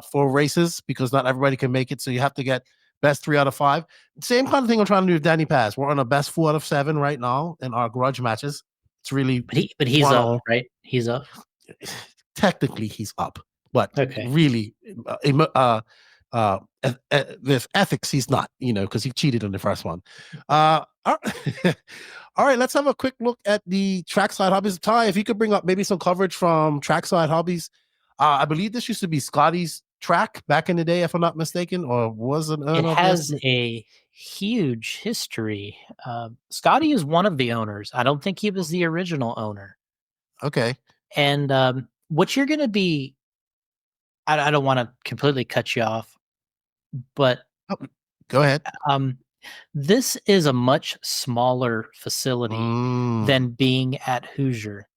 for races because not everybody can make it. So you have to get best 3 out of 5. Same kind of thing I'm trying to do with Danny Paz. We're on a best 4 out of 7 right now in our grudge matches. It's really, but he's up, right? He's up. Technically, he's up, but okay. Really, with ethics, he's not. Because he cheated on the first one. All right, let's have a quick look at the Trackside Hobbies. Ty, if you could bring up maybe some coverage from Trackside Hobbies. I believe this used to be Scotty's track back in the day, if I'm not mistaken, or was it? It has a huge history. Scotty is one of the owners. I don't think he was the original owner. Okay. And what you're going to be, I don't want to completely cut you off, but go ahead. This is a much smaller facility than being at Hoosier.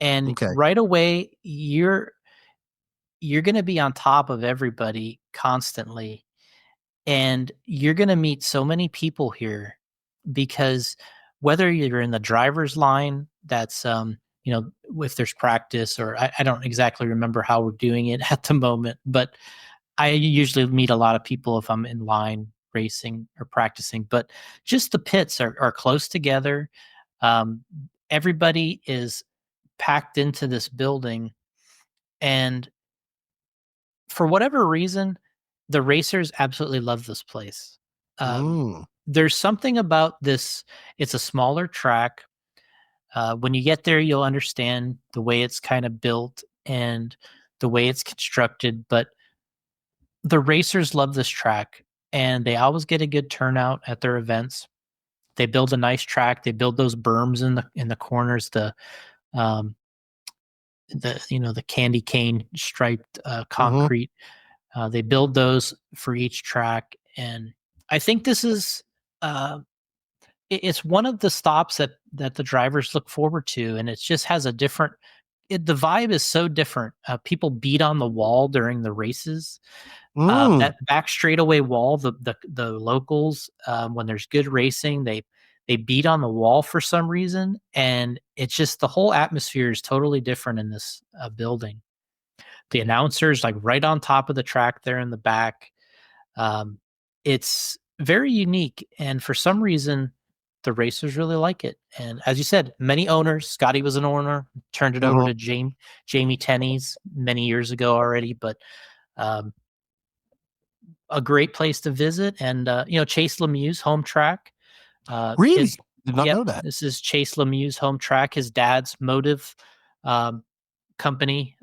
And right away, you're going to be on top of everybody constantly. And you're going to meet so many people here because whether you're in the driver's line, that's, if there's practice, or I don't exactly remember how we're doing it at the moment, but I usually meet a lot of people if I'm in line racing or practicing. But just the pits are close together. Everybody is packed into this building, and for whatever reason, the racers absolutely love this place. There's something about this. It's a smaller track. When you get there, you'll understand the way it's kind of built and the way it's constructed. But the racers love this track, and they always get a good turnout at their events. They build a nice track. They build those berms in the corners, the the candy cane striped concrete. They build those for each track, and I think this is it's one of the stops that the drivers look forward to, and it just has a different. The vibe is so different. People beat on the wall during the races. That back straightaway wall, the locals, when there's good racing, they beat on the wall for some reason, and it's just the whole atmosphere is totally different in this building. The announcers like right on top of the track there in the back. It's very unique, and for some reason, the racers really like it. And as you said, many owners. Scotty was an owner, turned it over to Jamie Tenney's many years ago already, but a great place to visit. And Chase Lemieux's home track. Really? Did not know that. This is Chase Lemieux's home track. His dad's Motive company,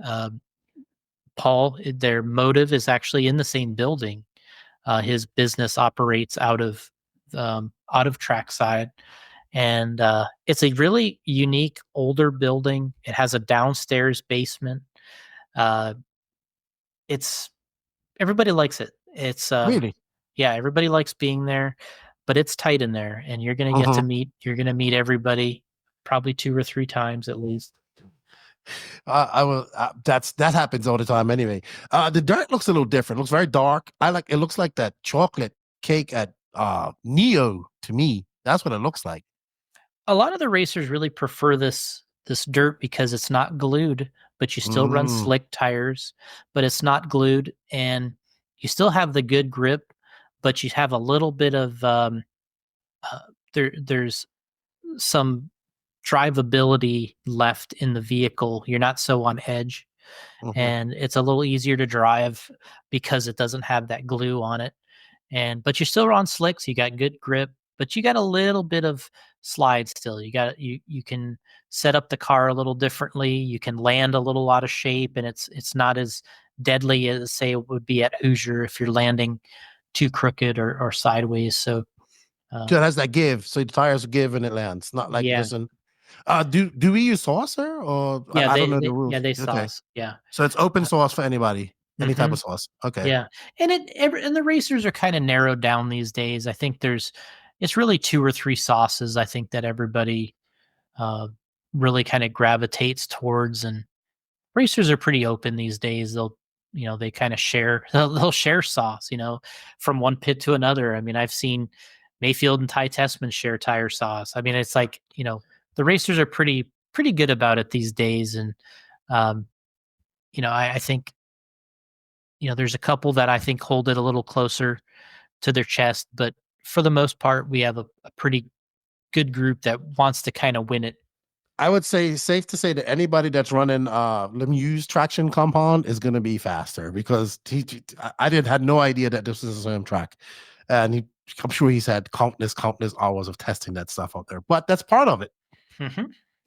Paul, their Motive is actually in the same building. His business operates out of trackside, and it's a really unique older building. It has a downstairs basement. Everybody likes it. It's really, yeah, everybody likes being there, but it's tight in there, and you're gonna get to meet everybody probably 2 or 3 times at least. I will. That happens all the time anyway. The dirt looks a little different. It looks very dark. It looks like that chocolate cake at Neo to me. That's what it looks like. A lot of the racers really prefer this dirt because it's not glued, but you still run slick tires, but it's not glued, and you still have the good grip, but you have a little bit of there's some drivability left in the vehicle. You're not so on edge, and it's a little easier to drive because it doesn't have that glue on it. But you're still on slicks. You got good grip, but you got a little bit of slide still. You can set up the car a little differently. You can land a little out of shape, and it's not as deadly as say it would be at Hoosier if you're landing too crooked or sideways. So it has that give. So the tires give and it lands. Not like this one. Do we use saucer or yeah, I don't know the rules? Yeah, they sauce. Yeah. So it's open source for anybody. Any type of sauce. Okay. Yeah. And and the racers are kind of narrowed down these days. I think it's really 2 or 3 sauces I think that everybody really kind of gravitates towards, and racers are pretty open these days. They kind of share they'll share sauce, from one pit to another. I mean, I've seen Mayfield and Ty Tessman share tire sauce. I mean, it's like, the racers are pretty good about it these days. And I think there's a couple that I think hold it a little closer to their chest, but for the most part, we have a pretty good group that wants to kind of win it. I would say safe to say that anybody that's running Lemieux's traction compound is going to be faster because I had no idea that this is the same track, and I'm sure he's had countless hours of testing that stuff out there. But that's part of it.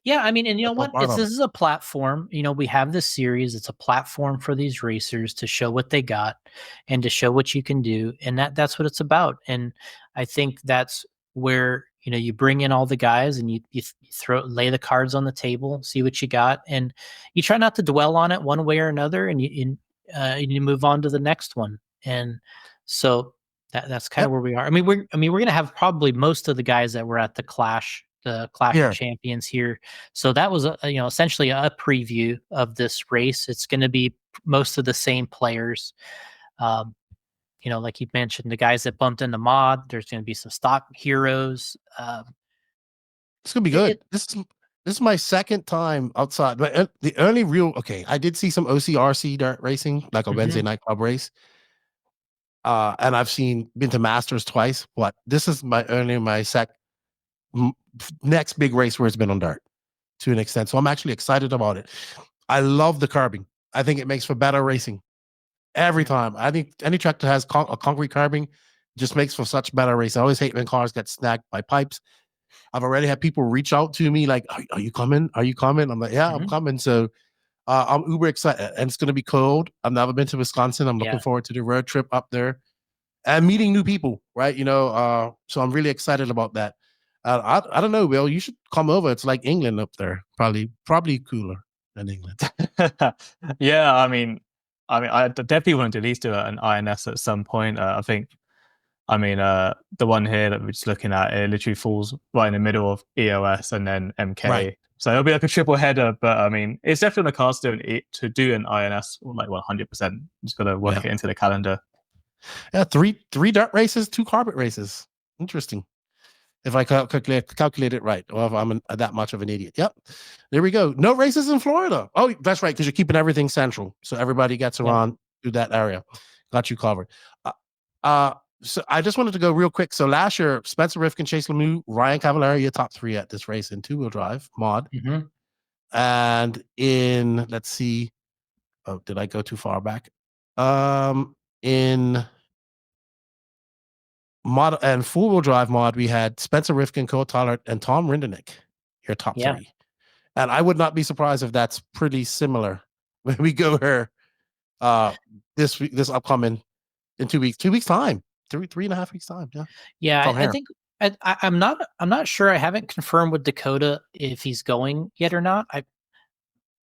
Yeah, I mean, and you know what? This is a platform. We have this series. It's a platform for these racers to show what they got and to show what you can do, and that's what it's about. And I think that's where you bring in all the guys and you lay the cards on the table, see what you got, and you try not to dwell on it one way or another, and you move on to the next one. And so that's kind of where we are. I mean, we're going to have probably most of the guys that were at the Clash of Champions here. So that was essentially a preview of this race. It's going to be most of the same players. Like you mentioned, the guys that bumped into Mod, there's going to be some stock heroes. It's going to be good. This is my second time outside. But the only I did see some OCRC dirt racing, like a Wednesday night club race. And I've been to Masters twice, but this is my next big race where it's been on dirt to an extent. So I'm actually excited about it. I love the curbing. I think it makes for better racing every time. I think any track that has a concrete curbing just makes for such better racing. I always hate when cars get snagged by pipes. I've already had people reach out to me like, are you coming? Are you coming? I'm like, yeah, I'm coming. So I'm uber excited. And it's going to be cold. I've never been to Wisconsin. I'm looking forward to the road trip up there and meeting new people, right? So I'm really excited about that. I don't know, Will, you should come over. It's like England up there. Probably cooler than England. Yeah, I mean, I definitely want to at least do an INS at some point. The one here that we're just looking at, it literally falls right in the middle of EOS and then MK. Right. So it'll be like a triple header, but I mean, it's definitely on the cards to do an INS like 100%. Just got to work it into the calendar. Yeah, three dirt races, 2 carpet races. Interesting. If I calculate it right, or if I'm that much of an idiot. Yep. There we go. No races in Florida. Oh, that's right, because you're keeping everything central. So everybody gets around to that area. Got you covered. So I just wanted to go real quick. So last year, Spencer Rivkin, Chase Lemieux, Ryan Cavallari, your top 3 at this race in 2-wheel drive mod. And in, let's see. Oh, did I go too far back? In mod and 4-wheel drive mod, we had Spencer Rivkin, Cole Tyler, and Tom Rindernick, your top 3. And I would not be surprised if that's pretty similar when we go here this upcoming in 2 weeks. 2 weeks time. 3.5 weeks time. Yeah, I think I'm not sure. I haven't confirmed with Dakotah if he's going yet or not.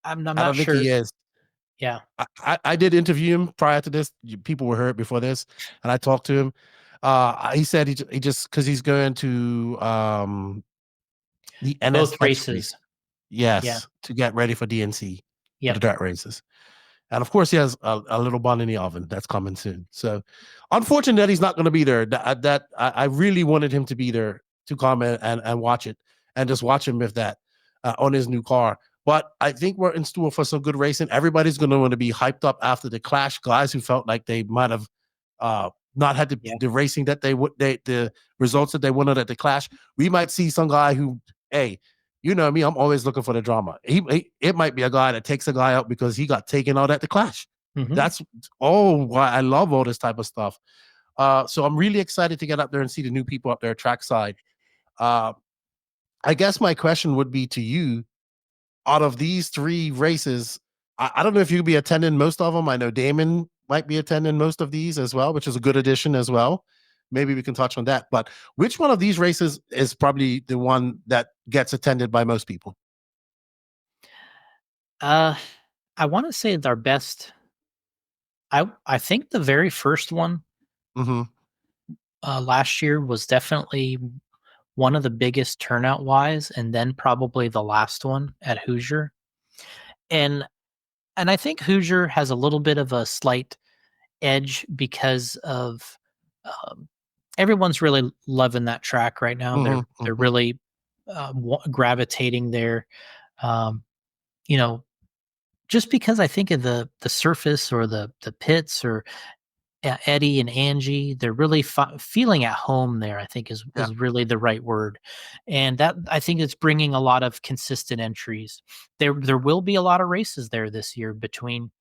I'm not don't sure. think he is. Yeah. I did interview him prior to this. People were hurt before this, and I talked to him. He said he just because he's going to the NSX both races. Yes, to get ready for DNC for the dirt races. And of course, he has a little bun in the oven that's coming soon. So, unfortunate that he's not going to be there. I really wanted him to be there to come and watch it and just watch him with that on his new car. But I think we're in store for some good racing. Everybody's going to want to be hyped up after the Clash. Guys who felt like they might have not had the racing that the results that they wanted at the Clash. We might see some guy who, hey, you know me, I'm always looking for the drama. It might be a guy that takes a guy out because he got taken out at the Clash. That's why I love all this type of stuff. So I'm really excited to get up there and see the new people up there trackside. I guess my question would be to you, out of these 3 races, I don't know if you'll be attending most of them. I know Damon might be attending most of these as well, which is a good addition as well. Maybe we can touch on that. But which one of these races is probably the one that gets attended by most people? I want to say our best. I think the very first one last year was definitely one of the biggest turnout wise, and then probably the last one at Hoosier. And I think Hoosier has a little bit of a slight edge because of everyone's really loving that track right now. They're really gravitating there. Just because I think of the surface or the pits or Eddie and Angie, they're really feeling at home there, I think is really the right word. And that, I think, it's bringing a lot of consistent entries. There will be a lot of races there this year between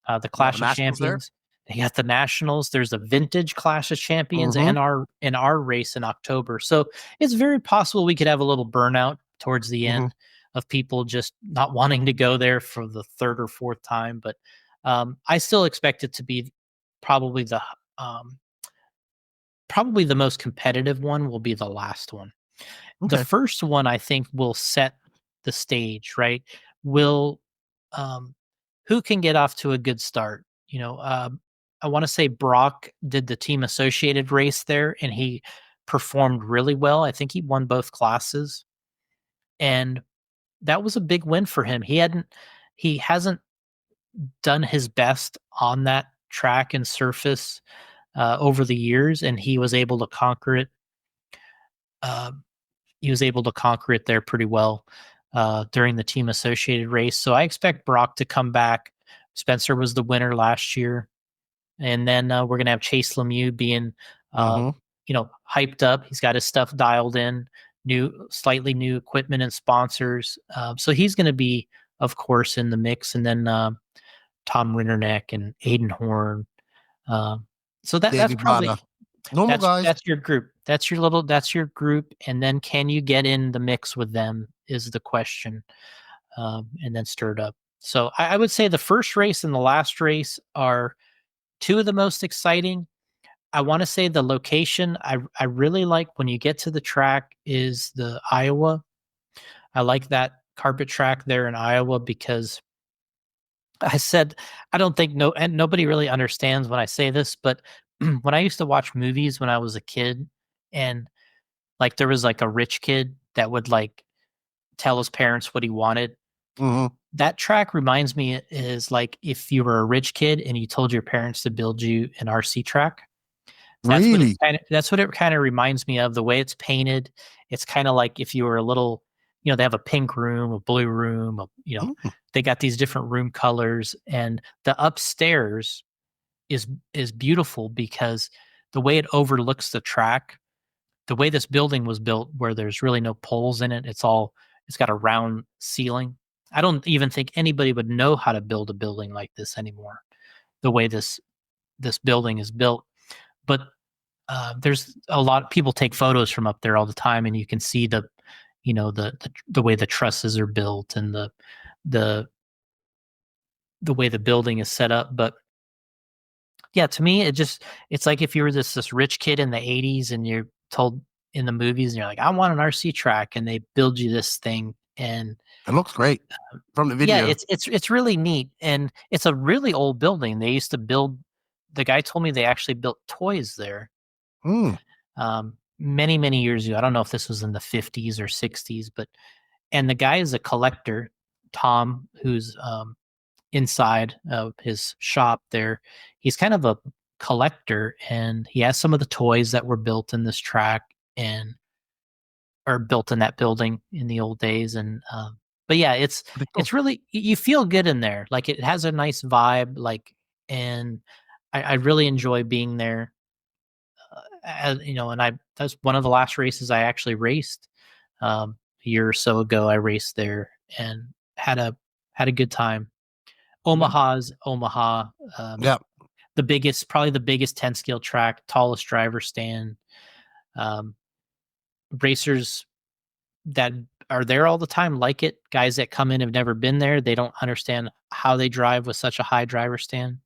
the Clash of Champions. They got the Nationals. There's a vintage Clash of Champions and our race in October. So it's very possible we could have a little burnout towards the end of people just not wanting to go there for the 3rd or 4th time. But I still expect it to be probably the most competitive one will be the last one. The first one, I think, will set the stage, right? Will who can get off to a good start? I want to say Brock did the team associated race there, and he performed really well. I think he won both classes, and that was a big win for him. He hasn't done his best on that track and surface over the years, and he was able to conquer it. He was able to conquer it there pretty well during the team associated race. So I expect Brock to come back. Spencer was the winner last year. And then we're going to have Chase Lemieux being, hyped up. He's got his stuff dialed in. slightly new equipment and sponsors. So he's going to be, of course, in the mix. And then Tom Rinderneck and Aiden Horn. So that's Davey probably Bada. Normal guys. that's your group. That's your group. And then can you get in the mix with them is the question. And then stir it up. So I would say the first race and the last race are two of the most exciting. I want to say the location I really like when you get to the track is the Iowa. I like that carpet track there in Iowa because I said I don't think and nobody really understands when I say this, but when I used to watch movies when I was a kid, and like there was like a rich kid that would like tell his parents what he wanted. Mhm. That track reminds me is like if you were a rich kid and you told your parents to build you an RC track. Really? That's what it kind of reminds me of. The way it's painted, it's kind of like if you were a little, they have a pink room, a blue room, they got these different room colors, and the upstairs is beautiful because the way it overlooks the track, the way this building was built, where there's really no poles in it, it's got a round ceiling. I don't even think anybody would know how to build a building like this anymore. The way this building is built. But there's a lot of people take photos from up there all the time, and you can see the way the trusses are built and the way the building is set up. But yeah, to me, it's like if you were this rich kid in the 80s and you're told in the movies and you're like, I want an RC track, and they build you this thing, and It looks great from the video. yeah, it's really neat, and it's a really old building. They used to build. The guy told me they actually built toys there. Many, many years ago. I don't know if this was in the 50s or 60s, and the guy is a collector, Tom, who's inside of his shop there. He's kind of a collector, and he has some of the toys that were built in this track and are built in that building in the old days. And but yeah, it's really, you feel good in there. Like it has a nice vibe, and I really enjoy being there. And that's one of the last races I actually raced a year or so ago. I raced there and had a good time. Omaha's Omaha. Yeah. Probably the biggest 10 scale track, tallest driver stand. Racers that are there all the time like it. Guys that come in have never been there. They don't understand how they drive with such a high driver stand.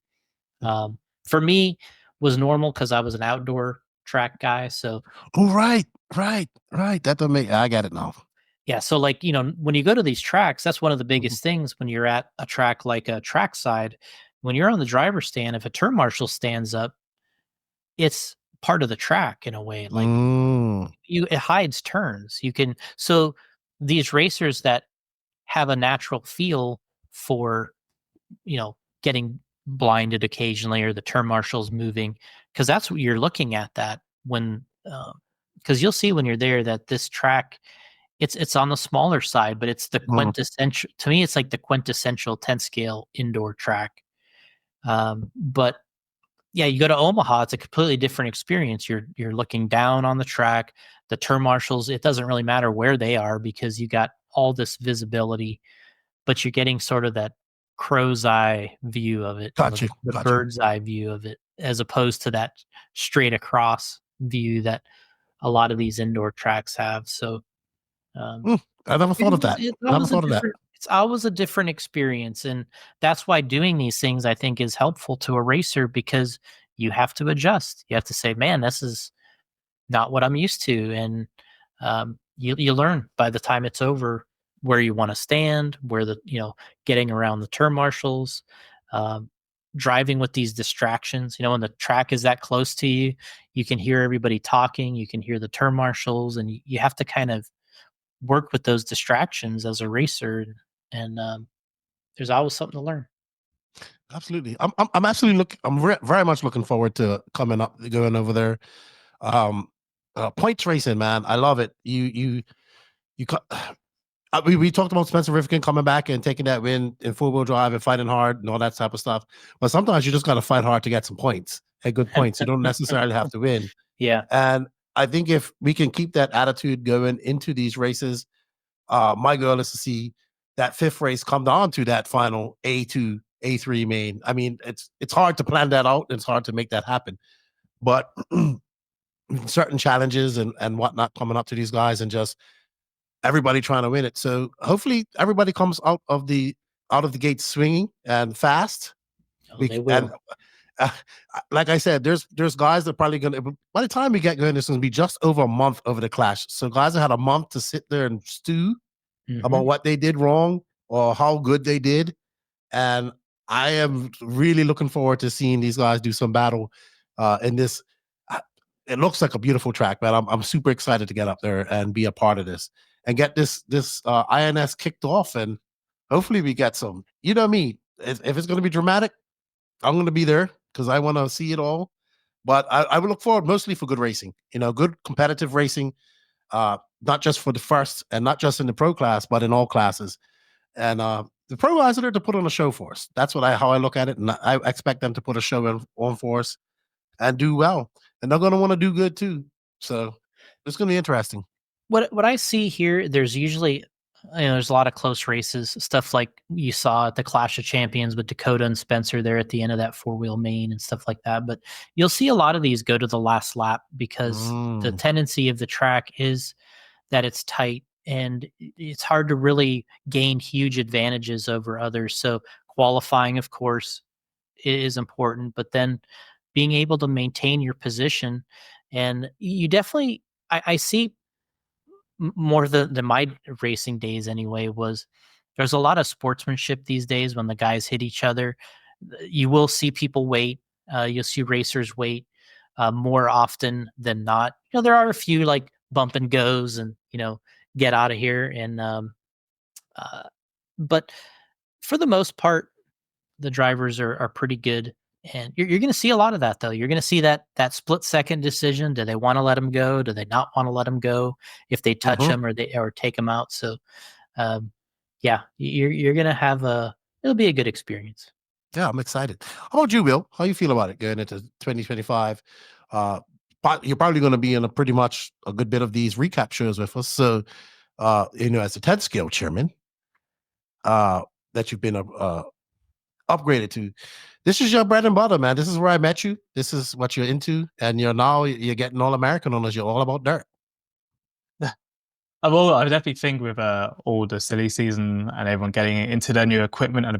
For me, was normal because I was an outdoor track guy. So right. That don't make. I got it now. Yeah, so when you go to these tracks, that's one of the biggest things when you're at a track like a trackside. When you're on the driver's stand, if a turn marshal stands up, it's part of the track in a way. It hides turns. So these racers that have a natural feel for, getting blinded occasionally, or the turn marshals moving, because that's what you're looking at. That when because you'll see when you're there that this track, it's on the smaller side, but it's the quintessential. To me, it's like the quintessential 10 scale indoor track. But yeah, you go to Omaha, it's a completely different experience. You're looking down on the track. The turn marshals, it doesn't really matter where they are because you got all this visibility, but you're getting sort of that crow's eye view of it, Gotcha. bird's eye view of it, as opposed to that straight across view that a lot of these indoor tracks have. So I never thought of that. It's always a different experience, and that's why doing these things, I think, is helpful to a racer, because you have to adjust. You have to say, "Man, this is not what I'm used to," and you learn by the time it's over where you want to stand, where getting around the turn marshals, driving with these distractions. When the track is that close to you, you can hear everybody talking, you can hear the turn marshals, and you have to kind of work with those distractions as a racer, and there's always something to learn. Absolutely. I'm absolutely very much looking forward to going over there. Points racing, man. I love it. We talked about Spencer Rivkin coming back and taking that win in 4-wheel drive and fighting hard and all that type of stuff. But sometimes you just got to fight hard to get some points and good points. You don't necessarily have to win. Yeah. And I think if we can keep that attitude going into these races, my goal is to see that fifth race come down to that final A2, A3 main. I mean, it's hard to plan that out. It's hard to make that happen, but certain challenges and whatnot coming up to these guys, and just everybody trying to win it. So hopefully everybody comes out of the gate swinging and fast. Oh, they And will. uh, like I said, there's guys that are probably gonna, by the time we get going, it's gonna be just over a month over the clash. So guys that had a month to sit there and stew about what they did wrong or how good they did. And I am really looking forward to seeing these guys do some battle in this. It looks like a beautiful track, man. I'm super excited to get up there and be a part of this and get this INS kicked off, and hopefully we get some. You know me, if it's going to be dramatic, I'm going to be there because I want to see it all. But I would look forward mostly for good racing. Good competitive racing, not just for the first and not just in the pro class, but in all classes. And the pro guys are there to put on a show for us. That's how I look at it, and I expect them to put a show on for us and do well. And they're going to want to do good too. So it's going to be interesting. What I see here, there's usually, there's a lot of close races, stuff like you saw at the Clash of Champions with Dakotah and Spencer there at the end of that 4-wheel main and stuff like that. But you'll see a lot of these go to the last lap because the tendency of the track is that it's tight and it's hard to really gain huge advantages over others. So qualifying, of course, is important, but then being able to maintain your position. And you definitely, I see more than my racing days anyway, was there's a lot of sportsmanship these days when the guys hit each other. You will see people wait. You'll see racers wait more often than not. There are a few like bump and goes and, get out of here. And, but for the most part, the drivers are pretty good. And you're going to see a lot of that, though. You're going to see that split second decision. Do they want to let him go? Do they not want to let him go? If they touch him or take him out. So, yeah, you're going to have it'll be a good experience. Yeah, I'm excited. How about you, Will? How you feel about it going into 2025? You're probably going to be in a pretty much a good bit of these recap shows with us. So, as the 10th scale chairman, that you've been upgraded to. This is your bread and butter, man. This is where I met you. This is what you're into, and you're getting all American on us. You're all about dirt. Well, I definitely think with all the silly season and everyone getting into their new equipment and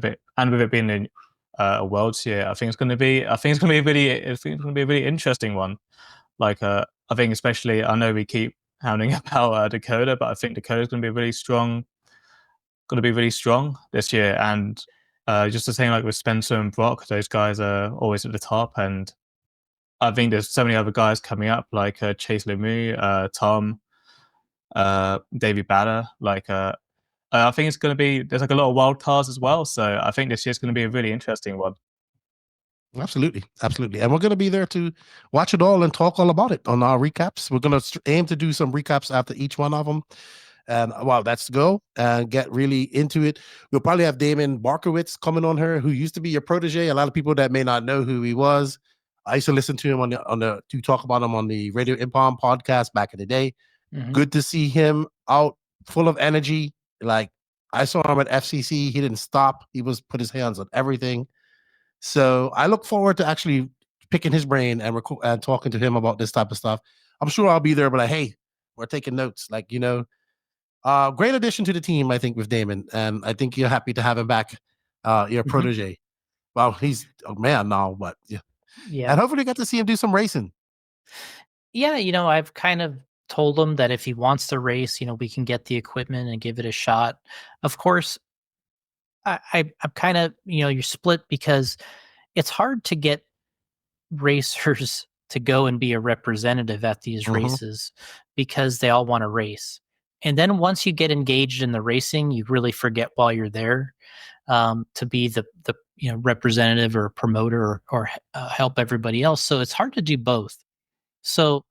with it being a Worlds year, I think it's going to be a really interesting one. Like I think especially, I know we keep hounding about Dakotah, but I think Dakotah is going to be really strong this year. And just the same like with Spencer and Brock, those guys are always at the top. And I think there's so many other guys coming up like Chase Lemieux, Tom, David Batter. Like I think it's going to be, there's like a lot of wild cards as well. So I think this year's going to be a really interesting one. Absolutely. And we're going to be there to watch it all and talk all about it on our recaps. We're going to aim to do some recaps after each one of them. And that's the goal, and get really into it. We'll probably have Damon Barkowitz coming on here, who used to be your protege. A lot of people that may not know who he was. I used to listen to him to talk about him on the Radio Impalm podcast back in the day. Good to see him out, full of energy. Like I saw him at FCC. He didn't stop. He put his hands on everything. So I look forward to actually picking his brain and talking to him about this type of stuff. I'm sure I'll be there, but hey, we're taking notes. Great addition to the team, I think, with Damon, and I think you're happy to have him back, your protege. Well, he's a man now, but yeah, and hopefully get to see him do some racing. Yeah, I've kind of told him that if he wants to race, we can get the equipment and give it a shot. Of course, I'm kind of, you're split because it's hard to get racers to go and be a representative at these races because they all want to race. And then once you get engaged in the racing, you really forget while you're there to be the representative or promoter or help everybody else. So it's hard to do both. So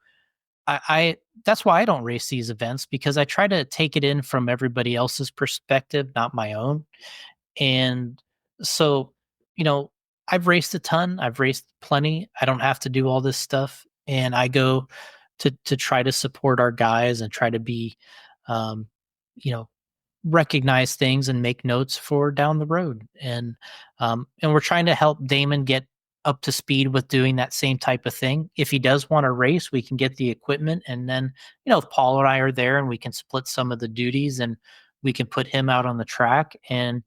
I that's why I don't race these events, because I try to take it in from everybody else's perspective, not my own. And so, I've raced a ton. I've raced plenty. I don't have to do all this stuff. And I go to try to support our guys and try to be, you know, recognize things and make notes for down the road. And we're trying to help Damon get up to speed with doing that same type of thing. If he does want to race, we can get the equipment, and then, you know, if Paul and I are there and we can split some of the duties and we can put him out on the track. And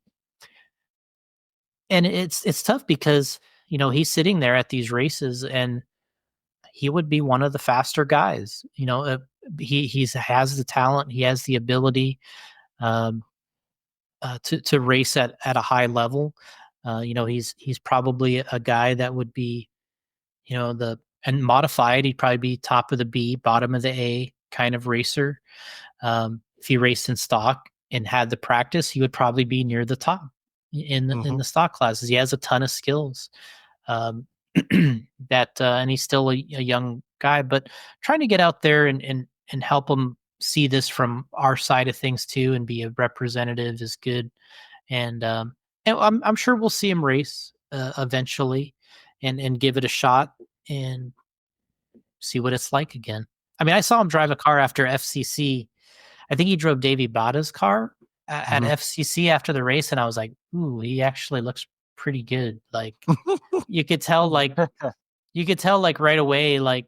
it's tough because, you know, he's sitting there at these races and he would be one of the faster guys. You know, he has the talent, he has the ability to race at a high level. You know, he's probably a guy that would be, you know, and modified, he'd probably be top of the B, bottom of the A kind of racer. If he raced in stock and had the practice, he would probably be near the top in the stock classes. He has a ton of skills. And he's still a young guy, but trying to get out there and help him see this from our side of things too, and be a representative is good. And I'm sure we'll see him race eventually, and give it a shot and see what it's like again. I mean, I saw him drive a car after FCC. I think he drove Davey Bada's car at FCC after the race, and I was like, ooh, he actually looks pretty good. Like you could tell like right away, like,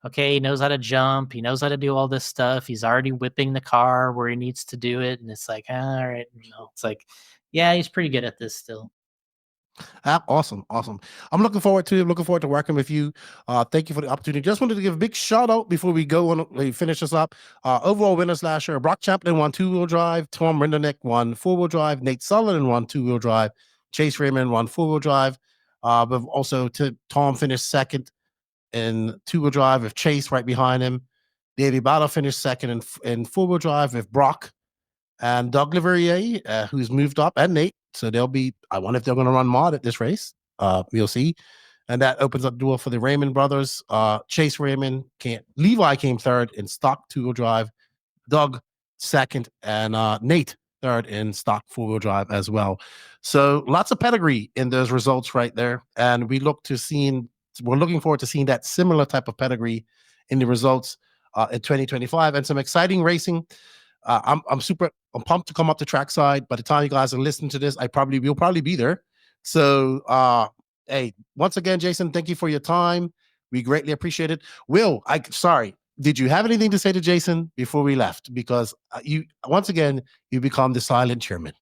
okay, he knows how to jump, he knows how to do all this stuff, he's already whipping the car where he needs to do it, and it's like, all right, you know, it's like, yeah, he's pretty good at this still. Awesome. I'm looking forward to working with you. Thank you for the opportunity. Just wanted to give a big shout out before we go on. We finish this up. Overall winners last year: Brock Champlin won 2-wheel drive, Tom Rindernick won 4-wheel drive, Nate Sullivan won 2-wheel drive, Chase Raymond won 4-wheel drive. But also Tom finished second in 2-wheel drive with Chase right behind him. Davey Bada finished second in 4-wheel drive with Brock and Doug Leverrier, who's moved up, and Nate. So I wonder if they're going to run mod at this race. We'll see. And that opens up the door for the Raymond brothers. Chase Raymond Levi came third in stock 2-wheel drive, Doug second, and Nate third in stock 4-wheel drive as well. So lots of pedigree in those results right there. And we're looking forward to seeing that similar type of pedigree in the results in 2025, and some exciting racing. I'm pumped to come up to trackside. By the time you guys are listening to this, we'll probably be there. So hey, once again, Jason, thank you for your time. We greatly appreciate it. Will, did you have anything to say to Jason before we left? Because you become the silent chairman.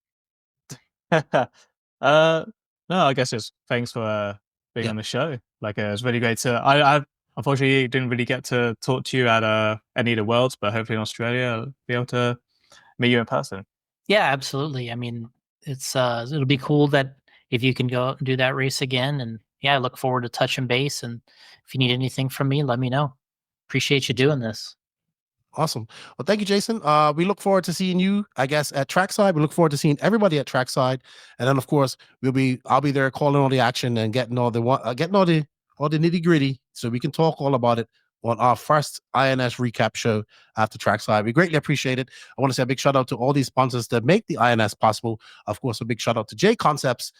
No, I guess just thanks for being on the show. Like, it was really great I unfortunately didn't really get to talk to you at any of the Worlds, but hopefully in Australia I'll be able to meet you in person. Yeah, absolutely. I mean, it'll be cool that if you can go out and do that race again. And yeah, I look forward to touching base. And if you need anything from me, let me know. Appreciate you doing this. Awesome. Well, thank you, Jason. We look forward to seeing you, I guess, at trackside. We look forward to seeing everybody at trackside, and then, of course, I'll be there calling all the action and getting all the nitty gritty, so we can talk all about it on our first INS recap show after trackside. We greatly appreciate it. I want to say a big shout out to all these sponsors that make the INS possible. Of course, a big shout out to JConcepts,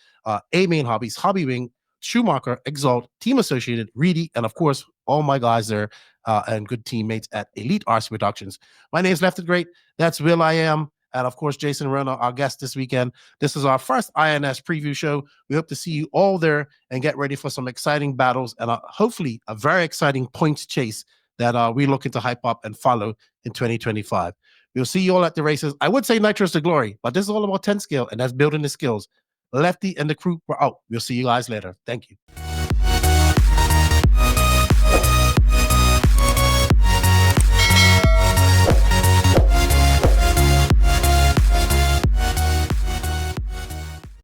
A-Main Hobbies, Hobby Wing, Schumacher, Exalt, Team Associated, Reedy, and of course, all my guys there and good teammates at Elite RC Productions. My name is Lefty the Great. That's Will I Am. And of course, Jason Ruona, our guest this weekend. This is our first INS preview show. We hope to see you all there and get ready for some exciting battles and hopefully a very exciting points chase that we're looking to hype up and follow in 2025. We'll see you all at the races. I would say Nitro's the glory, but this is all about 10 scale, and that's building the skills. Lefty and the crew were out. We'll see you guys later. Thank you.